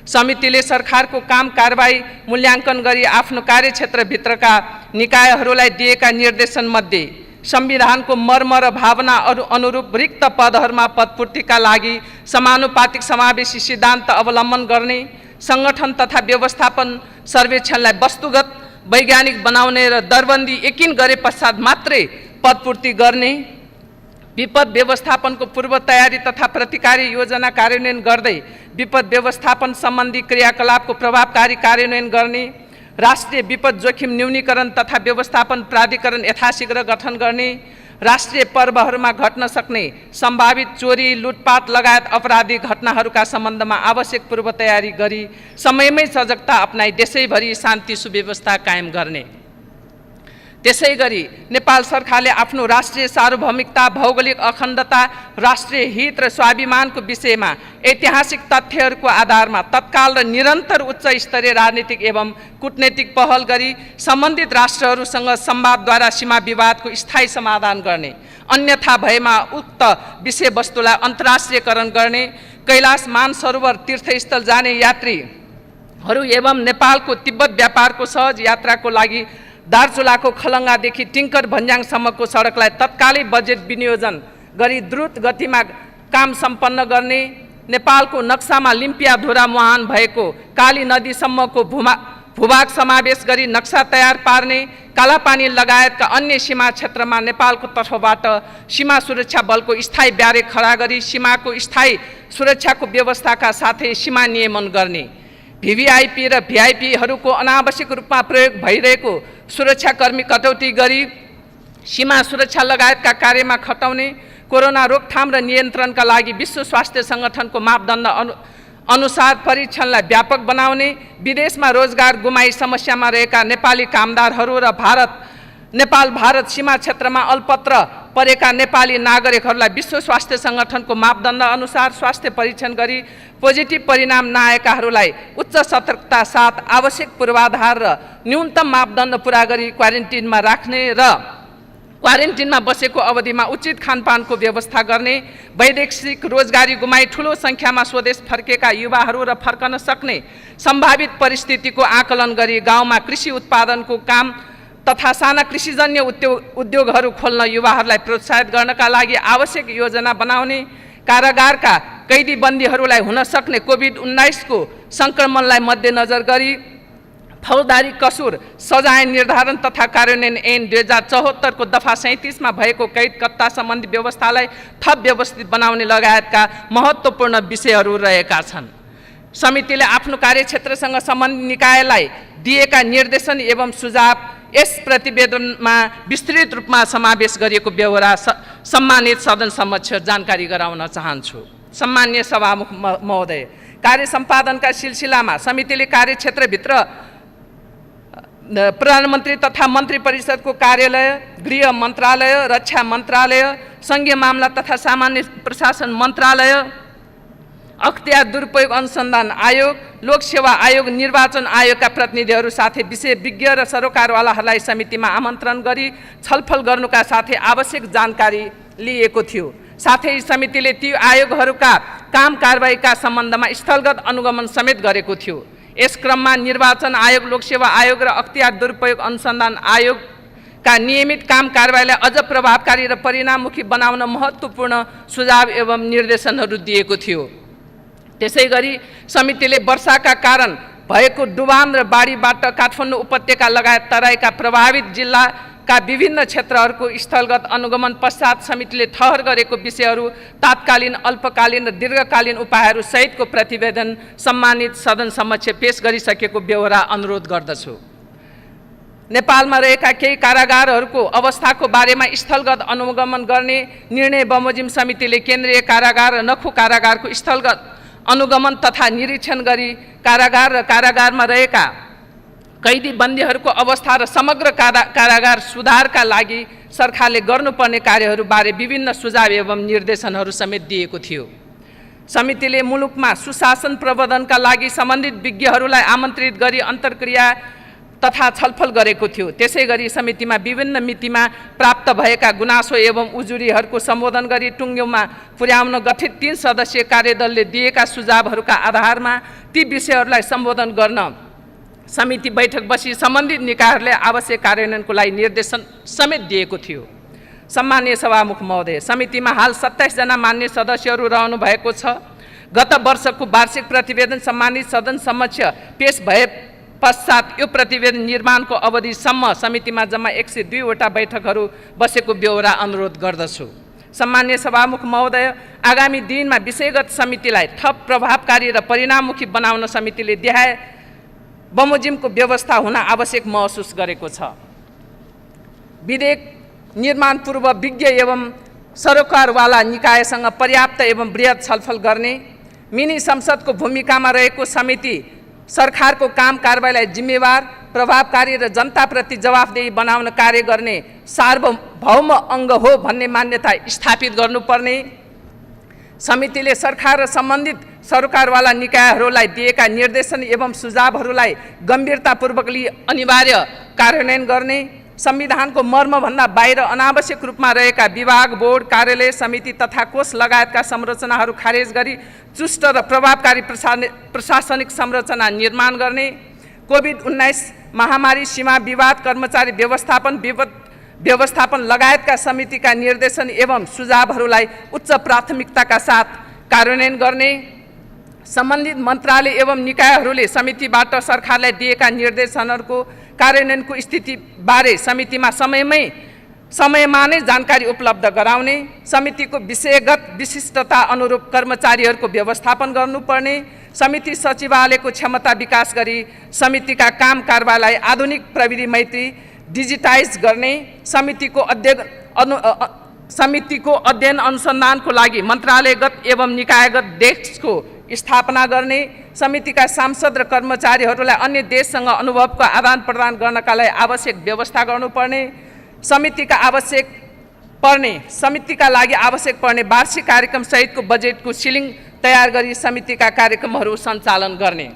समितिले सरकारको काम कारबाही मूल्याङ्कन गरी आफ्नो कार्यक्षेत्रभित्रका निकायहरूलाई दिएका निर्देशनमध्ये संविधानको मर्म र भावना अनुरूप रिक्त पदहरूमा पदपूर्तिका लागि समानुपातिक समावेशी सिद्धान्त अवलम्बन गर्ने, सङ्गठन तथा व्यवस्थापन सर्वेक्षणलाई वस्तुगत वैज्ञानिक बनाउने र दरबन्दी यकिन गरे पश्चात मात्रै पदपूर्ति गर्ने, विपद व्यवस्थापनको पूर्व तयारी तथा प्रतिकारी योजना कार्यान्वयन गर्दै विपद व्यवस्थापन सम्बन्धी क्रियाकलापको प्रभावकारी कार्यान्वयन गर्ने, राष्ट्रिय विपद जोखिम न्यूनीकरण तथा व्यवस्थापन प्राधिकरण यथाशीघ्र गठन गर्ने, राष्ट्रिय पर्वहरूमा घट्न सक्ने सम्भावित चोरी, लुटपाट लगायत अपराधिक घटनाहरूका सम्बन्धमा आवश्यक पूर्व तयारी गरी समयमै सजगता अपनाई देशैभरि शान्ति सुव्यवस्था कायम गर्ने। त्यसै गरी नेपाल सरकारले आफ्नो राष्ट्रिय सार्वभौमिकता, भौगोलिक अखण्डता, राष्ट्रिय हित र स्वाभिमानको विषयमा ऐतिहासिक तथ्यहरूको आधारमा तत्काल र निरन्तर उच्च स्तरीय राजनीतिक एवं कूटनैतिक पहल गरी सम्बन्धित राष्ट्रहरूसँग संवादद्वारा सीमा विवादको स्थायी समाधान गर्ने। अन्यथा भएमा उक्त विषयवस्तुलाई अन्तर्राष्ट्रियकरण गर्ने। कैलाश मानसरोवर तीर्थस्थल जाने यात्रीहरू एवं नेपालको तिब्बत व्यापारको सहज यात्राको लागि दार्चुलाको खलङ्गादेखि टिङ्कर भन्ज्याङसम्मको सडकलाई तत्कालै बजेट विनियोजन गरी द्रुत गतिमा काम सम्पन्न गर्ने। नेपालको नक्सामा लिम्पियाधुरा मुहान भएको काली नदीसम्मको भूभाग समावेश गरी नक्सा तयार पार्ने। कालापानी लगायतका अन्य सीमा क्षेत्रमा नेपालको तर्फबाट सीमा सुरक्षा बलको स्थायी ब्यारेक खडा गरी सीमाको स्थायी सुरक्षाको व्यवस्थाका साथै सीमा नियमन गर्ने। भिभिआइपी र भिआइपीहरूको अनावश्यक रूपमा प्रयोग भइरहेको सुरक्षाकर्मी कटौती गरी सीमा सुरक्षा लगायतका कार्यमा खटाउने। कोरोना रोकथाम र नियन्त्रणका लागि विश्व स्वास्थ्य सङ्गठनको मापदण्ड अनुसार परीक्षणलाई व्यापक बनाउने। विदेशमा रोजगार गुमाई समस्यामा रहेका नेपाली कामदारहरू र नेपाल भारत सीमा क्षेत्रमा अल्पत्र परेका नेपाली नागरिकहरूलाई विश्व स्वास्थ्य सङ्गठनको मापदण्ड अनुसार स्वास्थ्य परीक्षण गरी पोजिटिभ परिणाम नआएकाहरूलाई उच्च सतर्कता साथ आवश्यक पूर्वाधार र न्यूनतम मापदण्ड पुरा गरी क्वारेन्टिनमा राख्ने र क्वारेन्टिनमा बसेको अवधिमा उचित खानपानको व्यवस्था गर्ने। वैदेशिक रोजगारी गुमाई ठुलो सङ्ख्यामा स्वदेश फर्केका युवाहरू र फर्कन सक्ने सम्भावित परिस्थितिको आकलन गरी गाउँमा कृषि उत्पादनको काम तथा साना कृषिजन्य उद्योगहरू खोल्न युवाहरूलाई प्रोत्साहित गर्नका लागि आवश्यक योजना बनाउने। कारागारका कैदी बन्दीहरूलाई हुन सक्ने कोभिड-19 को सङ्क्रमणलाई मध्यनजर गरी फौजदारी कसुर सजाय निर्धारण तथा कार्यान्वयन ऐन 2074 को दफा 37 मा भएको कैद कत्ता सम्बन्धी व्यवस्थालाई थप व्यवस्थित बनाउने लगायतका महत्त्वपूर्ण विषयहरू रहेका छन्। समितिले आफ्नो कार्यक्षेत्रसँग सम्बन्धित निकायलाई दिएका निर्देशन एवं सुझाव यस प्रतिवेदनमा विस्तृत रूपमा समावेश गरिएको बेहोरा सम्मानित सदन समक्ष जानकारी गराउन चाहन्छु। सम्मान्य सभामुख महोदय, कार्य सम्पादनका सिलसिलामा समितिले कार्यक्षेत्रभित्र प्रधानमन्त्री तथा मन्त्री परिषदको कार्यालय, गृह मन्त्रालय, रक्षा मन्त्रालय, सङ्घीय मामला तथा सामान्य प्रशासन मन्त्रालय, अख्तियार दुरुपयोग अनुसन्धान आयोग, लोकसेवा आयोग, निर्वाचन आयोगका प्रतिनिधिहरू साथै विषय विज्ञ र सरोकारवालाहरूलाई समितिमा आमन्त्रण गरी छलफल गर्नुका साथै आवश्यक जानकारी लिएको थियो। साथै समितिले ती आयोगहरूका काम कारबाहीका सम्बन्धमा स्थलगत अनुगमन समेत गरेको थियो। यस क्रममा निर्वाचन आयोग, लोकसेवा आयोग र अख्तियार दुरुपयोग अनुसन्धान आयोगका नियमित काम कारबाहीलाई अझ प्रभावकारी र परिणाममुखी बनाउन महत्त्वपूर्ण सुझाव एवं निर्देशनहरू दिएको थियो। त्यसै गरी समितिले वर्षाका कारण भएको डुबान र बाढीबाट काठमाडौँ उपत्यका लगायत तराईका प्रभावित जिल्लाका विभिन्न क्षेत्रहरूको स्थलगत अनुगमन पश्चात समितिले ठहर गरेको विषयहरू तात्कालीन, अल्पकालीन र दीर्घकालीन उपायहरू सहितको प्रतिवेदन सम्मानित सदन समक्ष पेश गरिसकेको बेहोरा अनुरोध गर्दछु। नेपालमा रहेका केही कारागारहरूको अवस्थाको बारेमा स्थलगत अनुगमन गर्ने निर्णय बमोजिम समितिले केन्द्रीय कारागार र नखु कारागारको स्थलगत अनुगमन तथा निरीक्षण गरी कारागार र कारागारमा रहेका कैदी बन्दीहरूको अवस्था र समग्र कारागार सुधारका लागि सरकारले गर्नुपर्ने कार्यहरूबारे विभिन्न सुझाव एवं निर्देशनहरू समेत दिएको थियो। समितिले मुलुकमा सुशासन प्रवर्धनका लागि सम्बन्धित विज्ञहरूलाई आमन्त्रित गरी अन्तर्क्रिया तथा छलफल गरेको थियो। त्यसै गरी समितिमा विभिन्न मितिमा प्राप्त भएका गुनासो एवं उजुरीहरूको सम्बोधन गरी टुङ्ग्योमा पुर्याउन गठित 3 सदस्यीय कार्यदलले दिएका सुझावहरूका आधारमा ती विषयहरूलाई सम्बोधन गर्न समिति बैठक बसी सम्बन्धित निकायहरूले आवश्यक कार्यान्वयनको लागि निर्देशन समेत दिएको थियो। सम्मान्य सभामुख महोदय, समितिमा हाल 27 जना मान्य सदस्यहरू रहनु भएको छ। गत वर्षको वार्षिक प्रतिवेदन सम्मानित सदन समक्ष पेश भए पश्चात यो प्रतिवेदन निर्माणको अवधिसम्म समितिमा जम्मा 102 वटा बैठकहरू बसेको बेहोरा अनुरोध गर्दछु। सम्मान्य सभामुख महोदय, आगामी दिनमा विषयगत समितिलाई थप प्रभावकारी र परिणाममुखी बनाउन समितिले देखाए बमोजिमको व्यवस्था हुन आवश्यक महसुस गरेको छ। विधेयक निर्माण पूर्व विज्ञ एवं सरोकारवाला निकायसँग पर्याप्त एवं बृहत छलफल गर्ने, मिनी संसदको भूमिकामा रहेको समिति सरकारको काम कारबाहीलाई जिम्मेवार, प्रभावकारी र जनताप्रति जवाफदेही बनाउन कार्य गर्ने सार्वभौम अङ्ग हो भन्ने मान्यता स्थापित गर्नुपर्ने, समितिले सरकार र सम्बन्धित सरोकारवाला निकायहरूलाई दिएका निर्देशन एवं सुझावहरूलाई गम्भीरतापूर्वक लिई अनिवार्य कार्यान्वयन गर्ने, संविधानको मर्मभन्दा बाहिर अनावश्यक रूपमा रहेका विभाग, बोर्ड, कार्यालय, समिति तथा कोष लगायतका संरचनाहरू खारेज गरी चुस्त र प्रभावकारी प्रशासनिक संरचना निर्माण गर्ने, कोभिड-19 महामारी, सीमा विवाद, कर्मचारी व्यवस्थापन लगायतका समितिका निर्देशन एवं सुझावहरूलाई उच्च प्राथमिकताका साथ कार्यान्वयन गर्ने, सम्बन्धित मन्त्रालय एवं निकायहरूले समितिबाट सरकारलाई दिएका निर्देशनहरूको कार्यान्वयनको स्थितिबारे समितिमा समयमा नै जानकारी उपलब्ध गराउने, समितिको विषयगत विशिष्टता अनुरूप कर्मचारीहरूको व्यवस्थापन गर्नुपर्ने, समिति सचिवालयको क्षमता विकास गरी समितिका काम कारबाहीलाई आधुनिक प्रविधि मैत्री डिजिटाइज गर्ने, समितिको अध्ययन अनुसन्धानको लागि मन्त्रालयगत एवं निकायगत डेस्कको स्थापना गर्ने, समितिका सांसद र कर्मचारीहरूलाई अन्य देशसँग अनुभवको आदान प्रदान गर्नका लागि आवश्यक व्यवस्था गर्नुपर्ने, समितिका लागि आवश्यक पर्ने वार्षिक कार्यक्रम सहितको बजेटको सिलिङ तयार गरी समितिका कार्यक्रमहरू सञ्चालन गर्ने।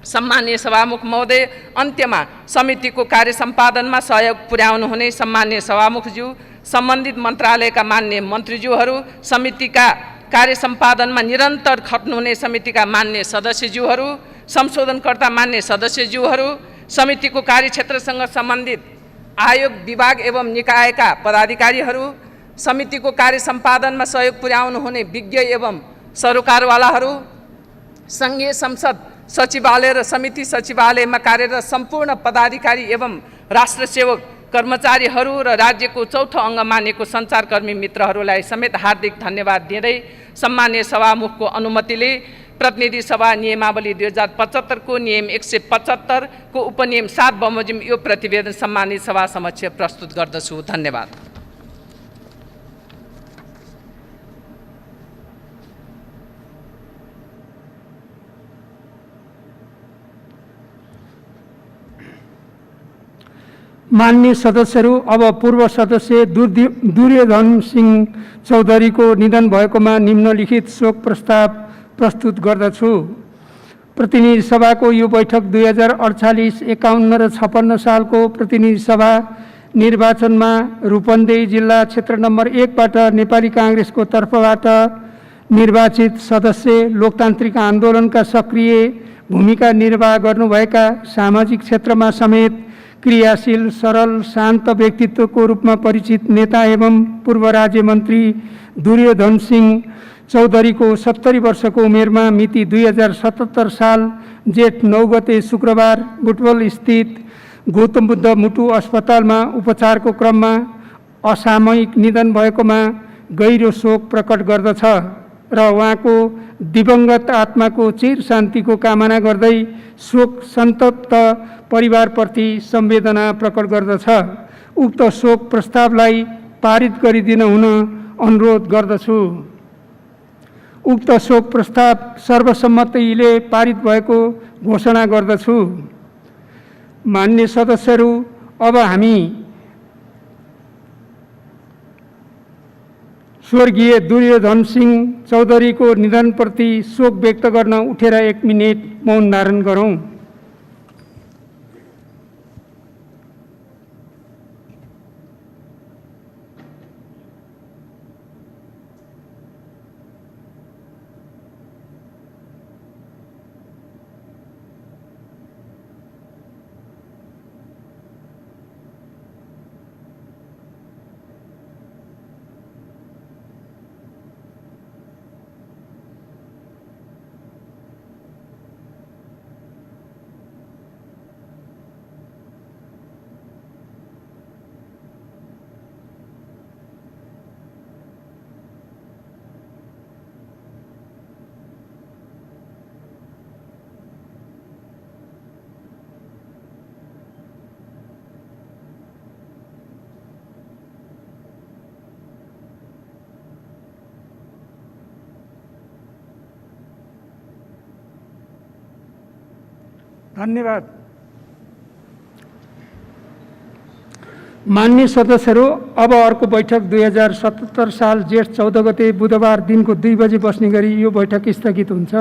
सम्माननीय सभामुख महोदय, अन्त्यमा समितिको कार्य सम्पादनमा सहयोग पुर्याउनुहुने सम्माननीय सभामुखज्यू, सम्बन्धित मन्त्रालयका मान्य मन्त्रीज्यूहरू, समितिका कार्य सम्पादनमा निरन्तर खट्नुहुने समितिका मान्य सदस्यज्यूहरू, संशोधनकर्ता मान्य सदस्यज्यूहरू, समितिको कार्यक्षेत्रसँग सम्बन्धित आयोग, विभाग एवं निकायका पदाधिकारीहरू, समितिको कार्य सम्पादनमा सहयोग पुर्याउनुहुने विज्ञ एवं सरोकारवालाहरू, सङ्घीय संसद सचिवालय र समिति सचिवालयमा कार्यरत सम्पूर्ण पदाधिकारी एवं राष्ट्रसेवक कर्मचारीहरू र राज्यको चौथो अङ्ग मानेको सञ्चारकर्मी मित्रहरूलाई समेत हार्दिक धन्यवाद दिँदै सम्माननीय सभामुखको अनुमतिले प्रतिनिधि सभा नियमावली 2075 को नियम 175 को उपनियम 7 बमोजिम यो प्रतिवेदन सम्मानित सभा समक्ष प्रस्तुत गर्दछु। धन्यवाद। माननीय सदस्यहरू, अब पूर्व सदस्य दुर्योधन सिंह चौधरीको निधन भएकोमा निम्नलिखित शोक प्रस्ताव प्रस्तुत गर्दछु। प्रतिनिधि सभाको यो बैठक 2048, 51 र 56 सालको प्रतिनिधि सभा निर्वाचनमा रूपन्देही जिल्ला क्षेत्र नम्बर 1 बाट नेपाली काङ्ग्रेसको तर्फबाट निर्वाचित सदस्य, लोकतान्त्रिक आन्दोलनका सक्रिय भूमिका निर्वाह गर्नुभएका, सामाजिक क्षेत्रमा समेत क्रियाशील, सरल, शान्त व्यक्तित्वको रूपमा परिचित नेता एवं पूर्व राज्य मन्त्री दुर्योधन सिंह चौधरीको 70 वर्षको उमेरमा मिति 2077 साल जेठ 9 गते शुक्रबार बुटवल स्थित गौतम बुद्ध मुटु अस्पतालमा उपचारको क्रममा असामयिक निधन भएकोमा गहिरो शोक प्रकट गर्दछ र उहाँको दिवंगत आत्माको चिर शान्तिको कामना गर्दै शोक सन्तप्त परिवारप्रति संवेदना प्रकट गर्दछ। उक्त शोक प्रस्तावलाई पारित गरिदिन हुन अनुरोध गर्दछु। उक्त शोक प्रस्ताव सर्वसम्मतिले पारित भएको घोषणा गर्दछु। मान्य सदस्यहरू, अब हामी स्वर्गीय दुर्योधन सिंह चौधरीको निधनप्रति शोक व्यक्त गर्न उठेर 1 मिनेट मौन धारण गरौँ। धन्यवाद। माननीय सदस्यहरू, अब अर्को बैठक 2077 साल जेठ 14 गते बुधबार दिनको 2 बजे बस्ने गरी यो बैठक स्थगित हुन्छ।